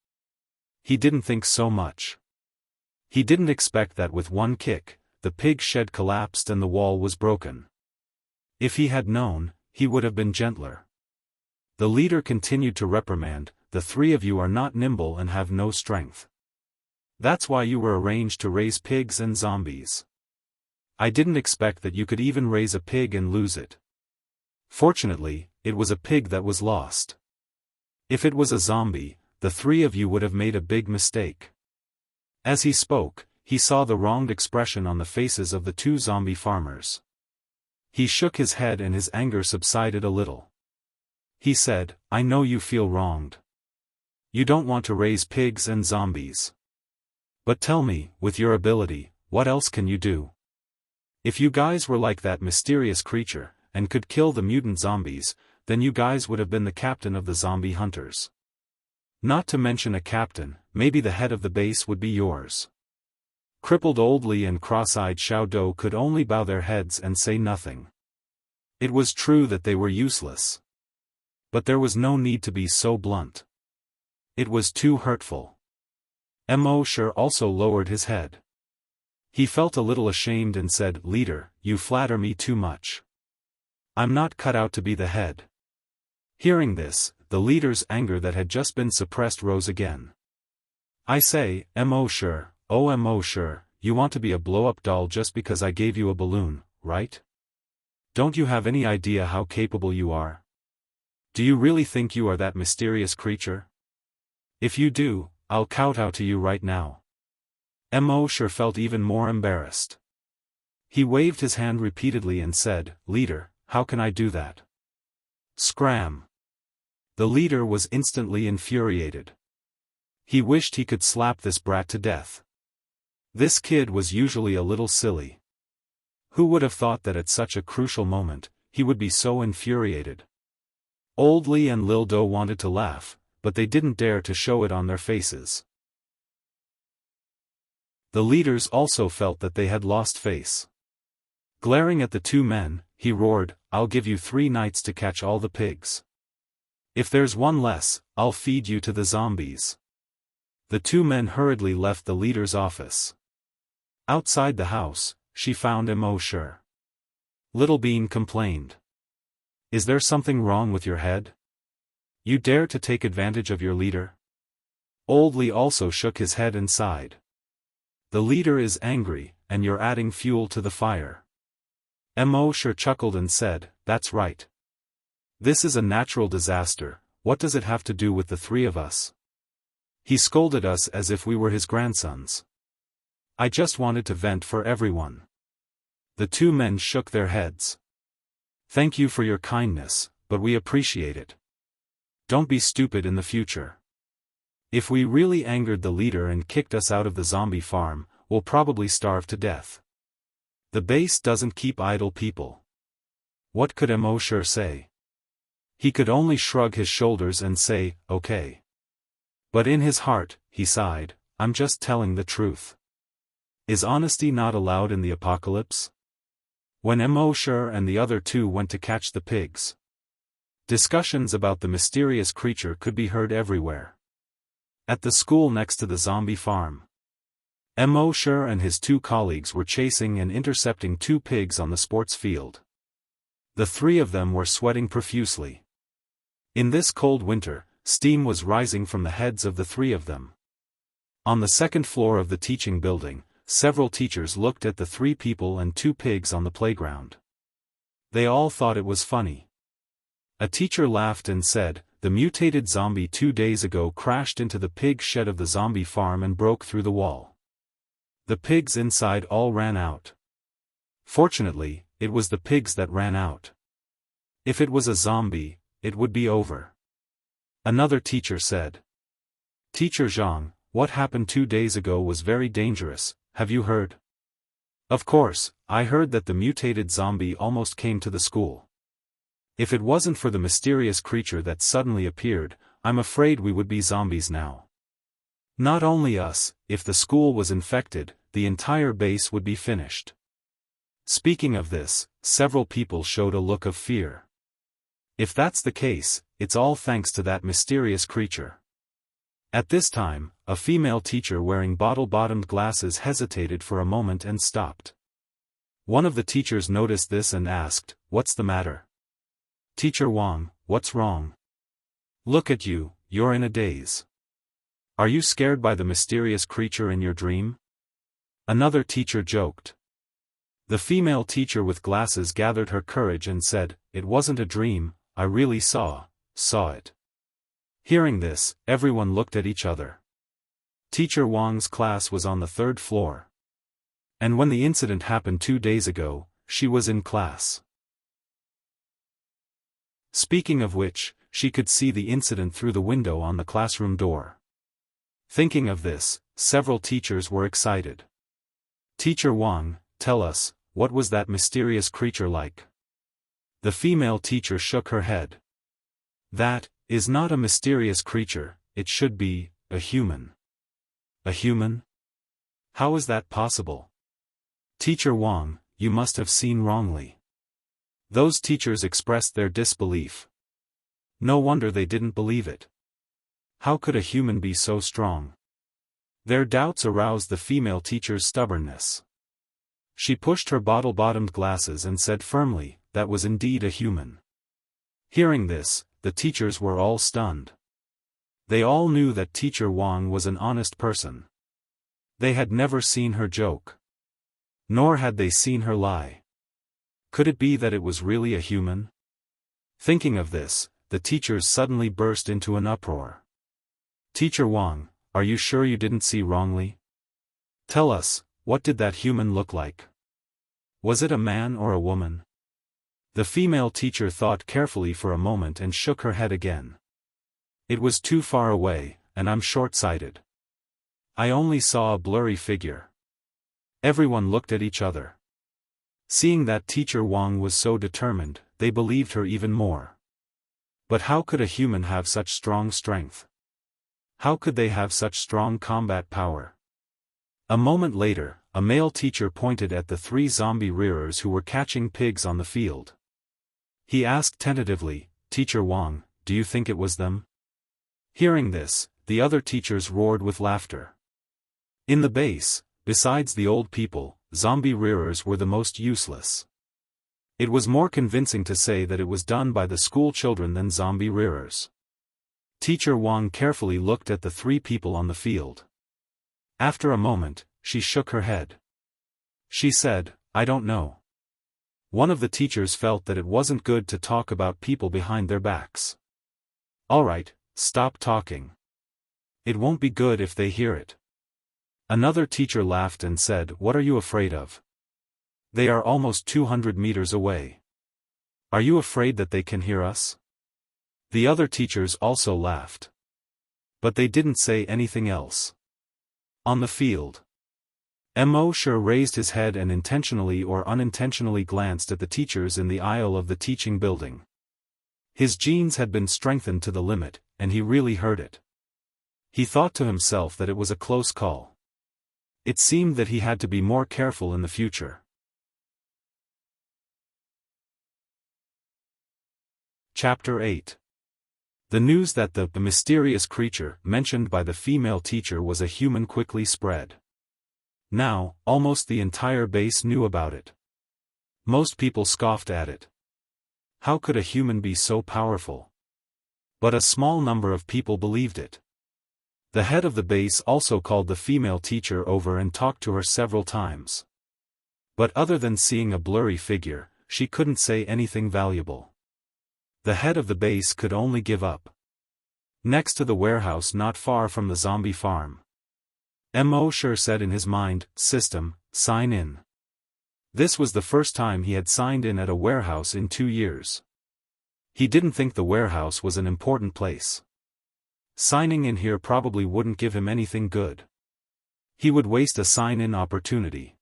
He didn't think so much. He didn't expect that with one kick, the pig shed collapsed and the wall was broken. If he had known, he would have been gentler. The leader continued to reprimand, "The three of you are not nimble and have no strength. That's why you were arranged to raise pigs and zombies. I didn't expect that you could even raise a pig and lose it. Fortunately, it was a pig that was lost. If it was a zombie, the three of you would have made a big mistake." As he spoke, he saw the wronged expression on the faces of the two zombie farmers. He shook his head and his anger subsided a little. He said, "I know you feel wronged. You don't want to raise pigs and zombies. But tell me, with your ability, what else can you do? If you guys were like that mysterious creature, and could kill the mutant zombies, then you guys would have been the captain of the zombie hunters. Not to mention a captain, maybe the head of the base would be yours." Crippled Old Li and cross-eyed Xiao Dou could only bow their heads and say nothing. It was true that they were useless. But there was no need to be so blunt. It was too hurtful. Mo also lowered his head. He felt a little ashamed and said, "Leader, you flatter me too much. I'm not cut out to be the head." Hearing this, the leader's anger that had just been suppressed rose again. "I say, Mo, you want to be a blow-up doll just because I gave you a balloon, right? Don't you have any idea how capable you are? Do you really think you are that mysterious creature? If you do, I'll kowtow to you right now." Mo felt even more embarrassed. He waved his hand repeatedly and said, "Leader, how can I do that?" Scram! The leader was instantly infuriated. He wished he could slap this brat to death. This kid was usually a little silly. Who would have thought that at such a crucial moment, he would be so infuriated? Old Li and Lil Do wanted to laugh, but they didn't dare to show it on their faces. The leaders also felt that they had lost face. Glaring at the two men, he roared, "I'll give you 3 nights to catch all the pigs. If there's one less, I'll feed you to the zombies." The two men hurriedly left the leader's office. Outside the house, she found Mo. Little Bean complained. "Is there something wrong with your head? You dare to take advantage of your leader?" Old Li also shook his head and sighed. "The leader is angry, and you're adding fuel to the fire." Mo chuckled and said, "That's right. This is a natural disaster, what does it have to do with the three of us? He scolded us as if we were his grandsons. I just wanted to vent for everyone." The two men shook their heads. "Thank you for your kindness, but we appreciate it. Don't be stupid in the future. If we really angered the leader and kicked us out of the zombie farm, we'll probably starve to death. The base doesn't keep idle people." What could Mo say? He could only shrug his shoulders and say, "Okay." But in his heart, he sighed, "I'm just telling the truth. Is honesty not allowed in the apocalypse?" When Mo and the other two went to catch the pigs, discussions about the mysterious creature could be heard everywhere. At the school next to the zombie farm, Mo and his 2 colleagues were chasing and intercepting 2 pigs on the sports field. The 3 of them were sweating profusely. In this cold winter, steam was rising from the heads of the 3 of them. On the 2nd floor of the teaching building, several teachers looked at the 3 people and 2 pigs on the playground. They all thought it was funny. A teacher laughed and said, "The mutated zombie 2 days ago crashed into the pig shed of the zombie farm and broke through the wall. The pigs inside all ran out. Fortunately, it was the pigs that ran out. If it was a zombie, it would be over." Another teacher said, "Teacher Zhang, what happened 2 days ago was very dangerous, have you heard?" "Of course, I heard that the mutated zombie almost came to the school. If it wasn't for the mysterious creature that suddenly appeared, I'm afraid we would be zombies now. Not only us, if the school was infected, the entire base would be finished." Speaking of this, several people showed a look of fear. If that's the case, it's all thanks to that mysterious creature. At this time, a female teacher wearing bottle-bottomed glasses hesitated for a moment and stopped. One of the teachers noticed this and asked, "What's the matter?" "Teacher Wang, what's wrong? Look at you, you're in a daze. Are you scared by the mysterious creature in your dream?" Another teacher joked. The female teacher with glasses gathered her courage and said, "It wasn't a dream, I really saw it." Hearing this, everyone looked at each other. Teacher Wang's class was on the 3rd floor. And when the incident happened 2 days ago, she was in class. Speaking of which, she could see the incident through the window on the classroom door. Thinking of this, several teachers were excited. "Teacher Wang, tell us, what was that mysterious creature like?" The female teacher shook her head. "That is not a mysterious creature, it should be a human." "A human? How is that possible?" "Teacher Wang, you must have seen wrongly." Those teachers expressed their disbelief. No wonder they didn't believe it. How could a human be so strong? Their doubts aroused the female teacher's stubbornness. She pushed her bottle-bottomed glasses and said firmly, "That was indeed a human." Hearing this, the teachers were all stunned. They all knew that Teacher Wang was an honest person. They had never seen her joke. Nor had they seen her lie. Could it be that it was really a human? Thinking of this, the teachers suddenly burst into an uproar. "Teacher Wang, are you sure you didn't see wrongly? Tell us, what did that human look like? Was it a man or a woman?" The female teacher thought carefully for a moment and shook her head again. "It was too far away, and I'm short-sighted. I only saw a blurry figure." Everyone looked at each other. Seeing that Teacher Wang was so determined, they believed her even more. But how could a human have such strong strength? How could they have such strong combat power? A moment later, a male teacher pointed at the 3 zombie rearers who were catching pigs on the field. He asked tentatively, "Teacher Wang, do you think it was them?" Hearing this, the other teachers roared with laughter. In the base, besides the old people, zombie rearers were the most useless. It was more convincing to say that it was done by the school children than zombie rearers. Teacher Wang carefully looked at the 3 people on the field. After a moment, she shook her head. She said, "I don't know." One of the teachers felt that it wasn't good to talk about people behind their backs. "All right, stop talking. It won't be good if they hear it." Another teacher laughed and said, "What are you afraid of? They are almost 200 meters away. Are you afraid that they can hear us?" The other teachers also laughed. But they didn't say anything else. On the field, Moshe raised his head and intentionally or unintentionally glanced at the teachers in the aisle of the teaching building. His genes had been strengthened to the limit, and he really heard it. He thought to himself that it was a close call. It seemed that he had to be more careful in the future. Chapter 8. The news that the mysterious creature mentioned by the female teacher was a human quickly spread. Now, almost the entire base knew about it. Most people scoffed at it. How could a human be so powerful? But a small number of people believed it. The head of the base also called the female teacher over and talked to her several times. But other than seeing a blurry figure, she couldn't say anything valuable. The head of the base could only give up. Next to the warehouse not far from the zombie farm, Moshe said in his mind, "System, sign in." This was the first time he had signed in at a warehouse in 2 years. He didn't think the warehouse was an important place. Signing in here probably wouldn't give him anything good. He would waste a sign-in opportunity.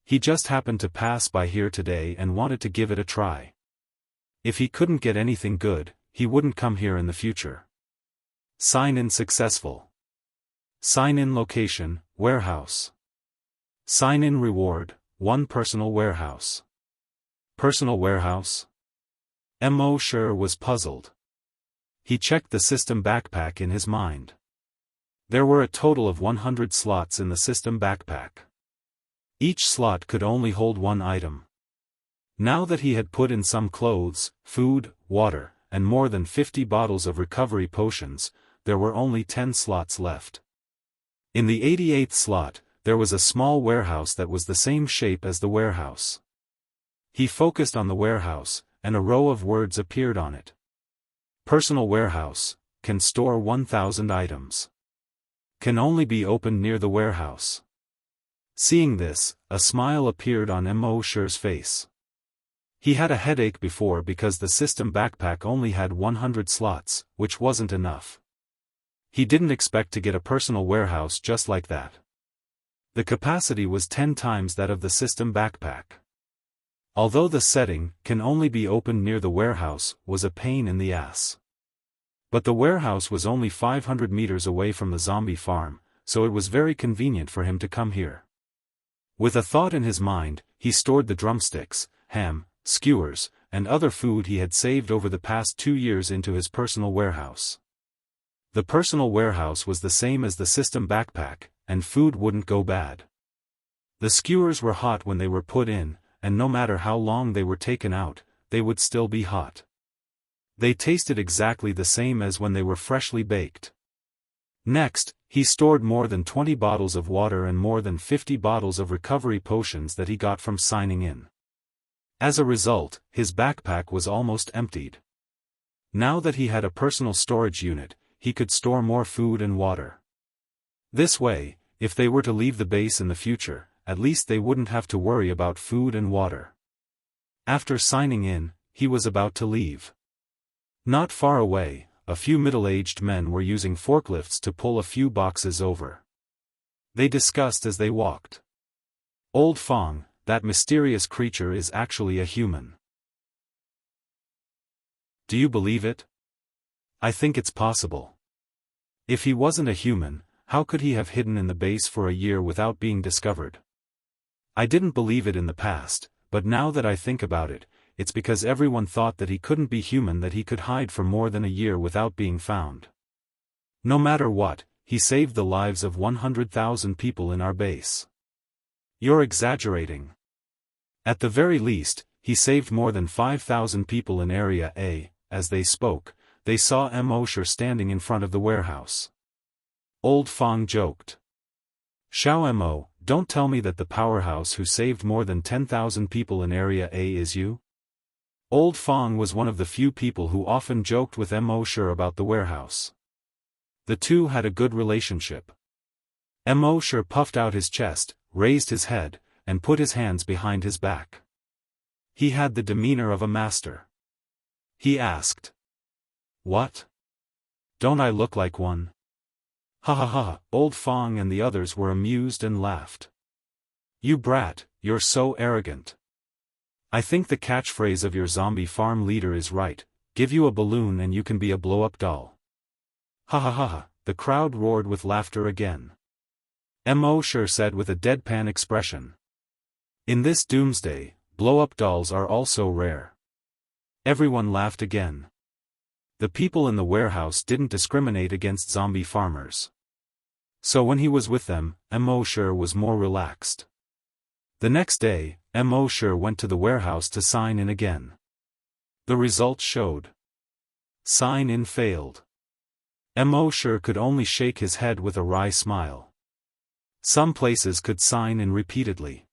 He just happened to pass by here today and wanted to give it a try. If he couldn't get anything good, he wouldn't come here in the future. Sign-in successful. Sign-in location, warehouse. Sign-in reward, 1 Personal warehouse. Personal warehouse? Mo Shi was puzzled. He checked the system backpack in his mind. There were a total of 100 slots in the system backpack. Each slot could only hold 1 item. Now that he had put in some clothes, food, water, and more than 50 bottles of recovery potions, there were only 10 slots left. In the 88th slot, there was a small warehouse that was the same shape as the warehouse. He focused on the warehouse, and a row of words appeared on it. Personal warehouse, can store 1,000 items. Can only be opened near the warehouse. Seeing this, a smile appeared on Mo Shi's face. He had a headache before because the system backpack only had 100 slots, which wasn't enough. He didn't expect to get a personal warehouse just like that. The capacity was 10 times that of the system backpack. Although the setting, can only be opened near the warehouse, was a pain in the ass. But the warehouse was only 500 meters away from the zombie farm, so it was very convenient for him to come here. With a thought in his mind, he stored the drumsticks, ham, skewers, and other food he had saved over the past 2 years into his personal warehouse. The personal warehouse was the same as the system backpack, and food wouldn't go bad. The skewers were hot when they were put in, and no matter how long they were taken out, they would still be hot. They tasted exactly the same as when they were freshly baked. Next, he stored more than 20 bottles of water and more than 50 bottles of recovery potions that he got from signing in. As a result, his backpack was almost emptied. Now that he had a personal storage unit, he could store more food and water. This way, if they were to leave the base in the future, at least they wouldn't have to worry about food and water. After signing in, he was about to leave. Not far away, a few middle-aged men were using forklifts to pull a few boxes over. They discussed as they walked. Old Fong, that mysterious creature is actually a human. Do you believe it? I think it's possible. If he wasn't a human, how could he have hidden in the base for a year without being discovered? I didn't believe it in the past, but now that I think about it, it's because everyone thought that he couldn't be human, that he could hide for more than a year without being found. No matter what, he saved the lives of 100,000 people in our base. You're exaggerating. At the very least, he saved more than 5,000 people in Area A. As they spoke, they saw Mo Shi standing in front of the warehouse. Old Fong joked. Xiao Mo, don't tell me that the powerhouse who saved more than 10,000 people in Area A is you? Old Fong was one of the few people who often joked with Mo Shi about the warehouse. The two had a good relationship. Mo Shi puffed out his chest, raised his head, and put his hands behind his back. He had the demeanor of a master. He asked. What? Don't I look like one? Ha ha ha, Old Fong and the others were amused and laughed. You brat, you're so arrogant. I think the catchphrase of your zombie farm leader is right, give you a balloon and you can be a blow-up doll. Ha ha ha ha, the crowd roared with laughter again. Mo Shi said with a deadpan expression. In this doomsday, blow-up dolls are also rare. Everyone laughed again. The people in the warehouse didn't discriminate against zombie farmers. So when he was with them, Mo Shi was more relaxed. The next day, Mo Shi went to the warehouse to sign in again. The results showed. Sign in failed. Mo Shi could only shake his head with a wry smile. Some places could sign in repeatedly.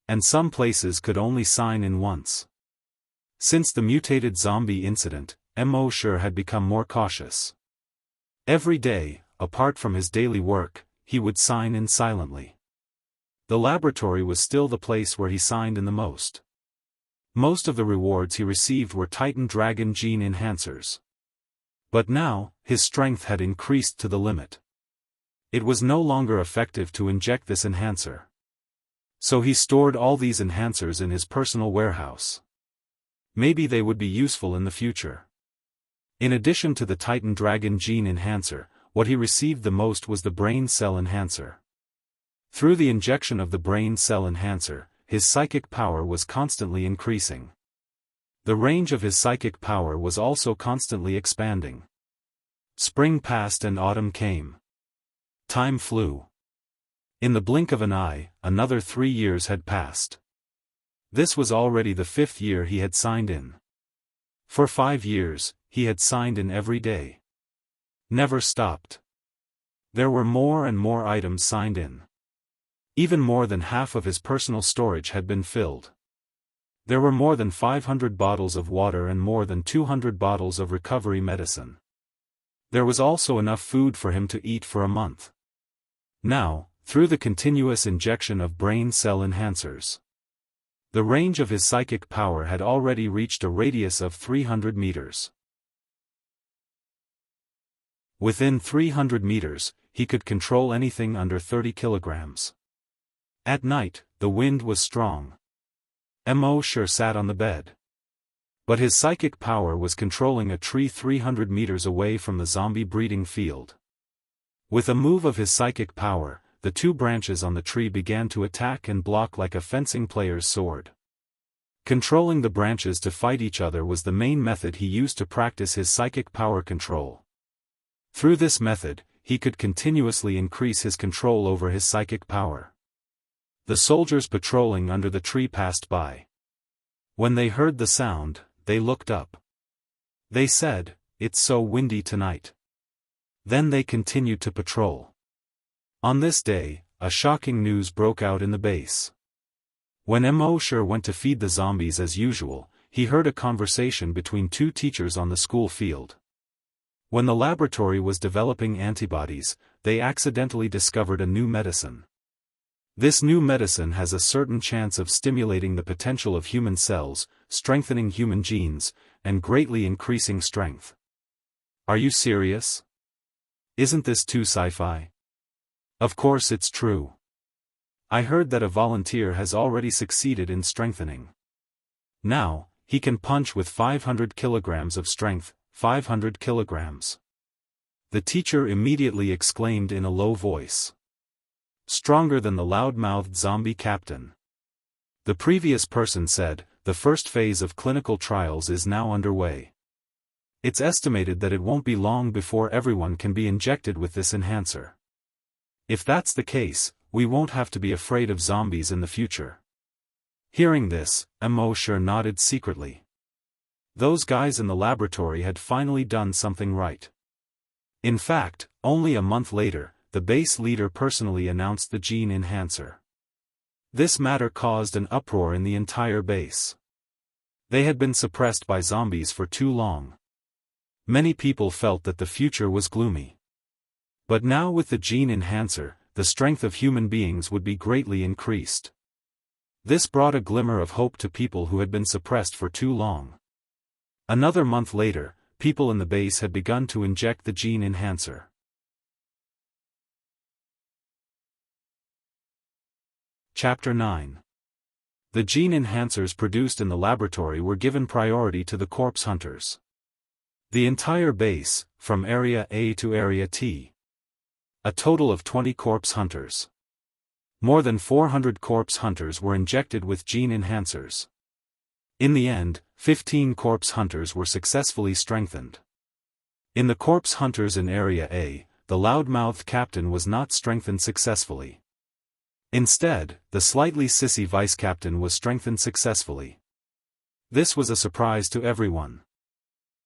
And some places could only sign in once. Since the mutated zombie incident, Mo Shi had become more cautious. Every day, apart from his daily work, he would sign in silently. The laboratory was still the place where he signed in the most. Most of the rewards he received were Titan Dragon Gene Enhancers. But now, his strength had increased to the limit. It was no longer effective to inject this enhancer. So he stored all these enhancers in his personal warehouse. Maybe they would be useful in the future. In addition to the Titan Dragon Gene Enhancer, what he received the most was the Brain Cell Enhancer. Through the injection of the Brain Cell Enhancer, his psychic power was constantly increasing. The range of his psychic power was also constantly expanding. Spring passed and autumn came. Time flew. In the blink of an eye, another 3 years had passed. This was already the 5th year he had signed in. For 5 years, he had signed in every day. Never stopped. There were more and more items signed in. Even more than half of his personal storage had been filled. There were more than 500 bottles of water and more than 200 bottles of recovery medicine. There was also enough food for him to eat for a month. Now, through the continuous injection of brain cell enhancers, the range of his psychic power had already reached a radius of 300 meters. Within 300 meters, he could control anything under 30 kilograms. At night, the wind was strong. Mo sure sat on the bed. But his psychic power was controlling a tree 300 meters away from the zombie breeding field. With a move of his psychic power, the 2 branches on the tree began to attack and block like a fencing player's sword. Controlling the branches to fight each other was the main method he used to practice his psychic power control. Through this method, he could continuously increase his control over his psychic power. The soldiers patrolling under the tree passed by. When they heard the sound, they looked up. They said, "It's so windy tonight." Then they continued to patrol. On this day, a shocking news broke out in the base. When Mo sure went to feed the zombies as usual, he heard a conversation between 2 teachers on the school field. When the laboratory was developing antibodies, they accidentally discovered a new medicine. This new medicine has a certain chance of stimulating the potential of human cells, strengthening human genes, and greatly increasing strength. Are you serious? Isn't this too sci-fi? Of course it's true. I heard that a volunteer has already succeeded in strengthening. Now, he can punch with 500 kilograms of strength, 500 kilograms. The teacher immediately exclaimed in a low voice. Stronger than the loud-mouthed zombie captain. The previous person said, the first phase of clinical trials is now underway. It's estimated that it won't be long before everyone can be injected with this enhancer. If that's the case, we won't have to be afraid of zombies in the future. Hearing this, Mo sure nodded secretly. Those guys in the laboratory had finally done something right. In fact, only a month later, the base leader personally announced the gene enhancer. This matter caused an uproar in the entire base. They had been suppressed by zombies for too long. Many people felt that the future was gloomy. But now with the gene enhancer, the strength of human beings would be greatly increased. This brought a glimmer of hope to people who had been suppressed for too long. Another month later, people in the base had begun to inject the gene enhancer. Chapter 9. The gene enhancers produced in the laboratory were given priority to the corpse hunters. The entire base, from Area A to Area T. A total of 20 corpse hunters. More than 400 corpse hunters were injected with gene enhancers. In the end, 15 corpse hunters were successfully strengthened. In the corpse hunters in Area A, the loudmouthed captain was not strengthened successfully. Instead, the slightly sissy vice-captain was strengthened successfully. This was a surprise to everyone.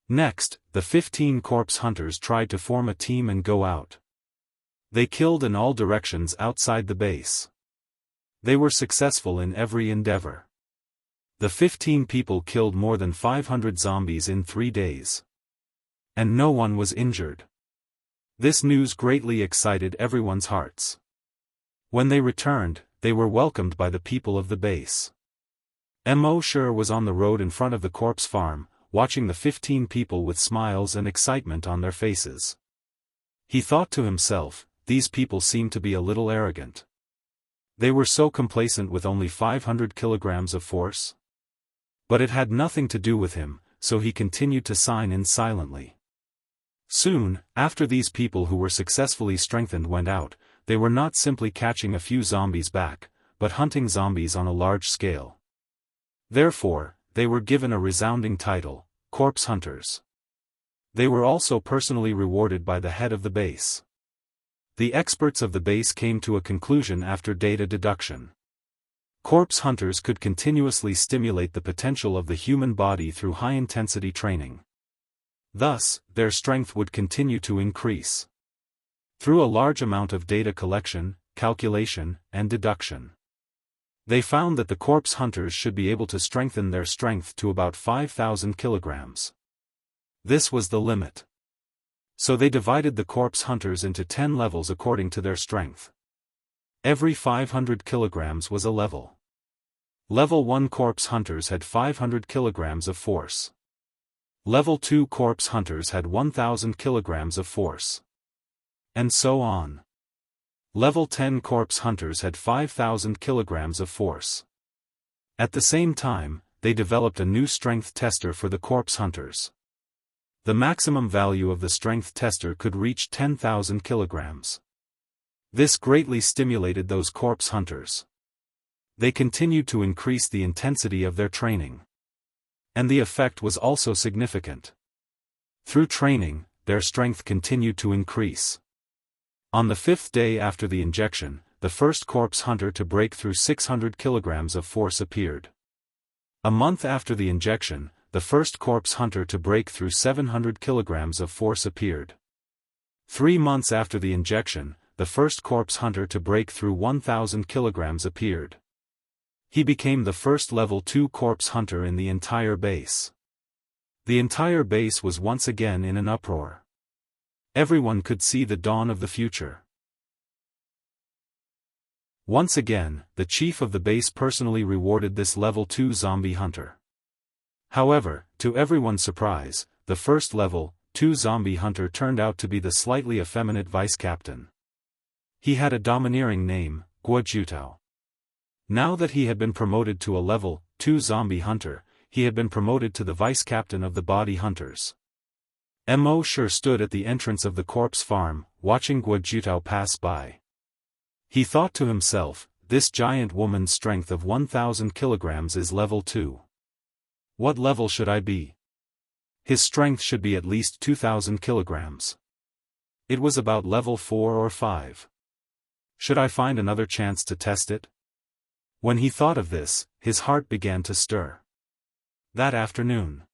Next, the 15 corpse hunters tried to form a team and go out. They killed in all directions outside the base. They were successful in every endeavor. The 15 people killed more than 500 zombies in 3 days. And no one was injured. This news greatly excited everyone's hearts. When they returned, they were welcomed by the people of the base. Mo sure was on the road in front of the corpse farm, watching the 15 people with smiles and excitement on their faces. He thought to himself, these people seem to be a little arrogant. They were so complacent with only 500 kilograms of force. But it had nothing to do with him, so he continued to sign in silently. Soon, after these people who were successfully strengthened went out, they were not simply catching a few zombies back, but hunting zombies on a large scale. Therefore, they were given a resounding title, Corpse Hunters. They were also personally rewarded by the head of the base. The experts of the base came to a conclusion after data deduction. Corpse hunters could continuously stimulate the potential of the human body through high-intensity training. Thus, their strength would continue to increase. Through a large amount of data collection, calculation, and deduction, they found that the corpse hunters should be able to strengthen their strength to about 5,000 kilograms. This was the limit. So they divided the corpse hunters into 10 levels according to their strength. Every 500 kilograms was a level. Level 1 corpse hunters had 500 kilograms of force. Level 2 corpse hunters had 1,000 kilograms of force. And so on. Level 10 corpse hunters had 5,000 kilograms of force. At the same time, they developed a new strength tester for the corpse hunters. The maximum value of the strength tester could reach 10,000 kilograms. This greatly stimulated those corpse hunters. They continued to increase the intensity of their training. And the effect was also significant. Through training, their strength continued to increase. On the 5th day after the injection, the first corpse hunter to break through 600 kilograms of force appeared. A month after the injection, the first corpse hunter to break through 700 kilograms of force appeared. 3 months after the injection, the first corpse hunter to break through 1,000 kilograms appeared. He became the first level 2 corpse hunter in the entire base. The entire base was once again in an uproar. Everyone could see the dawn of the future. Once again, the chief of the base personally rewarded this level 2 zombie hunter. However, to everyone's surprise, the first level 2 zombie hunter turned out to be the slightly effeminate vice captain. He had a domineering name, Guojutao. Now that he had been promoted to a level 2 zombie hunter, he had been promoted to the vice captain of the body hunters. Mo Shi stood at the entrance of the corpse farm, watching Guojutao pass by. He thought to himself, this giant woman's strength of 1,000 kilograms is level 2. What level should I be? His strength should be at least 2,000 kilograms. It was about level 4 or 5. Should I find another chance to test it? When he thought of this, his heart began to stir. That afternoon,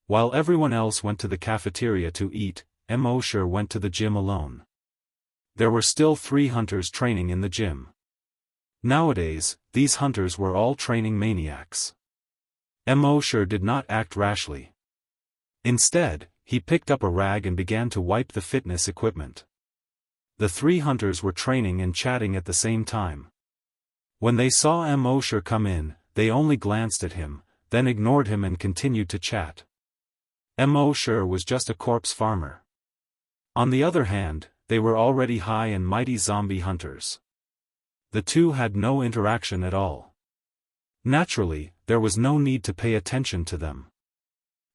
while everyone else went to the cafeteria to eat, Mo Shi went to the gym alone. There were still 3 hunters training in the gym. Nowadays, these hunters were all training maniacs. Mo Shi did not act rashly. Instead, he picked up a rag and began to wipe the fitness equipment. The 3 hunters were training and chatting at the same time. When they saw Mo Shi come in, they only glanced at him, then ignored him and continued to chat. Mo Shi was just a corpse farmer. On the other hand, they were already high and mighty zombie hunters. The two had no interaction at all. Naturally, there was no need to pay attention to them.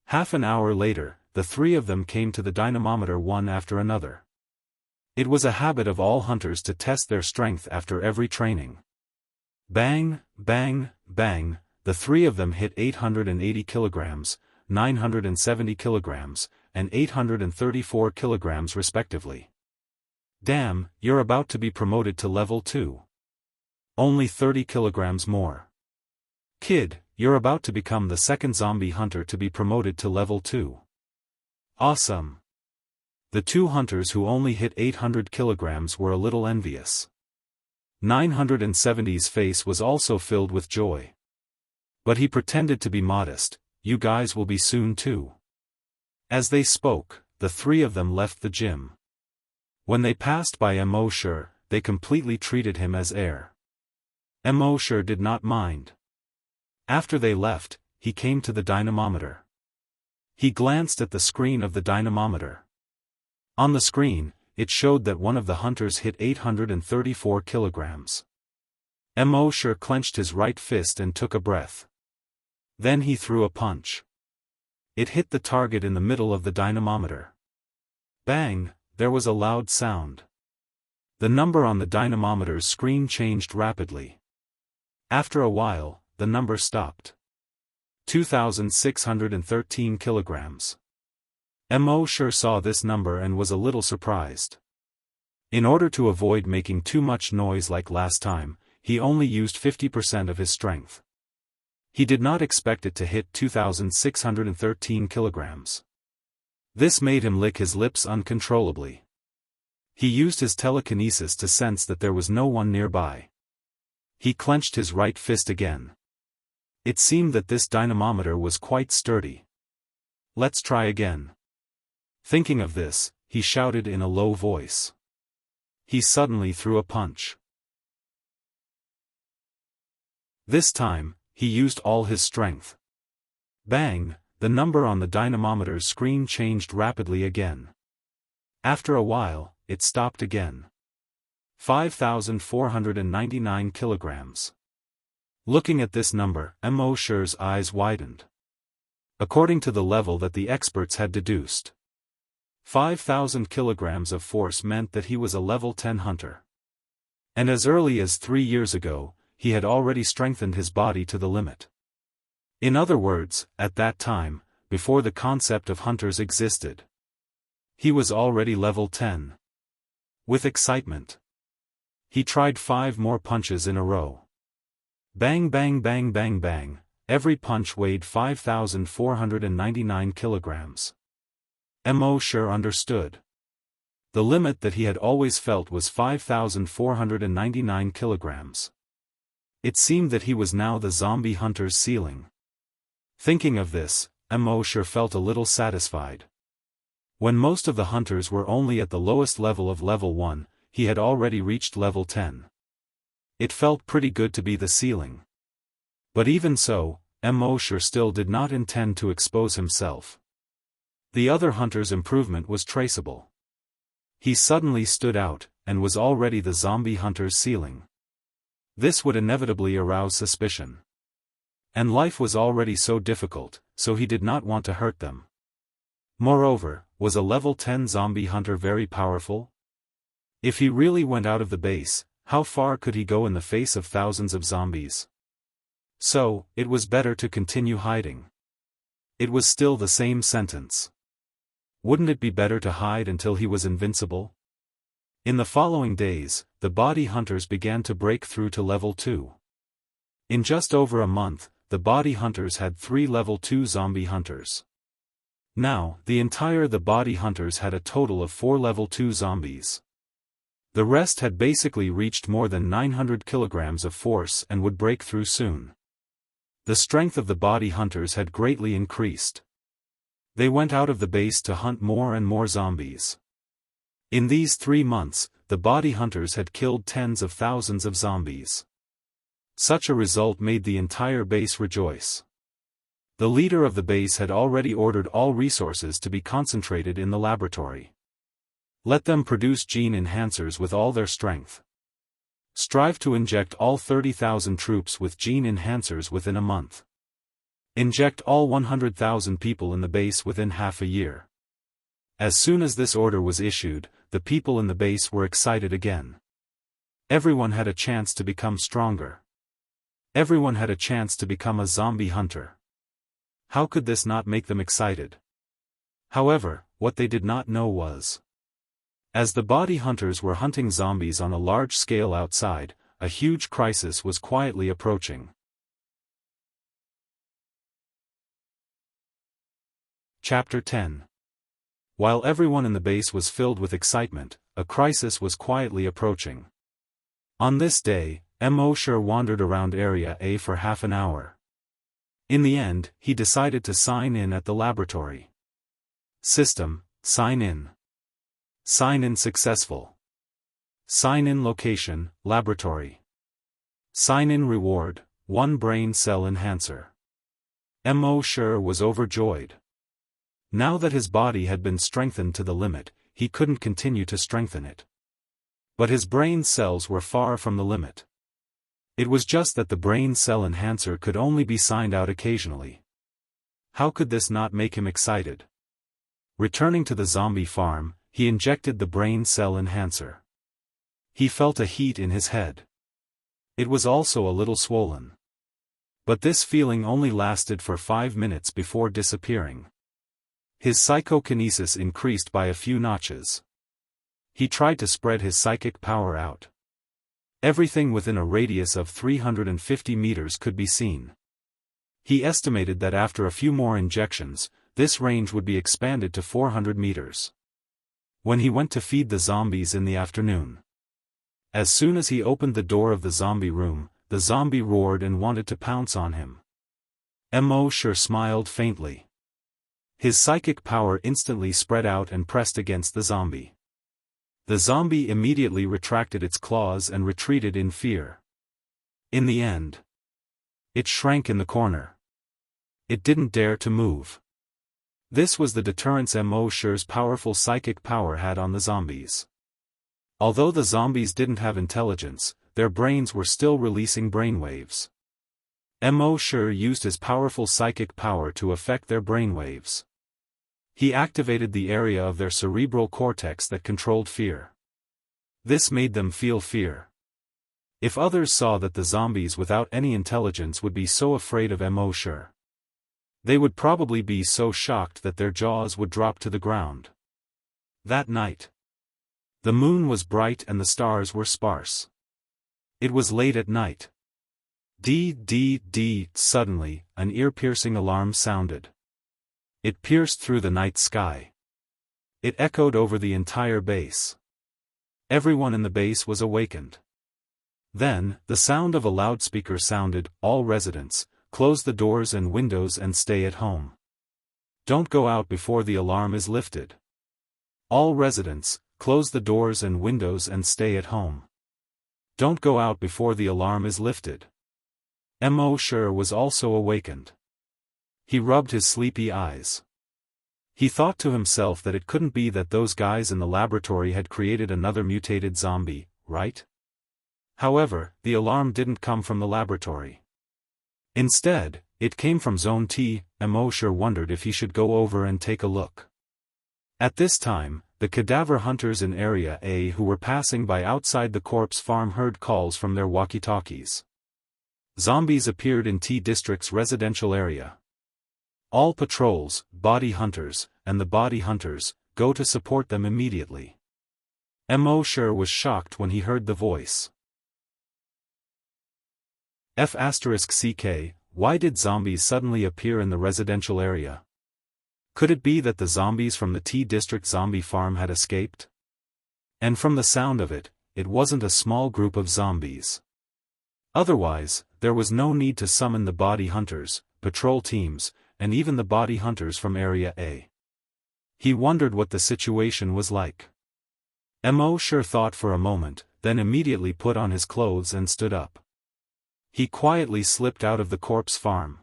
Half an hour later, the 3 of them came to the dynamometer one after another. It was a habit of all hunters to test their strength after every training. Bang, bang, bang, the 3 of them hit 880 kilograms, 970 kilograms, and 834 kilograms respectively. Damn, you're about to be promoted to level 2. Only 30 kilograms more. Kid, you're about to become the second zombie hunter to be promoted to level 2. Awesome. The 2 hunters who only hit 800 kilograms were a little envious. 970's face was also filled with joy. But he pretended to be modest. You guys will be soon too. As they spoke, the 3 of them left the gym. When they passed by Mo Shi, they completely treated him as air. Mo Shi did not mind. After they left, he came to the dynamometer. He glanced at the screen of the dynamometer. On the screen, it showed that one of the hunters hit 834 kilograms. Mo Shi clenched his right fist and took a breath. Then he threw a punch. It hit the target in the middle of the dynamometer. Bang, there was a loud sound. The number on the dynamometer's screen changed rapidly. After a while, the number stopped. 2,613 kilograms. Mo sure saw this number and was a little surprised. In order to avoid making too much noise like last time, he only used 50% of his strength. He did not expect it to hit 2,613 kilograms. This made him lick his lips uncontrollably. He used his telekinesis to sense that there was no one nearby. He clenched his right fist again. It seemed that this dynamometer was quite sturdy. Let's try again. Thinking of this, he shouted in a low voice. He suddenly threw a punch. This time, he used all his strength. Bang! The number on the dynamometer's screen changed rapidly again. After a while, it stopped again. 5,499 kilograms. Looking at this number, Mo Shure's eyes widened. According to the level that the experts had deduced, 5,000 kilograms of force meant that he was a level 10 hunter. And as early as 3 years ago, he had already strengthened his body to the limit. In other words, at that time, before the concept of hunters existed, he was already level 10. With excitement, he tried 5 more punches in a row. Bang bang bang bang bang, every punch weighed 5,499 kilograms. Mo Sure understood. The limit that he had always felt was 5,499 kilograms. It seemed that he was now the zombie hunter's ceiling. Thinking of this, Mo Sure felt a little satisfied. When most of the hunters were only at the lowest level of level 1, he had already reached level 10. It felt pretty good to be the ceiling. But even so, Mo Sure still did not intend to expose himself. The other hunter's improvement was traceable. He suddenly stood out, and was already the zombie hunter's ceiling. This would inevitably arouse suspicion. And life was already so difficult, so he did not want to hurt them. Moreover, was a level 10 zombie hunter very powerful? If he really went out of the base, how far could he go in the face of thousands of zombies? So, it was better to continue hiding. It was still the same sentence. Wouldn't it be better to hide until he was invincible? In the following days, the body hunters began to break through to level 2. In just over a month, the body hunters had 3 level 2 zombie hunters. Now, the body hunters had a total of 4 level 2 zombies. The rest had basically reached more than 900 kilograms of force and would break through soon. The strength of the body hunters had greatly increased. They went out of the base to hunt more and more zombies. In these 3 months, the body hunters had killed tens of thousands of zombies. Such a result made the entire base rejoice. The leader of the base had already ordered all resources to be concentrated in the laboratory. Let them produce gene enhancers with all their strength. Strive to inject all 30,000 troops with gene enhancers within a month. Inject all 100,000 people in the base within half a year. As soon as this order was issued, the people in the base were excited again. Everyone had a chance to become stronger. Everyone had a chance to become a zombie hunter. How could this not make them excited? However, what they did not know was, as the body hunters were hunting zombies on a large scale outside, a huge crisis was quietly approaching. Chapter 10. While everyone in the base was filled with excitement, a crisis was quietly approaching. On this day, Mo Sure wandered around Area A for half an hour. In the end, he decided to sign in at the laboratory. System, sign in. Sign in successful. Sign in location, laboratory. Sign in reward, 1 brain cell enhancer. Mo Sure was overjoyed. Now that his body had been strengthened to the limit, he couldn't continue to strengthen it. But his brain cells were far from the limit. It was just that the brain cell enhancer could only be signed out occasionally. How could this not make him excited? Returning to the zombie farm, he injected the brain cell enhancer. He felt a heat in his head. It was also a little swollen. But this feeling only lasted for 5 minutes before disappearing. His psychokinesis increased by a few notches. He tried to spread his psychic power out. Everything within a radius of 350 meters could be seen. He estimated that after a few more injections, this range would be expanded to 400 meters. When he went to feed the zombies in the afternoon, as soon as he opened the door of the zombie room, the zombie roared and wanted to pounce on him. Sure smiled faintly. His psychic power instantly spread out and pressed against the zombie. The zombie immediately retracted its claws and retreated in fear. In the end, it shrank in the corner. It didn't dare to move. This was the deterrence Sure's powerful psychic power had on the zombies. Although the zombies didn't have intelligence, their brains were still releasing brainwaves. Sure used his powerful psychic power to affect their brainwaves. He activated the area of their cerebral cortex that controlled fear. This made them feel fear. If others saw that the zombies without any intelligence would be so afraid of Sure, they would probably be so shocked that their jaws would drop to the ground. That night, the moon was bright and the stars were sparse. It was late at night. Suddenly, an ear-piercing alarm sounded. It pierced through the night sky. It echoed over the entire base. Everyone in the base was awakened. Then, the sound of a loudspeaker sounded, "All residents, close the doors and windows and stay at home. Don't go out before the alarm is lifted. All residents, close the doors and windows and stay at home. Don't go out before the alarm is lifted." Sure was also awakened. He rubbed his sleepy eyes. He thought to himself that it couldn't be that those guys in the laboratory had created another mutated zombie, right? However, the alarm didn't come from the laboratory. Instead, it came from Zone T. Sure wondered if he should go over and take a look. At this time, the cadaver hunters in Area A who were passing by outside the corpse farm heard calls from their walkie-talkies. Zombies appeared in T District's residential area. All patrols, body hunters, and the body hunters, go to support them immediately. Sure was shocked when he heard the voice. F***CK, why did zombies suddenly appear in the residential area? Could it be that the zombies from the T District zombie farm had escaped? And from the sound of it, it wasn't a small group of zombies. Otherwise, there was no need to summon the body hunters, patrol teams, and even the body hunters from Area A. He wondered what the situation was like. Sure thought for a moment, then immediately put on his clothes and stood up. He quietly slipped out of the corpse farm.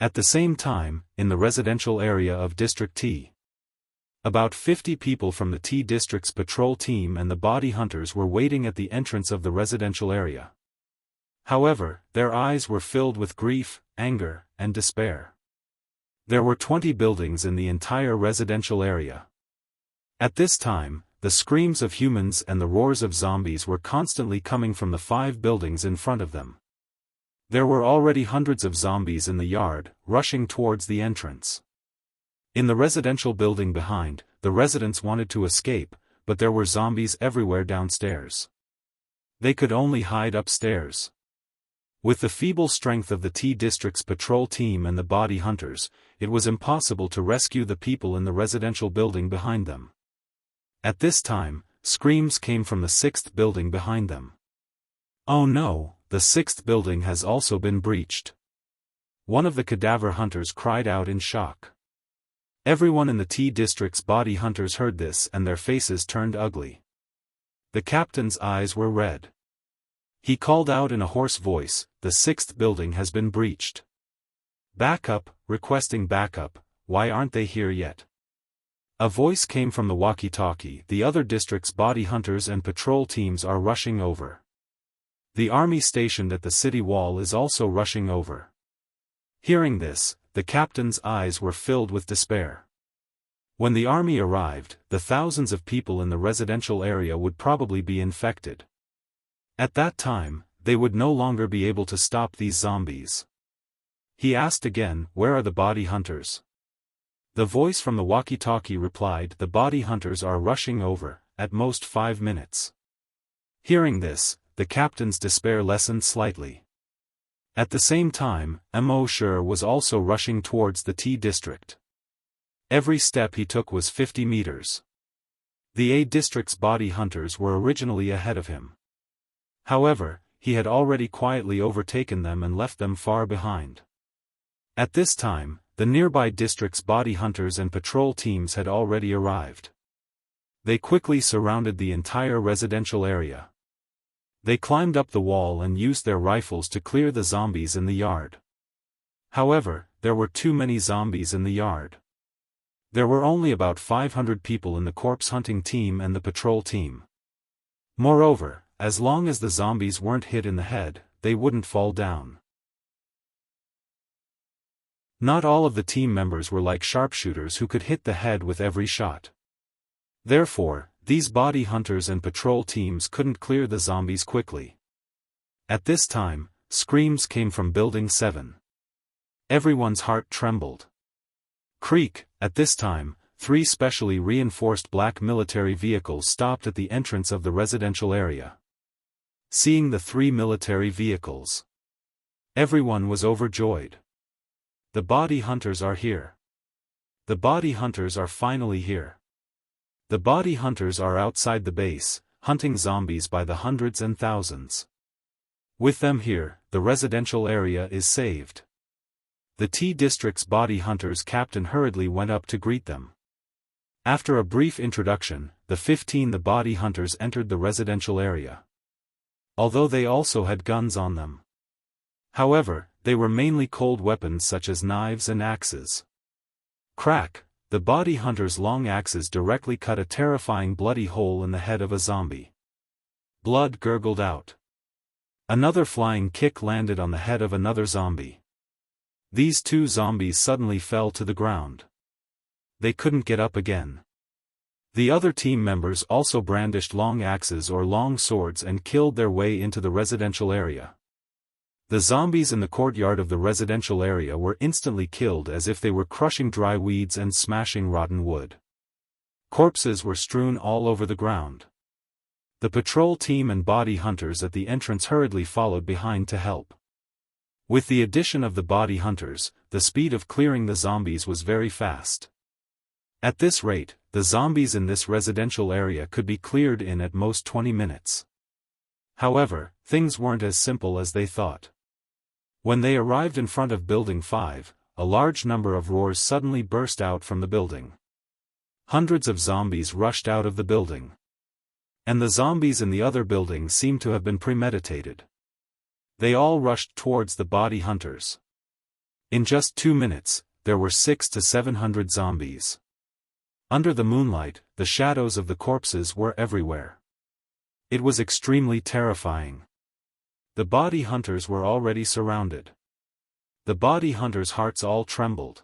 At the same time, in the residential area of District T, about 50 people from the T District's patrol team and the body hunters were waiting at the entrance of the residential area. However, their eyes were filled with grief, anger, and despair. There were 20 buildings in the entire residential area. At this time, the screams of humans and the roars of zombies were constantly coming from the 5 buildings in front of them. There were already hundreds of zombies in the yard, rushing towards the entrance. In the residential building behind, the residents wanted to escape, but there were zombies everywhere downstairs. They could only hide upstairs. With the feeble strength of the T District's patrol team and the body hunters, it was impossible to rescue the people in the residential building behind them. At this time, screams came from the 6th building behind them. "Oh no, the 6th building has also been breached." One of the cadaver hunters cried out in shock. Everyone in the T District's body hunters heard this and their faces turned ugly. The captain's eyes were red. He called out in a hoarse voice, "The 6th building has been breached. Backup, requesting backup, why aren't they here yet?" A voice came from the walkie-talkie, "The other district's body hunters and patrol teams are rushing over. The army stationed at the city wall is also rushing over." Hearing this, the captain's eyes were filled with despair. When the army arrived, the thousands of people in the residential area would probably be infected. At that time, they would no longer be able to stop these zombies. He asked again, "Where are the body hunters?" The voice from the walkie-talkie replied, "The body hunters are rushing over, at most 5 minutes." Hearing this, the captain's despair lessened slightly. At the same time, Immortal was also rushing towards the T district. Every step he took was 50 meters. The A district's body hunters were originally ahead of him. However, he had already quietly overtaken them and left them far behind. At this time, the nearby district's body hunters and patrol teams had already arrived. They quickly surrounded the entire residential area. They climbed up the wall and used their rifles to clear the zombies in the yard. However, there were too many zombies in the yard. There were only about 500 people in the corpse hunting team and the patrol team. Moreover, as long as the zombies weren't hit in the head, they wouldn't fall down. Not all of the team members were like sharpshooters who could hit the head with every shot. Therefore, these body hunters and patrol teams couldn't clear the zombies quickly. At this time, screams came from Building 7. Everyone's heart trembled. Creak. At this time, 3 specially reinforced black military vehicles stopped at the entrance of the residential area. Seeing the 3 military vehicles, everyone was overjoyed. The body hunters are here. The body hunters are finally here. The body hunters are outside the base, hunting zombies by the hundreds and thousands. With them here, the residential area is saved. The T District's body hunters captain hurriedly went up to greet them. After a brief introduction, the body hunters entered the residential area. Although they also had guns on them. However, they were mainly cold weapons such as knives and axes. Crack! The body hunters' long axes directly cut a terrifying bloody hole in the head of a zombie. Blood gurgled out. Another flying kick landed on the head of another zombie. These 2 zombies suddenly fell to the ground. They couldn't get up again. The other team members also brandished long axes or long swords and killed their way into the residential area. The zombies in the courtyard of the residential area were instantly killed as if they were crushing dry weeds and smashing rotten wood. Corpses were strewn all over the ground. The patrol team and body hunters at the entrance hurriedly followed behind to help. With the addition of the body hunters, the speed of clearing the zombies was very fast. At this rate, the zombies in this residential area could be cleared in at most 20 minutes. However, things weren't as simple as they thought. When they arrived in front of Building 5, a large number of roars suddenly burst out from the building. Hundreds of zombies rushed out of the building. And the zombies in the other buildings seemed to have been premeditated. They all rushed towards the body hunters. In just 2 minutes, there were 600 to 700 zombies. Under the moonlight, the shadows of the corpses were everywhere. It was extremely terrifying. The body hunters were already surrounded. The body hunters' hearts all trembled.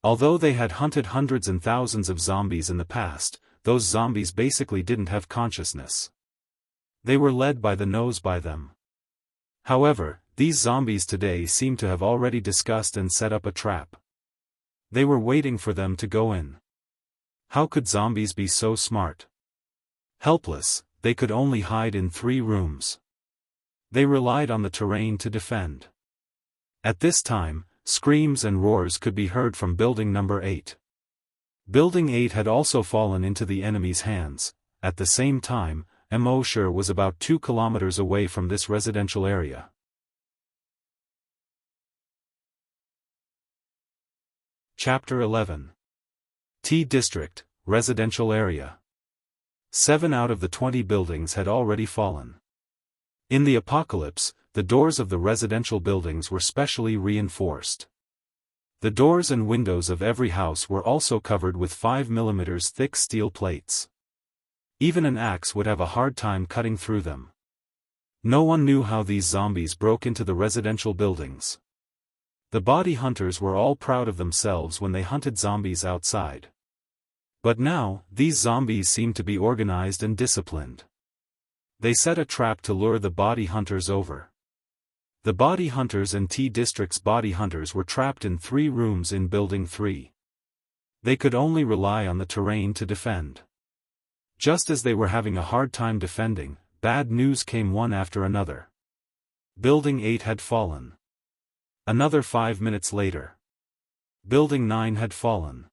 Although they had hunted hundreds and thousands of zombies in the past, those zombies basically didn't have consciousness. They were led by the nose by them. However, these zombies today seemed to have already discussed and set up a trap. They were waiting for them to go in. How could zombies be so smart? Helpless, they could only hide in 3 rooms. They relied on the terrain to defend. At this time, screams and roars could be heard from Building Number 8. Building 8 had also fallen into the enemy's hands. At the same time, Immortal was about 2 kilometers away from this residential area. Chapter 11. T District, Residential Area. 7 out of the 20 buildings had already fallen. In the apocalypse, the doors of the residential buildings were specially reinforced. The doors and windows of every house were also covered with 5 mm thick steel plates. Even an axe would have a hard time cutting through them. No one knew how these zombies broke into the residential buildings. The body hunters were all proud of themselves when they hunted zombies outside. But now, these zombies seemed to be organized and disciplined. They set a trap to lure the body hunters over. The body hunters and T-District's body hunters were trapped in 3 rooms in Building 3. They could only rely on the terrain to defend. Just as they were having a hard time defending, bad news came one after another. Building 8 had fallen. Another 5 minutes later. Building 9 had fallen.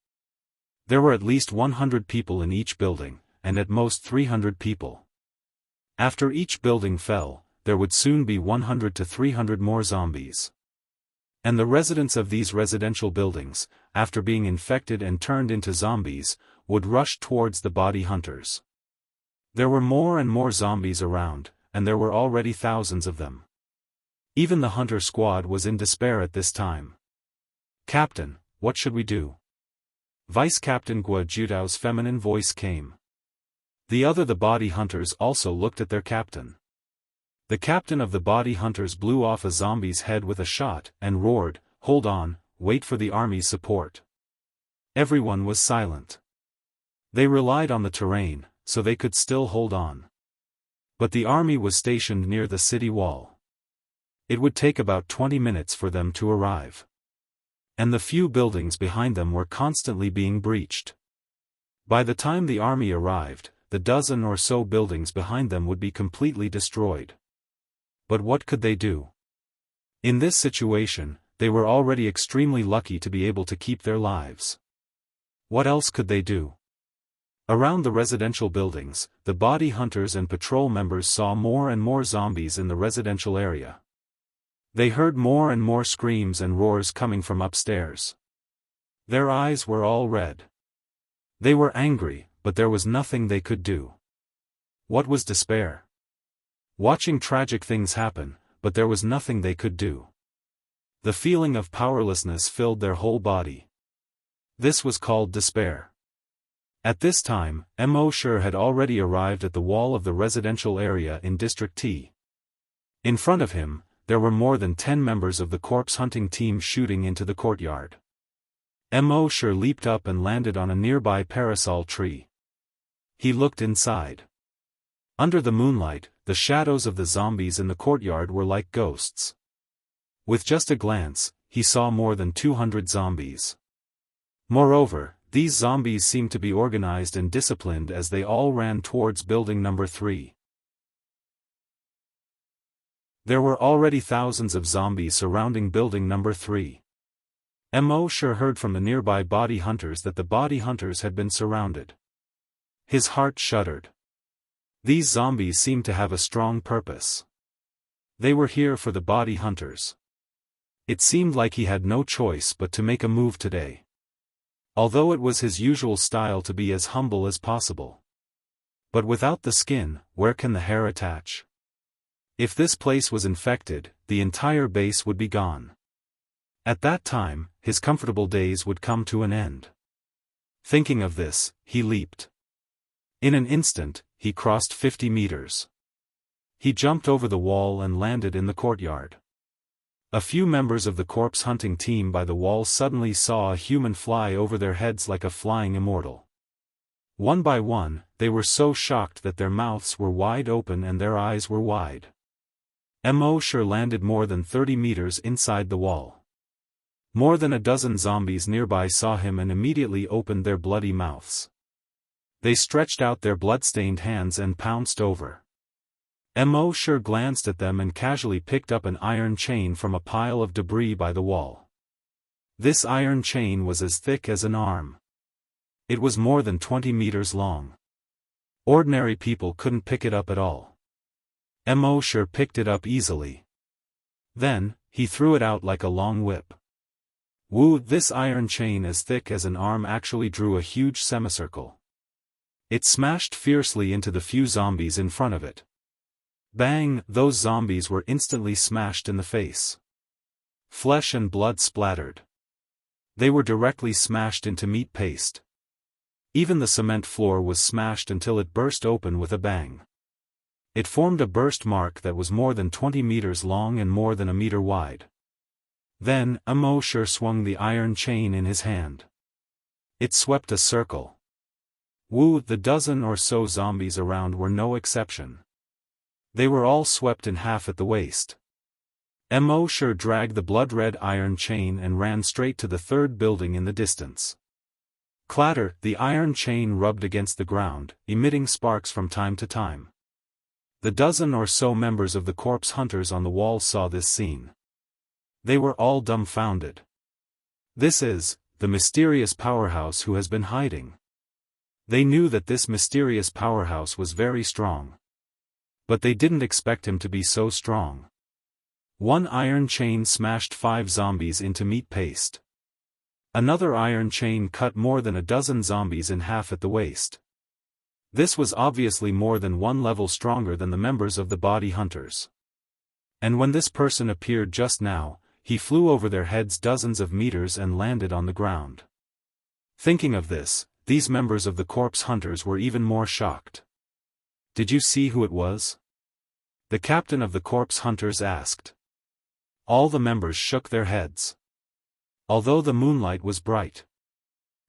There were at least 100 people in each building, and at most 300 people. After each building fell, there would soon be 100 to 300 more zombies. And the residents of these residential buildings, after being infected and turned into zombies, would rush towards the body hunters. There were more and more zombies around, and there were already thousands of them. Even the hunter squad was in despair at this time. "Captain, what should we do?" Vice Captain Guo Judao's feminine voice came. The body hunters also looked at their captain. The captain of the body hunters blew off a zombie's head with a shot, and roared, "Hold on, wait for the army's support." Everyone was silent. They relied on the terrain, so they could still hold on. But the army was stationed near the city wall. It would take about 20 minutes for them to arrive. And the few buildings behind them were constantly being breached. By the time the army arrived, the dozen or so buildings behind them would be completely destroyed. But what could they do? In this situation, they were already extremely lucky to be able to keep their lives. What else could they do? Around the residential buildings, the body hunters and patrol members saw more and more zombies in the residential area. They heard more and more screams and roars coming from upstairs. Their eyes were all red. They were angry, but there was nothing they could do. What was despair? Watching tragic things happen, but there was nothing they could do. The feeling of powerlessness filled their whole body. This was called despair. At this time, Mo Shi had already arrived at the wall of the residential area in District T. In front of him, there were more than 10 members of the corpse hunting team shooting into the courtyard. Mo Shi leaped up and landed on a nearby parasol tree. He looked inside. Under the moonlight, the shadows of the zombies in the courtyard were like ghosts. With just a glance, he saw more than 200 zombies. Moreover, these zombies seemed to be organized and disciplined as they all ran towards building number 3. There were already thousands of zombies surrounding building number 3. Mo Shi heard from the nearby body hunters that the body hunters had been surrounded. His heart shuddered. These zombies seemed to have a strong purpose. They were here for the body hunters. It seemed like he had no choice but to make a move today. Although it was his usual style to be as humble as possible. But without the skin, where can the hair attach? If this place was infected, the entire base would be gone. At that time, his comfortable days would come to an end. Thinking of this, he leaped. In an instant, he crossed 50 meters. He jumped over the wall and landed in the courtyard. A few members of the corpse hunting team by the wall suddenly saw a human fly over their heads like a flying immortal. One by one, they were so shocked that their mouths were wide open and their eyes were wide. Mo Shi landed more than 30 meters inside the wall. More than a dozen zombies nearby saw him and immediately opened their bloody mouths. They stretched out their blood-stained hands and pounced over. Mo Shi glanced at them and casually picked up an iron chain from a pile of debris by the wall. This iron chain was as thick as an arm. It was more than 20 meters long. Ordinary people couldn't pick it up at all. Mo Shi picked it up easily. Then, he threw it out like a long whip. This iron chain as thick as an arm actually drew a huge semicircle. It smashed fiercely into the few zombies in front of it. Bang! Those zombies were instantly smashed in the face. Flesh and blood splattered. They were directly smashed into meat paste. Even the cement floor was smashed until it burst open with a bang. It formed a burst mark that was more than 20 meters long and more than a meter wide. Then, Mo Shi swung the iron chain in his hand. It swept a circle. The dozen or so zombies around were no exception. They were all swept in half at the waist. Mo dragged the blood-red iron chain and ran straight to the third building in the distance. Clatter, the iron chain rubbed against the ground, emitting sparks from time to time. The dozen or so members of the corpse hunters on the wall saw this scene. They were all dumbfounded. This is the mysterious powerhouse who has been hiding. They knew that this mysterious powerhouse was very strong. But they didn't expect him to be so strong. One iron chain smashed 5 zombies into meat paste. Another iron chain cut more than a dozen zombies in half at the waist. This was obviously more than one level stronger than the members of the body hunters. And when this person appeared just now, he flew over their heads dozens of meters and landed on the ground. Thinking of this, these members of the corpse hunters were even more shocked. "Did you see who it was?" the captain of the corpse hunters asked. All the members shook their heads. Although the moonlight was bright,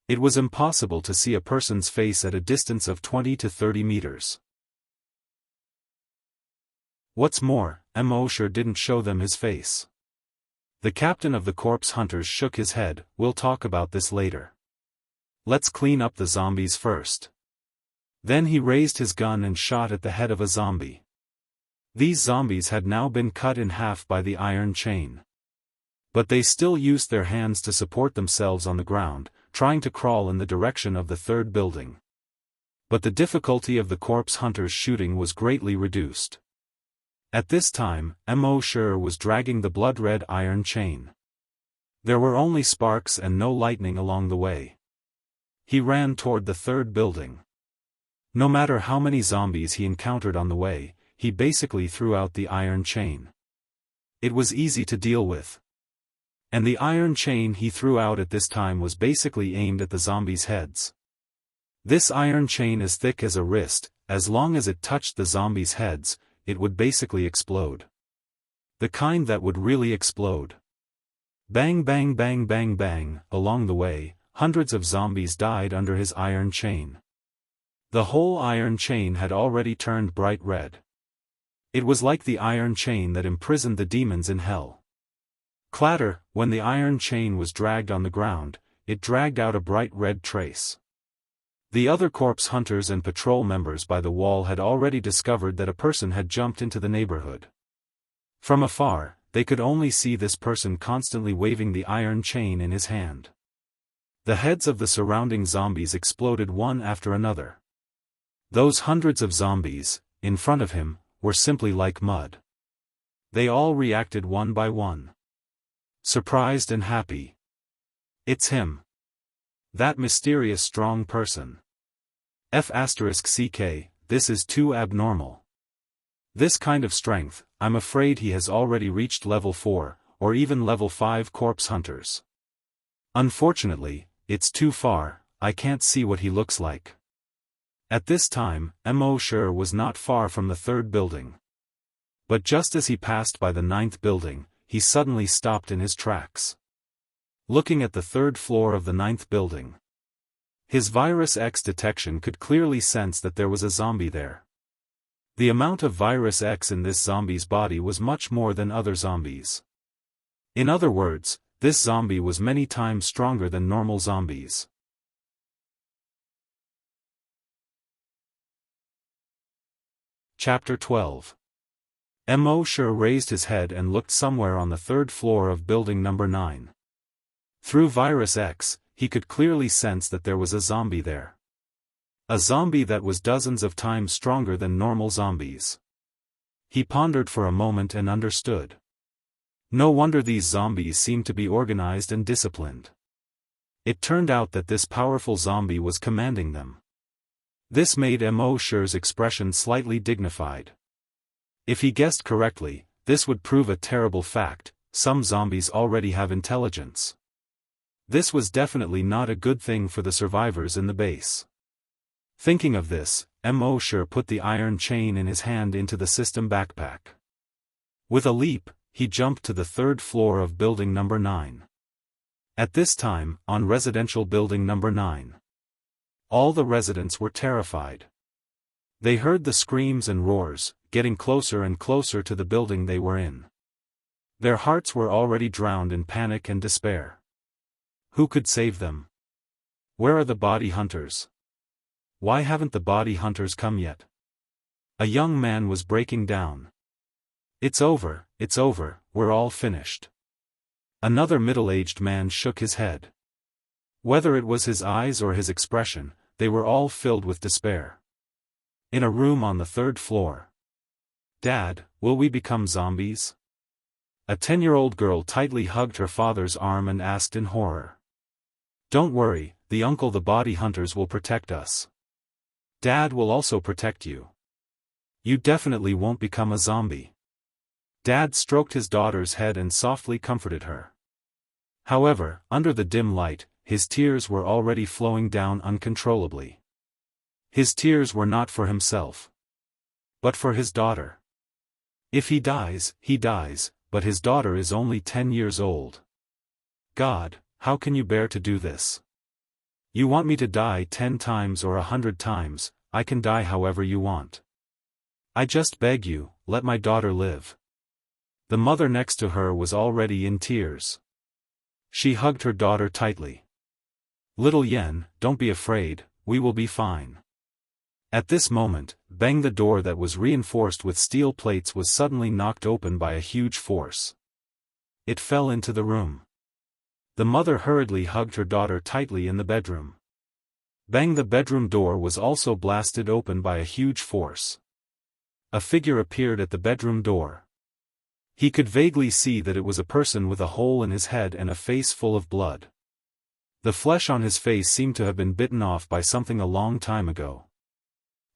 it was impossible to see a person's face at a distance of 20 to 30 meters. What's more, Mo didn't show them his face. The captain of the corpse hunters shook his head. "We'll talk about this later. Let's clean up the zombies first." Then he raised his gun and shot at the head of a zombie. These zombies had now been cut in half by the iron chain. But they still used their hands to support themselves on the ground, trying to crawl in the direction of the third building. But the difficulty of the corpse hunters' shooting was greatly reduced. At this time, Mo was dragging the blood-red iron chain. There were only sparks and no lightning along the way. He ran toward the third building. No matter how many zombies he encountered on the way, he basically threw out the iron chain. It was easy to deal with. And the iron chain he threw out at this time was basically aimed at the zombies' heads. This iron chain as thick as a wrist, as long as it touched the zombies' heads, it would basically explode. The kind that would really explode. Bang bang bang bang bang, along the way, hundreds of zombies died under his iron chain. The whole iron chain had already turned bright red. It was like the iron chain that imprisoned the demons in hell. Clatter, when the iron chain was dragged on the ground, it dragged out a bright red trace. The other corpse hunters and patrol members by the wall had already discovered that a person had jumped into the neighborhood. From afar, they could only see this person constantly waving the iron chain in his hand. The heads of the surrounding zombies exploded one after another. Those hundreds of zombies, in front of him, were simply like mud. They all reacted one by one. Surprised and happy. It's him. That mysterious strong person. F***ck, this is too abnormal. This kind of strength, I'm afraid he has already reached level 4, or even level 5 corpse hunters. Unfortunately, it's too far, I can't see what he looks like. At this time, Mo was not far from the third building. But just as he passed by the 9th building, he suddenly stopped in his tracks. Looking at the third floor of the 9th building. His Virus X detection could clearly sense that there was a zombie there. The amount of Virus X in this zombie's body was much more than other zombies. In other words, this zombie was many times stronger than normal zombies. Chapter 12. Mo raised his head and looked somewhere on the third floor of building number 9. Through Virus X, he could clearly sense that there was a zombie there. A zombie that was dozens of times stronger than normal zombies. He pondered for a moment and understood. No wonder these zombies seemed to be organized and disciplined. It turned out that this powerful zombie was commanding them. This made Mo's expression slightly dignified. If he guessed correctly, this would prove a terrible fact: some zombies already have intelligence. This was definitely not a good thing for the survivors in the base. Thinking of this, Mo put the iron chain in his hand into the system backpack. With a leap, he jumped to the third floor of building number 9. At this time, on residential building number 9. All the residents were terrified. They heard the screams and roars, getting closer and closer to the building they were in. Their hearts were already drowned in panic and despair. Who could save them? Where are the body hunters? Why haven't the body hunters come yet? A young man was breaking down. It's over, we're all finished. Another middle-aged man shook his head. Whether it was his eyes or his expression, they were all filled with despair. In a room on the 3rd floor. Dad, will we become zombies? A 10-year-old girl tightly hugged her father's arm and asked in horror. Don't worry, the body hunters will protect us. Dad will also protect you. You definitely won't become a zombie. Dad stroked his daughter's head and softly comforted her. However, under the dim light, his tears were already flowing down uncontrollably. His tears were not for himself, but for his daughter. If he dies, but his daughter is only 10 years old. God, how can you bear to do this? You want me to die 10 times or 100 times, I can die however you want. I just beg you, let my daughter live. The mother next to her was already in tears. She hugged her daughter tightly. Little Yen, don't be afraid, we will be fine. At this moment, bang, the door that was reinforced with steel plates was suddenly knocked open by a huge force. It fell into the room. The mother hurriedly hugged her daughter tightly in the bedroom. Bang, the bedroom door was also blasted open by a huge force. A figure appeared at the bedroom door. He could vaguely see that it was a person with a hole in his head and a face full of blood. The flesh on his face seemed to have been bitten off by something a long time ago.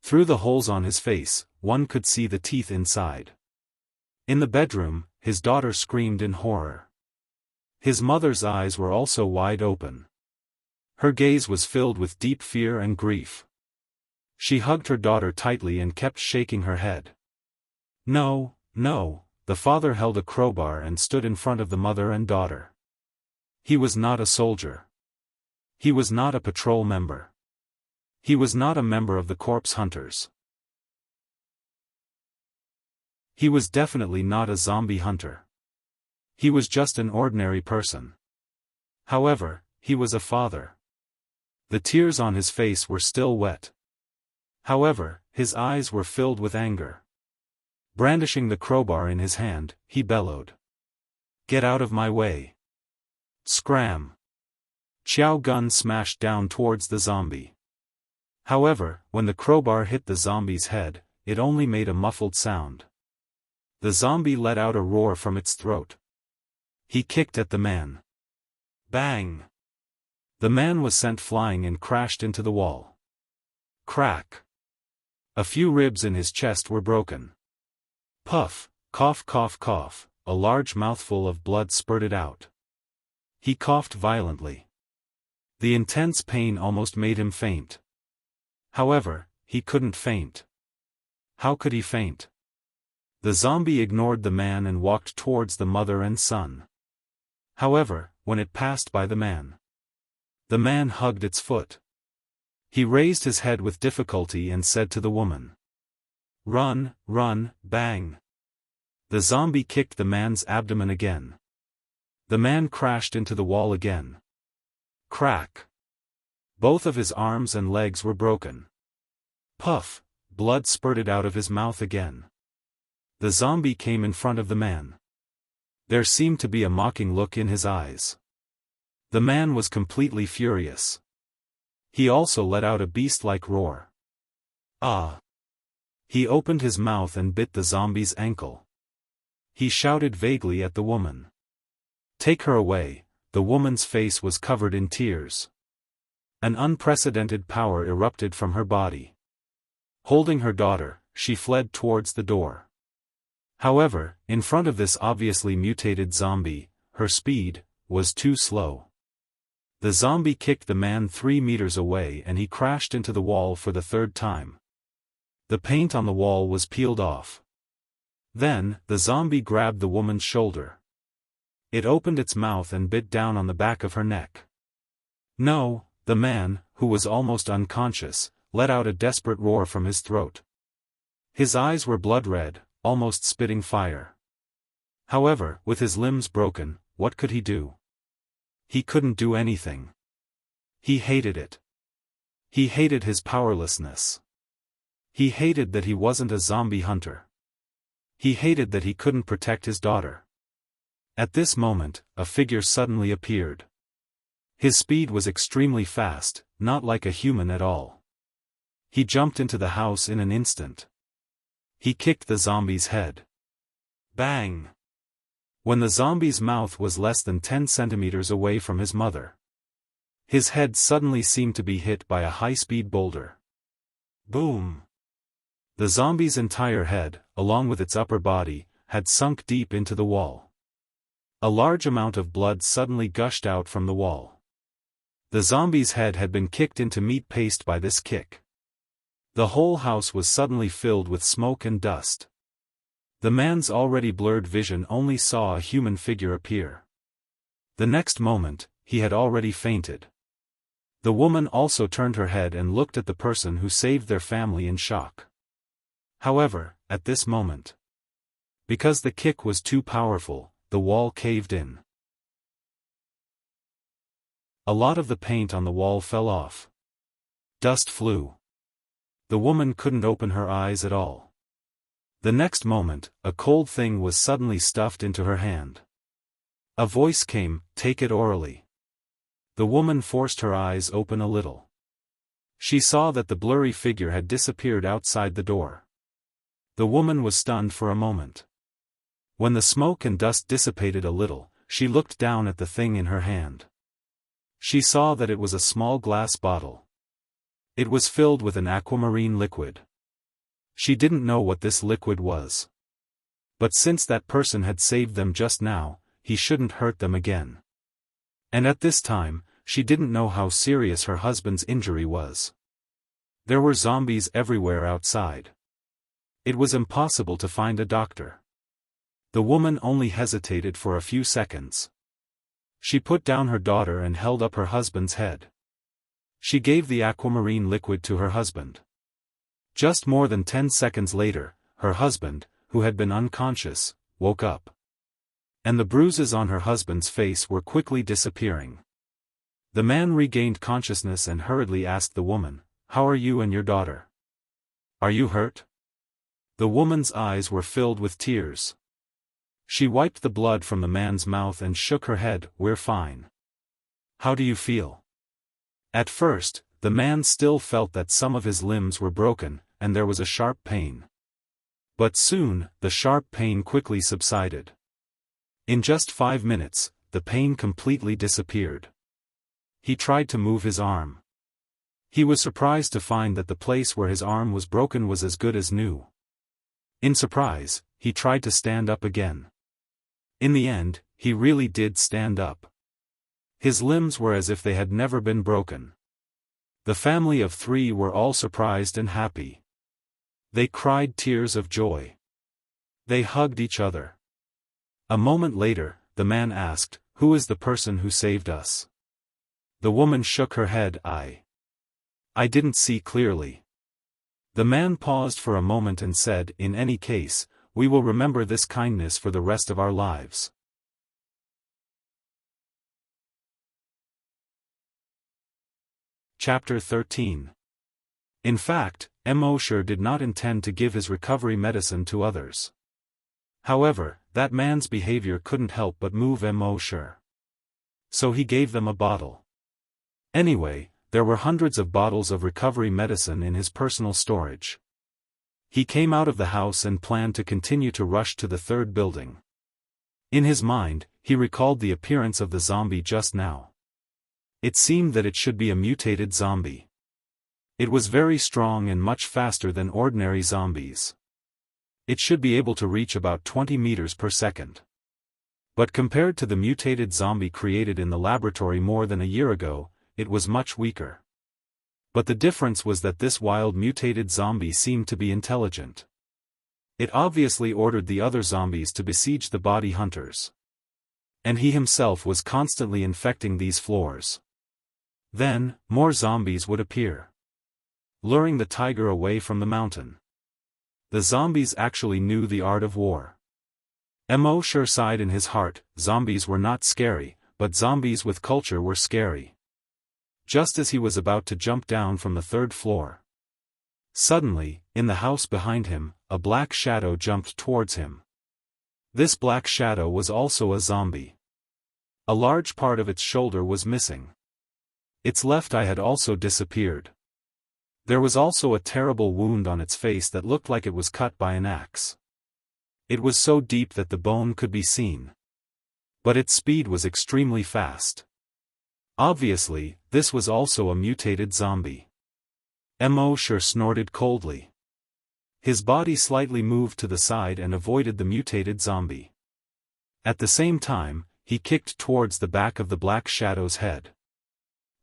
Through the holes on his face, one could see the teeth inside. In the bedroom, his daughter screamed in horror. His mother's eyes were also wide open. Her gaze was filled with deep fear and grief. She hugged her daughter tightly and kept shaking her head. No. The father held a crowbar and stood in front of the mother and daughter. He was not a soldier. He was not a patrol member. He was not a member of the corpse hunters. He was definitely not a zombie hunter. He was just an ordinary person. However, he was a father. The tears on his face were still wet. However, his eyes were filled with anger. Brandishing the crowbar in his hand, he bellowed. Get out of my way. Scram. Xiao gun smashed down towards the zombie. However, when the crowbar hit the zombie's head, it only made a muffled sound. The zombie let out a roar from its throat. He kicked at the man. Bang! The man was sent flying and crashed into the wall. Crack! A few ribs in his chest were broken. Puff, cough, cough, cough, a large mouthful of blood spurted out. He coughed violently. The intense pain almost made him faint. However, he couldn't faint. How could he faint? The zombie ignored the man and walked towards the mother and son. However, when it passed by the man hugged its foot. He raised his head with difficulty and said to the woman, Run, run, bang. The zombie kicked the man's abdomen again. The man crashed into the wall again. Crack. Both of his arms and legs were broken. Puff, blood spurted out of his mouth again. The zombie came in front of the man. There seemed to be a mocking look in his eyes. The man was completely furious. He also let out a beast-like roar. Ah! He opened his mouth and bit the zombie's ankle. He shouted vaguely at the woman. Take her away. The woman's face was covered in tears. An unprecedented power erupted from her body. Holding her daughter, she fled towards the door. However, in front of this obviously mutated zombie, her speed was too slow. The zombie kicked the man 3 meters away and he crashed into the wall for the 3rd time. The paint on the wall was peeled off. Then, the zombie grabbed the woman's shoulder. It opened its mouth and bit down on the back of her neck. No, the man, who was almost unconscious, let out a desperate roar from his throat. His eyes were blood red, almost spitting fire. However, with his limbs broken, what could he do? He couldn't do anything. He hated it. He hated his powerlessness. He hated that he wasn't a zombie hunter. He hated that he couldn't protect his daughter. At this moment, a figure suddenly appeared. His speed was extremely fast, not like a human at all. He jumped into the house in an instant. He kicked the zombie's head. Bang! When the zombie's mouth was less than 10 centimeters away from his mother. His head suddenly seemed to be hit by a high-speed boulder. Boom! The zombie's entire head, along with its upper body, had sunk deep into the wall. A large amount of blood suddenly gushed out from the wall. The zombie's head had been kicked into meat paste by this kick. The whole house was suddenly filled with smoke and dust. The man's already blurred vision only saw a human figure appear. The next moment, he had already fainted. The woman also turned her head and looked at the person who saved their family in shock. However, at this moment, because the kick was too powerful, the wall caved in. A lot of the paint on the wall fell off. Dust flew. The woman couldn't open her eyes at all. The next moment, a cold thing was suddenly stuffed into her hand. A voice came, "Take it orally." The woman forced her eyes open a little. She saw that the blurry figure had disappeared outside the door. The woman was stunned for a moment. When the smoke and dust dissipated a little, she looked down at the thing in her hand. She saw that it was a small glass bottle. It was filled with an aquamarine liquid. She didn't know what this liquid was. But since that person had saved them just now, he shouldn't hurt them again. And at this time, she didn't know how serious her husband's injury was. There were zombies everywhere outside. It was impossible to find a doctor. The woman only hesitated for a few seconds. She put down her daughter and held up her husband's head. She gave the aquamarine liquid to her husband. Just more than 10 seconds later, her husband, who had been unconscious, woke up. And the bruises on her husband's face were quickly disappearing. The man regained consciousness and hurriedly asked the woman, "How are you and your daughter? Are you hurt?" The woman's eyes were filled with tears. She wiped the blood from the man's mouth and shook her head, "We're fine." "How do you feel?" At first, the man still felt that some of his limbs were broken, and there was a sharp pain. But soon, the sharp pain quickly subsided. In just 5 minutes, the pain completely disappeared. He tried to move his arm. He was surprised to find that the place where his arm was broken was as good as new. In surprise, he tried to stand up again. In the end, he really did stand up. His limbs were as if they had never been broken. The family of 3 were all surprised and happy. They cried tears of joy. They hugged each other. A moment later, the man asked, "Who is the person who saved us?" The woman shook her head, I didn't see clearly." The man paused for a moment and said, "In any case, we will remember this kindness for the rest of our lives." Chapter 13. In fact, Immortal did not intend to give his recovery medicine to others. However, that man's behavior couldn't help but move Immortal. So he gave them a bottle. Anyway, there were hundreds of bottles of recovery medicine in his personal storage. He came out of the house and planned to continue to rush to the 3rd building. In his mind, he recalled the appearance of the zombie just now. It seemed that it should be a mutated zombie. It was very strong and much faster than ordinary zombies. It should be able to reach about 20 meters per second. But compared to the mutated zombie created in the laboratory more than a year ago, it was much weaker. But the difference was that this wild mutated zombie seemed to be intelligent. It obviously ordered the other zombies to besiege the body hunters. And he himself was constantly infecting these floors. Then, more zombies would appear, luring the tiger away from the mountain. The zombies actually knew the art of war. Mo sure sighed in his heart. Zombies were not scary, but zombies with culture were scary. Just as he was about to jump down from the 3rd floor. Suddenly, in the house behind him, a black shadow jumped towards him. This black shadow was also a zombie. A large part of its shoulder was missing. Its left eye had also disappeared. There was also a terrible wound on its face that looked like it was cut by an axe. It was so deep that the bone could be seen. But its speed was extremely fast. Obviously, this was also a mutated zombie. Mo sure snorted coldly. His body slightly moved to the side and avoided the mutated zombie. At the same time, he kicked towards the back of the black shadow's head.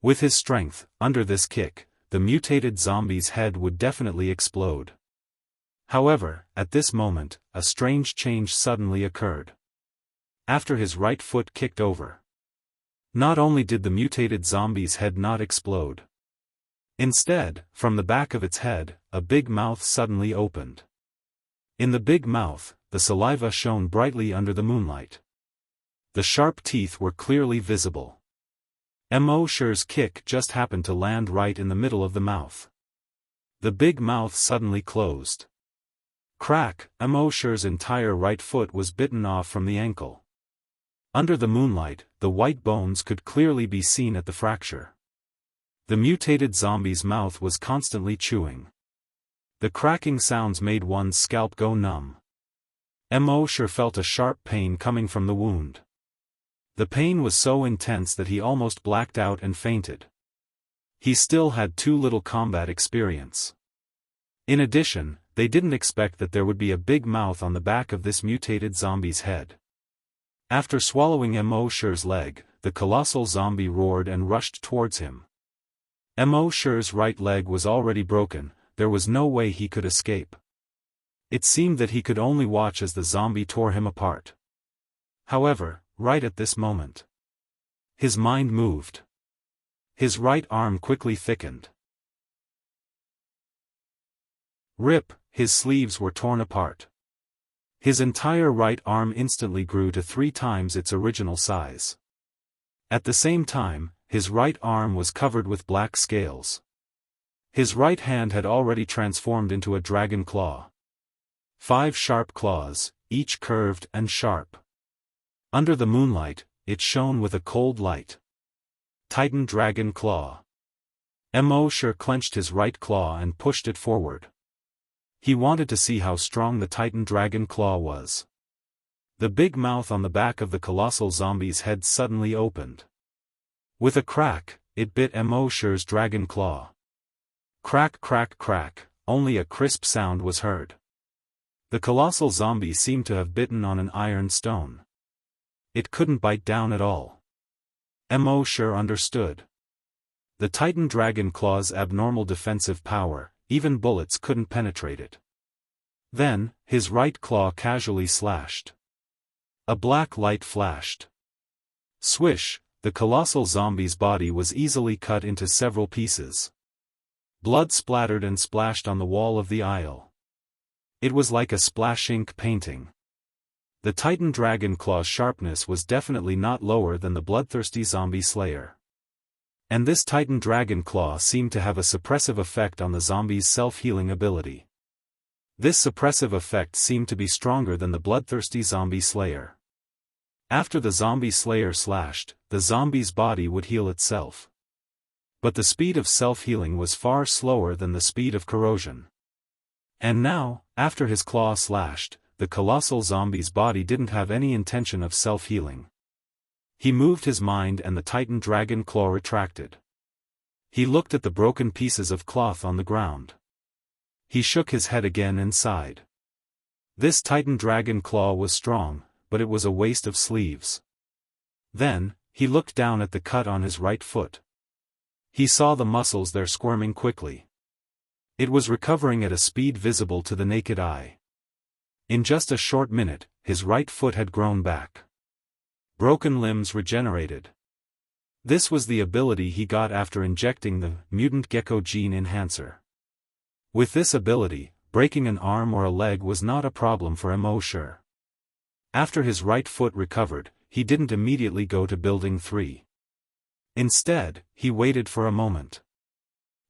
With his strength, under this kick, the mutated zombie's head would definitely explode. However, at this moment, a strange change suddenly occurred. After his right foot kicked over. Not only did the mutated zombie's head not explode. Instead, from the back of its head, a big mouth suddenly opened. In the big mouth, the saliva shone brightly under the moonlight. The sharp teeth were clearly visible. Mo sure's kick just happened to land right in the middle of the mouth. The big mouth suddenly closed. Crack! Mo sure's entire right foot was bitten off from the ankle. Under the moonlight, the white bones could clearly be seen at the fracture. The mutated zombie's mouth was constantly chewing. The cracking sounds made one's scalp go numb. Mo sure felt a sharp pain coming from the wound. The pain was so intense that he almost blacked out and fainted. He still had too little combat experience. In addition, they didn't expect that there would be a big mouth on the back of this mutated zombie's head. After swallowing Mo sure's leg, the colossal zombie roared and rushed towards him. Mo sure's right leg was already broken, there was no way he could escape. It seemed that he could only watch as the zombie tore him apart. However, right at this moment, his mind moved. His right arm quickly thickened. Rip, his sleeves were torn apart. His entire right arm instantly grew to 3 times its original size. At the same time, his right arm was covered with black scales. His right hand had already transformed into a dragon claw. 5 sharp claws, each curved and sharp. Under the moonlight, it shone with a cold light. Titan Dragon Claw. Mo sure clenched his right claw and pushed it forward. He wanted to see how strong the Titan Dragon Claw was. The big mouth on the back of the colossal zombie's head suddenly opened. With a crack, it bit Mo sure's dragon claw. Crack crack crack, only a crisp sound was heard. The colossal zombie seemed to have bitten on an iron stone. It couldn't bite down at all. Mo sure understood. The Titan Dragon Claw's abnormal defensive power, even bullets couldn't penetrate it. Then, his right claw casually slashed. A black light flashed. Swish, the colossal zombie's body was easily cut into several pieces. Blood splattered and splashed on the wall of the aisle. It was like a splash ink painting. The Titan Dragon Claw's sharpness was definitely not lower than the bloodthirsty zombie slayer. And this Titan Dragon Claw seemed to have a suppressive effect on the zombie's self-healing ability. This suppressive effect seemed to be stronger than the bloodthirsty zombie slayer. After the zombie slayer slashed, the zombie's body would heal itself. But the speed of self-healing was far slower than the speed of corrosion. And now, after his claw slashed, the colossal zombie's body didn't have any intention of self-healing. He moved his mind and the Titan Dragon Claw retracted. He looked at the broken pieces of cloth on the ground. He shook his head again and sighed. This Titan Dragon Claw was strong, but it was a waste of sleeves. Then, he looked down at the cut on his right foot. He saw the muscles there squirming quickly. It was recovering at a speed visible to the naked eye. In just a short minute, his right foot had grown back. Broken limbs regenerated. This was the ability he got after injecting the mutant gecko gene enhancer. With this ability, breaking an arm or a leg was not a problem for Immortal. After his right foot recovered, he didn't immediately go to Building 3. Instead, he waited for a moment.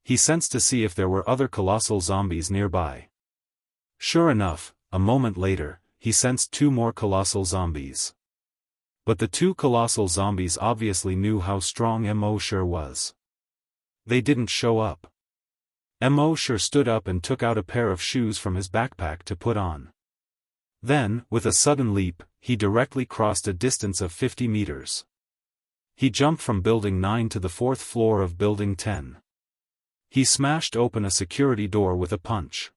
He sensed to see if there were other colossal zombies nearby. Sure enough, a moment later, he sensed 2 more colossal zombies. But the 2 colossal zombies obviously knew how strong Immortal was. They didn't show up. Immortal stood up and took out a pair of shoes from his backpack to put on. Then, with a sudden leap, he directly crossed a distance of 50 meters. He jumped from Building 9 to the 4th floor of Building 10. He smashed open a security door with a punch.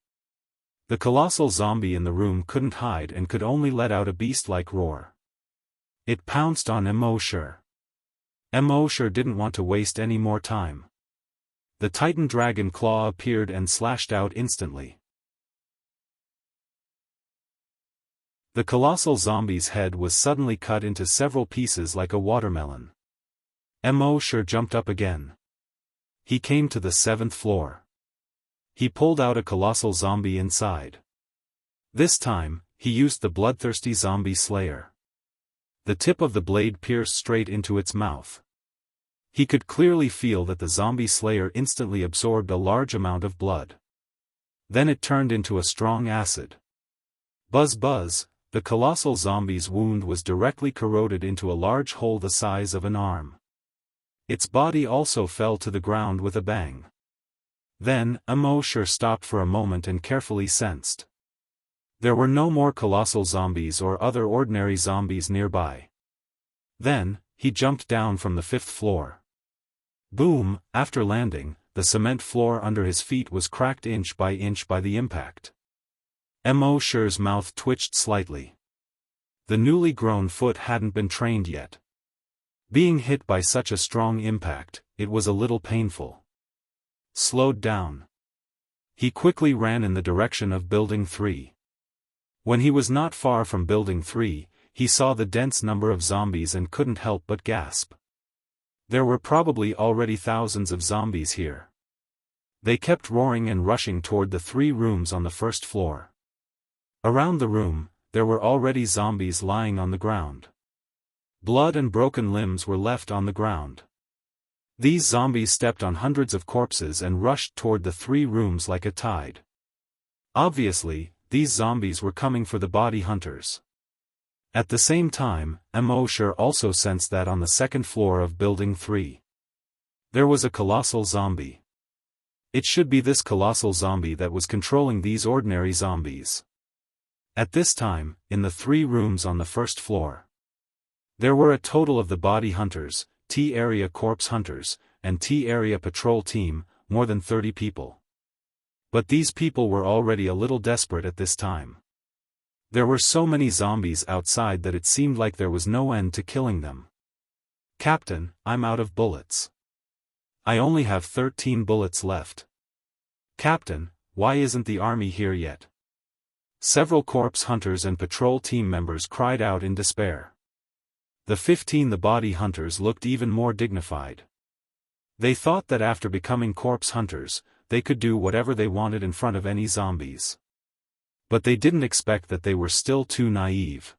The colossal zombie in the room couldn't hide and could only let out a beast-like roar. It pounced on Immortal. Immortal didn't want to waste any more time. The Titan Dragon Claw appeared and slashed out instantly. The colossal zombie's head was suddenly cut into several pieces like a watermelon. Immortal jumped up again. He came to the 7th floor. He pulled out a colossal zombie inside. This time, he used the bloodthirsty zombie slayer. The tip of the blade pierced straight into its mouth. He could clearly feel that the zombie slayer instantly absorbed a large amount of blood. Then it turned into a strong acid. Buzz buzz, the colossal zombie's wound was directly corroded into a large hole the size of an arm. Its body also fell to the ground with a bang. Then, Immortal stopped for a moment and carefully sensed. There were no more colossal zombies or other ordinary zombies nearby. Then, he jumped down from the 5th floor. Boom, after landing, the cement floor under his feet was cracked inch by the impact. Immortal's mouth twitched slightly. The newly grown foot hadn't been trained yet. Being hit by such a strong impact, it was a little painful. Slowed down. He quickly ran in the direction of Building 3. When he was not far from Building 3, he saw the dense number of zombies and couldn't help but gasp. There were probably already thousands of zombies here. They kept roaring and rushing toward the 3 rooms on the 1st floor. Around the room, there were already zombies lying on the ground. Blood and broken limbs were left on the ground. These zombies stepped on hundreds of corpses and rushed toward the 3 rooms like a tide. Obviously, these zombies were coming for the body hunters. At the same time, Immortal also sensed that on the 2nd floor of Building 3. There was a colossal zombie. It should be this colossal zombie that was controlling these ordinary zombies. At this time, in the 3 rooms on the 1st floor, there were a total of the body hunters, T-area corpse hunters, and T-area patrol team, more than 30 people. But these people were already a little desperate at this time. There were so many zombies outside that it seemed like there was no end to killing them. "Captain, I'm out of bullets. I only have 13 bullets left. Captain, why isn't the army here yet?" Several corpse hunters and patrol team members cried out in despair. The body hunters looked even more dignified. They thought that after becoming corpse hunters, they could do whatever they wanted in front of any zombies. But they didn't expect that they were still too naive.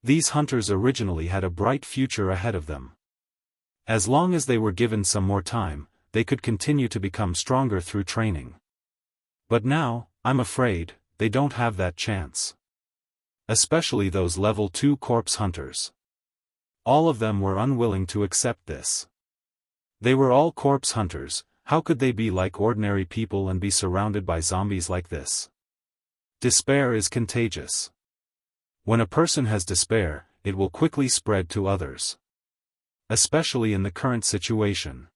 These hunters originally had a bright future ahead of them. As long as they were given some more time, they could continue to become stronger through training. But now, I'm afraid, they don't have that chance. Especially those level 2 corpse hunters. All of them were unwilling to accept this. They were all corpse hunters. How could they be like ordinary people and be surrounded by zombies like this? Despair is contagious. When a person has despair, it will quickly spread to others. Especially in the current situation.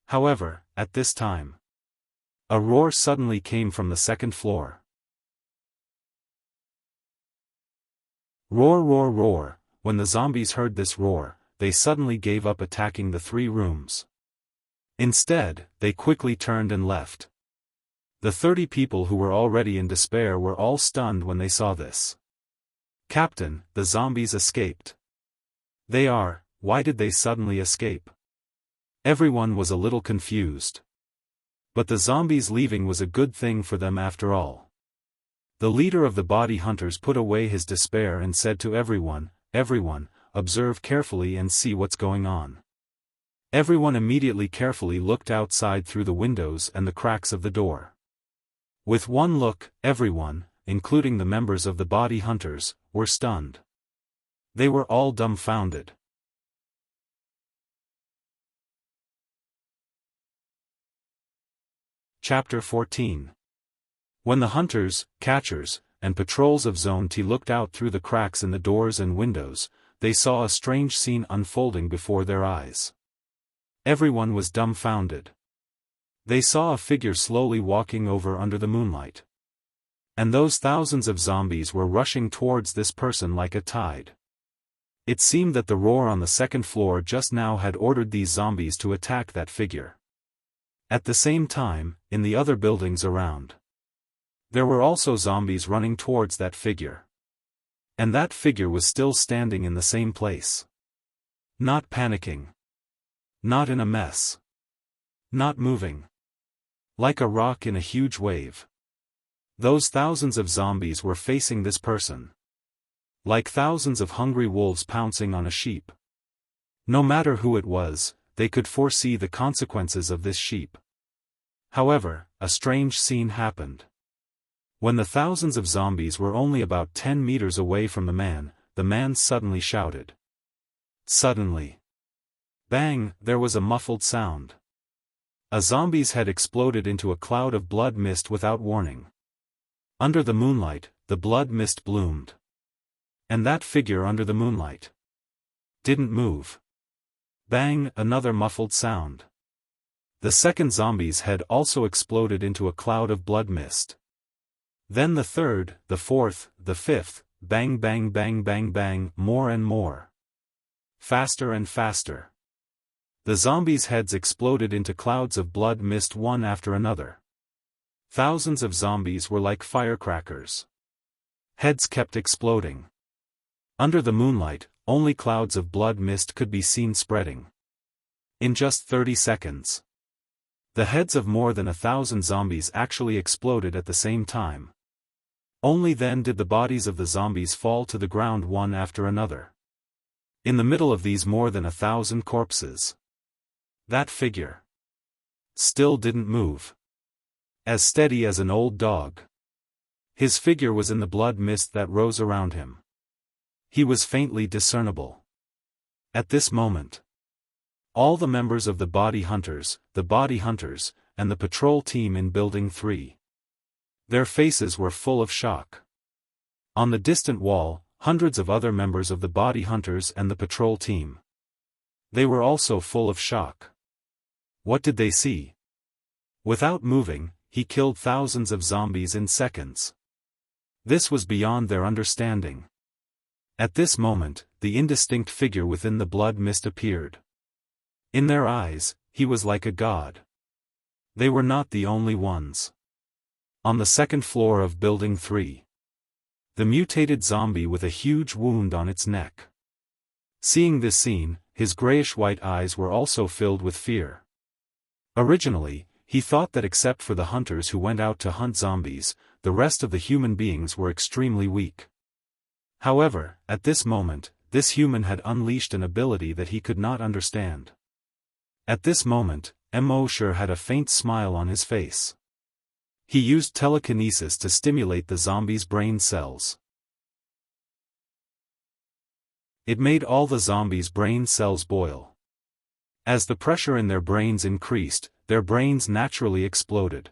However, at this time, a roar suddenly came from the 2nd floor. Roar, roar, roar. When the zombies heard this roar, they suddenly gave up attacking the 3 rooms. Instead, they quickly turned and left. The 30 people who were already in despair were all stunned when they saw this. "Captain, the zombies escaped." Why did they suddenly escape? Everyone was a little confused. But the zombies leaving was a good thing for them after all. The leader of the body hunters put away his despair and said to everyone, "Everyone, observe carefully and see what's going on." Everyone immediately carefully looked outside through the windows and the cracks of the door. With one look, everyone, including the members of the body hunters, were stunned. They were all dumbfounded. Chapter 14. When the hunters, catchers, and patrols of Zone T looked out through the cracks in the doors and windows, they saw a strange scene unfolding before their eyes. Everyone was dumbfounded. They saw a figure slowly walking over under the moonlight. And those thousands of zombies were rushing towards this person like a tide. It seemed that the roar on the second floor just now had ordered these zombies to attack that figure. At the same time, in the other buildings around, there were also zombies running towards that figure. And that figure was still standing in the same place. Not panicking. Not in a mess. Not moving. Like a rock in a huge wave. Those thousands of zombies were facing this person. Like thousands of hungry wolves pouncing on a sheep. No matter who it was, they could foresee the consequences of this sheep. However, a strange scene happened. When the thousands of zombies were only about 10 meters away from the man suddenly shouted. Suddenly. Bang, there was a muffled sound. A zombie's head exploded into a cloud of blood mist without warning. Under the moonlight, the blood mist bloomed. And that figure under the moonlight didn't move. Bang, another muffled sound. The second zombie's head also exploded into a cloud of blood mist. Then the third, the fourth, the fifth, bang bang bang bang bang, more and more. Faster and faster. The zombies' heads exploded into clouds of blood mist one after another. Thousands of zombies were like firecrackers. Heads kept exploding. Under the moonlight, only clouds of blood mist could be seen spreading. In just 30 seconds. The heads of more than 1,000 zombies actually exploded at the same time. Only then did the bodies of the zombies fall to the ground one after another. In the middle of these more than 1,000 corpses, that figure still didn't move. As steady as an old dog. His figure was in the blood mist that rose around him. He was faintly discernible. At this moment, all the members of the body hunters, and the patrol team in Building 3. Their faces were full of shock. On the distant wall, hundreds of other members of the body hunters and the patrol team. They were also full of shock. What did they see? Without moving, he killed thousands of zombies in seconds. This was beyond their understanding. At this moment, the indistinct figure within the blood mist appeared. In their eyes, he was like a god. They were not the only ones. On the second floor of Building 3. The mutated zombie with a huge wound on its neck. Seeing this scene, his grayish-white eyes were also filled with fear. Originally, he thought that except for the hunters who went out to hunt zombies, the rest of the human beings were extremely weak. However, at this moment, this human had unleashed an ability that he could not understand. At this moment, Immortal had a faint smile on his face. He used telekinesis to stimulate the zombies' brain cells. It made all the zombies' brain cells boil. As the pressure in their brains increased, their brains naturally exploded.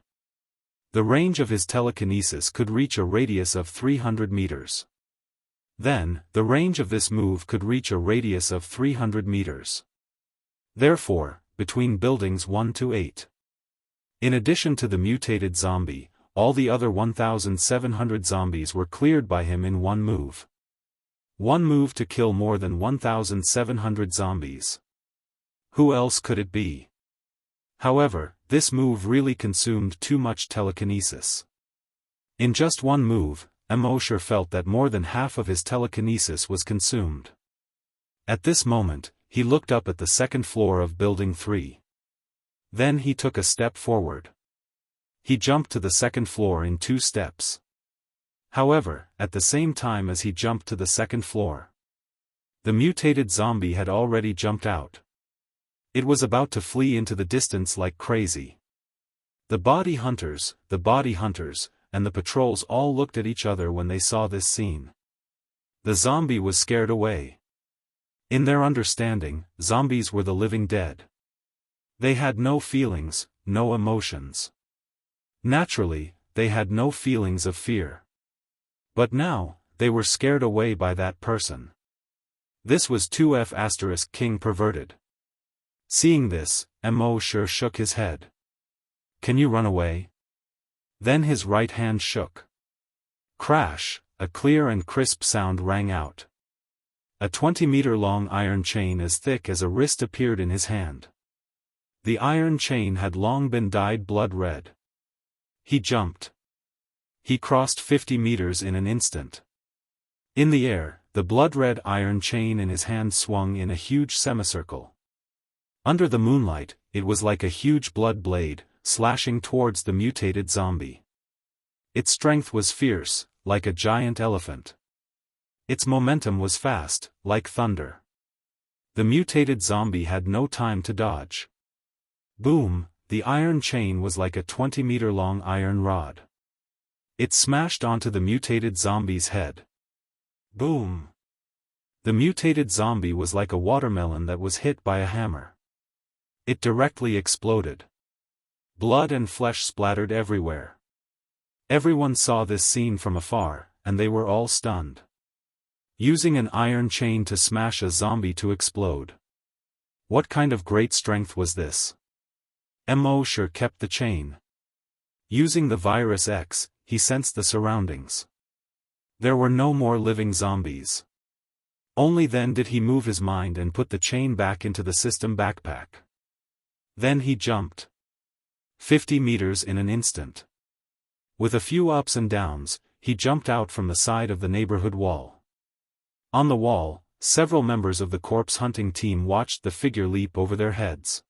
The range of his telekinesis could reach a radius of 300 meters. Then, the range of this move could reach a radius of 300 meters. Therefore, between buildings 1 to 8. In addition to the mutated zombie, all the other 1,700 zombies were cleared by him in one move. One move to kill more than 1,700 zombies. Who else could it be? However, this move really consumed too much telekinesis. In just one move, Immortal felt that more than half of his telekinesis was consumed. At this moment, he looked up at the second floor of Building 3. Then he took a step forward. He jumped to the second floor in 2 steps. However, at the same time as he jumped to the second floor, the mutated zombie had already jumped out. It was about to flee into the distance like crazy. The body hunters, and the patrols all looked at each other when they saw this scene. The zombie was scared away. In their understanding, zombies were the living dead. They had no feelings, no emotions. Naturally, they had no feelings of fear. But now, they were scared away by that person. This was 2F** King perverted. Seeing this, Mo shook his head. Can you run away? Then his right hand shook. Crash, a clear and crisp sound rang out. A 20-meter-long iron chain as thick as a wrist appeared in his hand. The iron chain had long been dyed blood red. He jumped. He crossed 50 meters in an instant. In the air, the blood-red iron chain in his hand swung in a huge semicircle. Under the moonlight, it was like a huge blood blade, slashing towards the mutated zombie. Its strength was fierce, like a giant elephant. Its momentum was fast, like thunder. The mutated zombie had no time to dodge. Boom, the iron chain was like a 20-meter-long iron rod. It smashed onto the mutated zombie's head. Boom! The mutated zombie was like a watermelon that was hit by a hammer. It directly exploded. Blood and flesh splattered everywhere. Everyone saw this scene from afar, and they were all stunned. Using an iron chain to smash a zombie to explode. What kind of great strength was this? Mo kept the chain. Using the virus X, he sensed the surroundings. There were no more living zombies. Only then did he move his mind and put the chain back into the system backpack. Then he jumped. 50 meters in an instant. With a few ups and downs, he jumped out from the side of the neighborhood wall. On the wall, several members of the corpse hunting team watched the figure leap over their heads.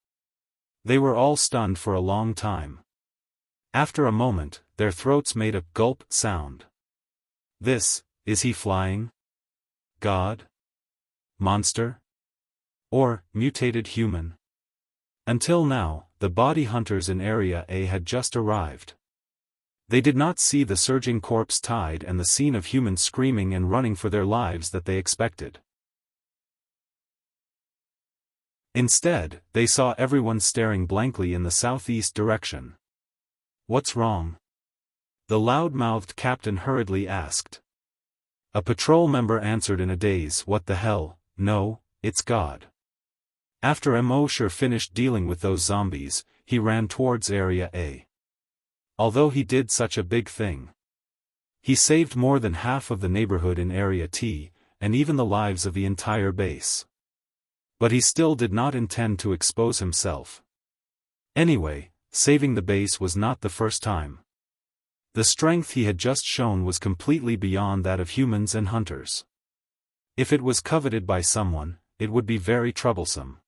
They were all stunned for a long time. After a moment, their throats made a gulp sound. Is he flying? God? Monster? Or, mutated human? Until now, the body hunters in Area A had just arrived. They did not see the surging corpse tide and the scene of humans screaming and running for their lives that they expected. Instead, they saw everyone staring blankly in the southeast direction. What's wrong? The loud-mouthed captain hurriedly asked. A patrol member answered in a daze, what the hell, no, it's God. After Mo finished dealing with those zombies, he ran towards Area A. Although he did such a big thing, he saved more than half of the neighborhood in Area T, and even the lives of the entire base. But he still did not intend to expose himself. Anyway, saving the base was not the first time. The strength he had just shown was completely beyond that of humans and hunters. If it was coveted by someone, it would be very troublesome.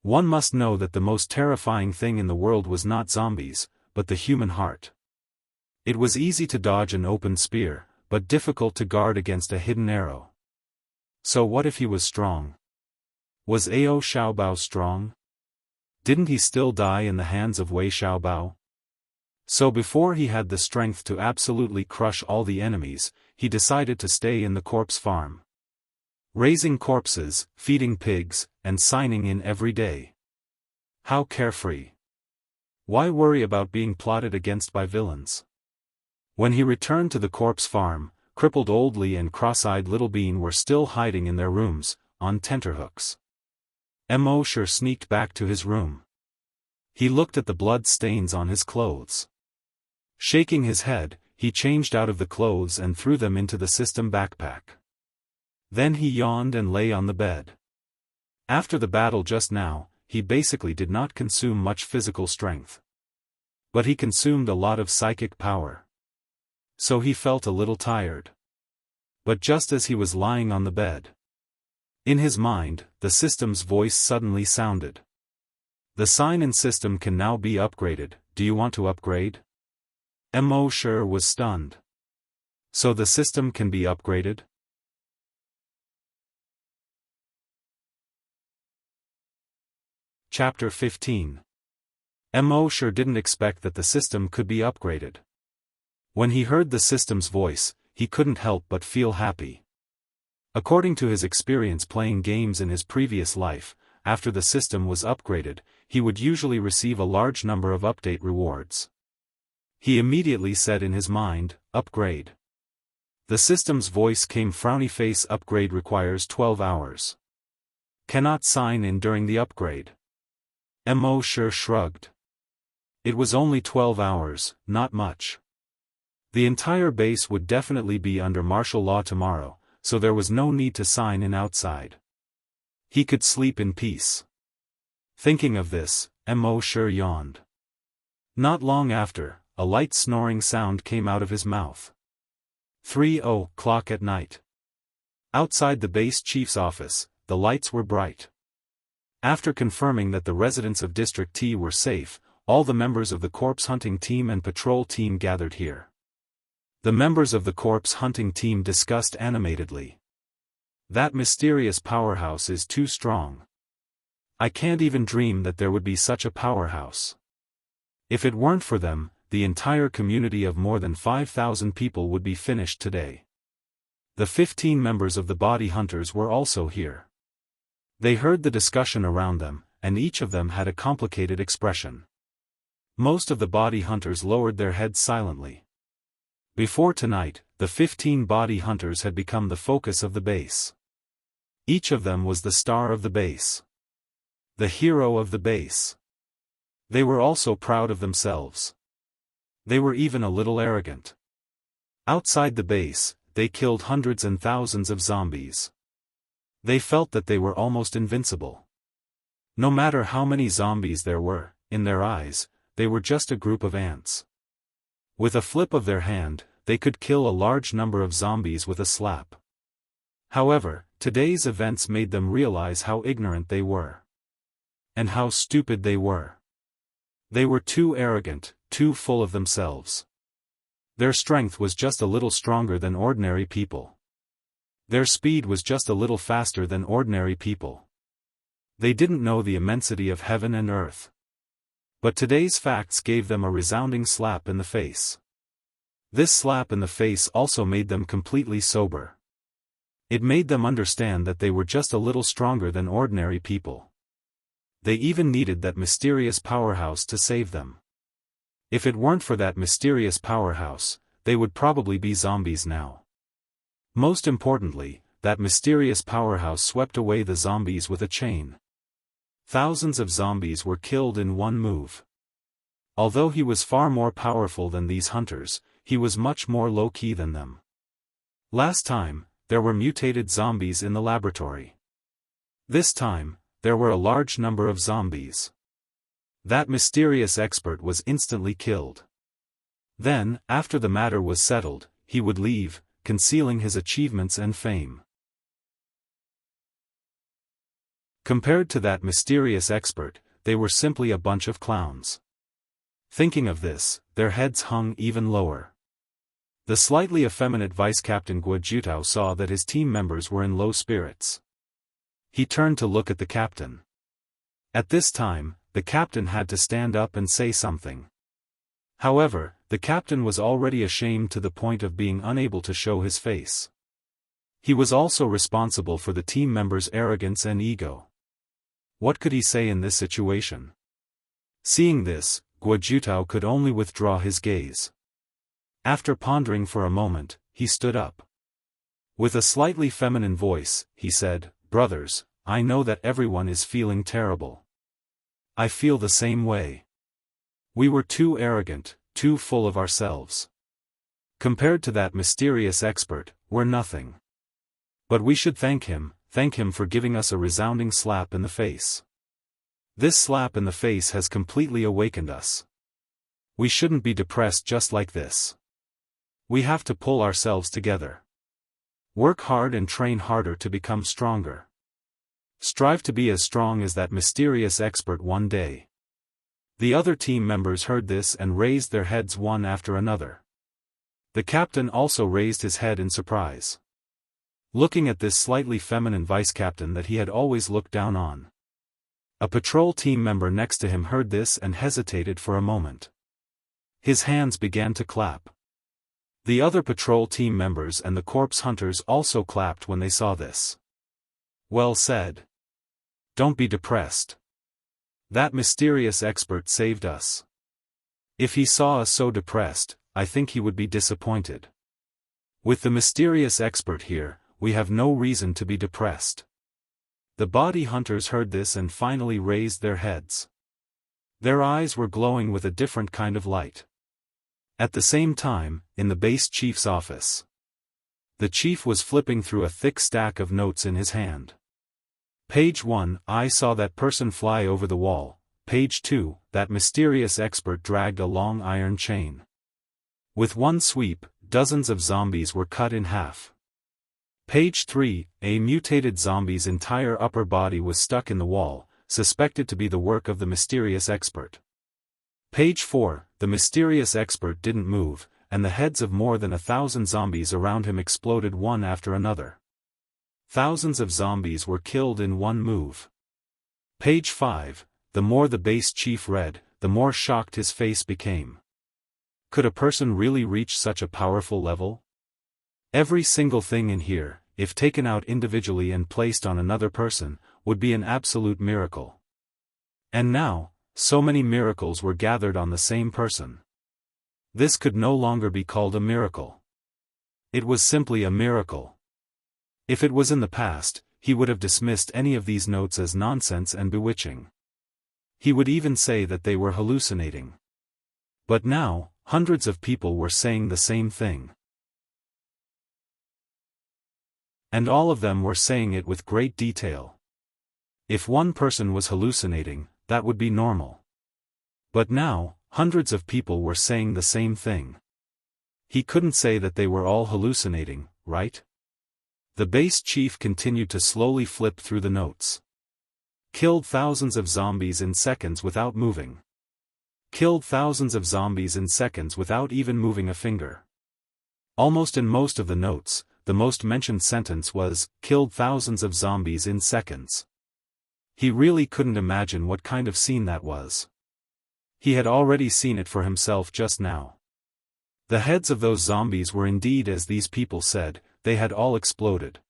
One must know that the most terrifying thing in the world was not zombies, but the human heart. It was easy to dodge an open spear, but difficult to guard against a hidden arrow. So what if he was strong? Was Ao Xiaobao strong? Didn't he still die in the hands of Wei Xiaobao? So before he had the strength to absolutely crush all the enemies, he decided to stay in the corpse farm. Raising corpses, feeding pigs, and signing in every day. How carefree. Why worry about being plotted against by villains? When he returned to the corpse farm, crippled Old Lee and cross-eyed Little Bean were still hiding in their rooms, on tenterhooks. Mo sneaked back to his room. He looked at the blood stains on his clothes. Shaking his head, he changed out of the clothes and threw them into the system backpack. Then he yawned and lay on the bed. After the battle just now, he basically did not consume much physical strength. But he consumed a lot of psychic power. So he felt a little tired. But just as he was lying on the bed, in his mind, the system's voice suddenly sounded. The sign-in system can now be upgraded, do you want to upgrade? Immortal was stunned. So the system can be upgraded? Chapter 15. Immortal didn't expect that the system could be upgraded. When he heard the system's voice, he couldn't help but feel happy. According to his experience playing games in his previous life, after the system was upgraded, he would usually receive a large number of update rewards. He immediately said in his mind, "Upgrade." The system's voice came frowny face. Upgrade requires 12 hours. Cannot sign in during the upgrade. Immortal shrugged. It was only 12 hours, not much. The entire base would definitely be under martial law tomorrow, so there was no need to sign in outside. He could sleep in peace. Thinking of this, Immortal yawned. Not long after, a light snoring sound came out of his mouth. 3:00 at night. Outside the base chief's office, the lights were bright. After confirming that the residents of District T were safe, all the members of the corpse hunting team and patrol team gathered here. The members of the corpse hunting team discussed animatedly. That mysterious powerhouse is too strong. I can't even dream that there would be such a powerhouse. If it weren't for them, the entire community of more than 5,000 people would be finished today. The 15 members of the body hunters were also here. They heard the discussion around them, and each of them had a complicated expression. Most of the body hunters lowered their heads silently. Before tonight, the 15 body hunters had become the focus of the base. Each of them was the star of the base. The hero of the base. They were also proud of themselves. They were even a little arrogant. Outside the base, they killed hundreds and thousands of zombies. They felt that they were almost invincible. No matter how many zombies there were, in their eyes, they were just a group of ants. With a flip of their hand, they could kill a large number of zombies with a slap. However, today's events made them realize how ignorant they were. And how stupid they were. They were too arrogant, too full of themselves. Their strength was just a little stronger than ordinary people. Their speed was just a little faster than ordinary people. They didn't know the immensity of heaven and earth. But today's facts gave them a resounding slap in the face. This slap in the face also made them completely sober. It made them understand that they were just a little stronger than ordinary people. They even needed that mysterious powerhouse to save them. If it weren't for that mysterious powerhouse, they would probably be zombies now. Most importantly, that mysterious powerhouse swept away the zombies with a chain. Thousands of zombies were killed in one move. Although he was far more powerful than these hunters, he was much more low-key than them. Last time, there were mutated zombies in the laboratory. This time, there were a large number of zombies. That mysterious expert was instantly killed. Then, after the matter was settled, he would leave, concealing his achievements and fame. Compared to that mysterious expert, they were simply a bunch of clowns. Thinking of this, their heads hung even lower. The slightly effeminate Vice-Captain Guojutao saw that his team members were in low spirits. He turned to look at the captain. At this time, the captain had to stand up and say something. However, the captain was already ashamed to the point of being unable to show his face. He was also responsible for the team members' arrogance and ego. What could he say in this situation? Seeing this, Guojutao could only withdraw his gaze. After pondering for a moment, he stood up. With a slightly feminine voice, he said, "Brothers, I know that everyone is feeling terrible. I feel the same way. We were too arrogant, too full of ourselves. Compared to that mysterious expert, we're nothing. But we should thank him for giving us a resounding slap in the face. This slap in the face has completely awakened us. We shouldn't be depressed just like this. We have to pull ourselves together. Work hard and train harder to become stronger. Strive to be as strong as that mysterious expert one day. The other team members heard this and raised their heads one after another. The captain also raised his head in surprise, looking at this slightly feminine vice-captain that he had always looked down on. A patrol team member next to him heard this and hesitated for a moment. His hands began to clap. The other patrol team members and the corpse hunters also clapped when they saw this. Well said. Don't be depressed. That mysterious expert saved us. If he saw us so depressed, I think he would be disappointed. With the mysterious expert here, we have no reason to be depressed. The body hunters heard this and finally raised their heads. Their eyes were glowing with a different kind of light. At the same time, in the base chief's office, the chief was flipping through a thick stack of notes in his hand. Page 1, I saw that person fly over the wall. Page 2, that mysterious expert dragged a long iron chain. With one sweep, dozens of zombies were cut in half. Page 3, a mutated zombie's entire upper body was stuck in the wall, suspected to be the work of the mysterious expert. Page 4, the mysterious expert didn't move, and the heads of more than 1,000 zombies around him exploded one after another. Thousands of zombies were killed in one move. Page 5, the more the base chief read, the more shocked his face became. Could a person really reach such a powerful level? Every single thing in here, if taken out individually and placed on another person, would be an absolute miracle. And now, so many miracles were gathered on the same person. This could no longer be called a miracle. It was simply a miracle. If it was in the past, he would have dismissed any of these notes as nonsense and bewitching. He would even say that they were hallucinating. But now, hundreds of people were saying the same thing. And all of them were saying it with great detail. If one person was hallucinating, that would be normal. But now, hundreds of people were saying the same thing. He couldn't say that they were all hallucinating, right? The base chief continued to slowly flip through the notes. Killed thousands of zombies in seconds without moving. Killed thousands of zombies in seconds without even moving a finger. Almost in most of the notes, the most mentioned sentence was, killed thousands of zombies in seconds. He really couldn't imagine what kind of scene that was. He had already seen it for himself just now. The heads of those zombies were indeed as these people said, they had all exploded.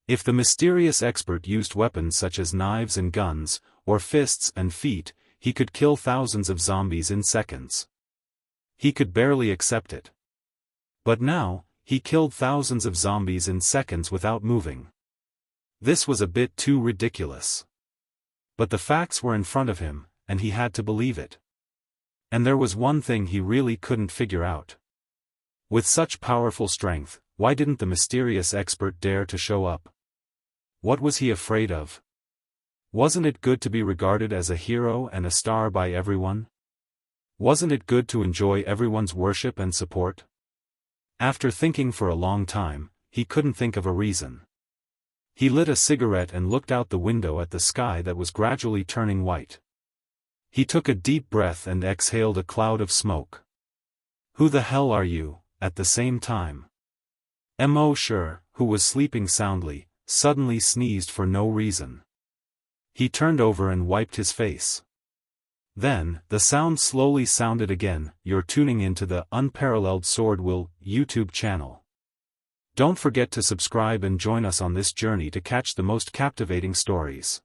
If the mysterious expert used weapons such as knives and guns, or fists and feet, he could kill thousands of zombies in seconds. He could barely accept it. But now, he killed thousands of zombies in seconds without moving. This was a bit too ridiculous. But the facts were in front of him, and he had to believe it. And there was one thing he really couldn't figure out. With such powerful strength, why didn't the mysterious expert dare to show up? What was he afraid of? Wasn't it good to be regarded as a hero and a star by everyone? Wasn't it good to enjoy everyone's worship and support? After thinking for a long time, he couldn't think of a reason. He lit a cigarette and looked out the window at the sky that was gradually turning white. He took a deep breath and exhaled a cloud of smoke. Who the hell are you, at the same time? Sure, who was sleeping soundly, suddenly sneezed for no reason. He turned over and wiped his face. Then, the sound slowly sounded again. You're tuning into the UnparalleledSwordWill YouTube channel. Don't forget to subscribe and join us on this journey to catch the most captivating stories.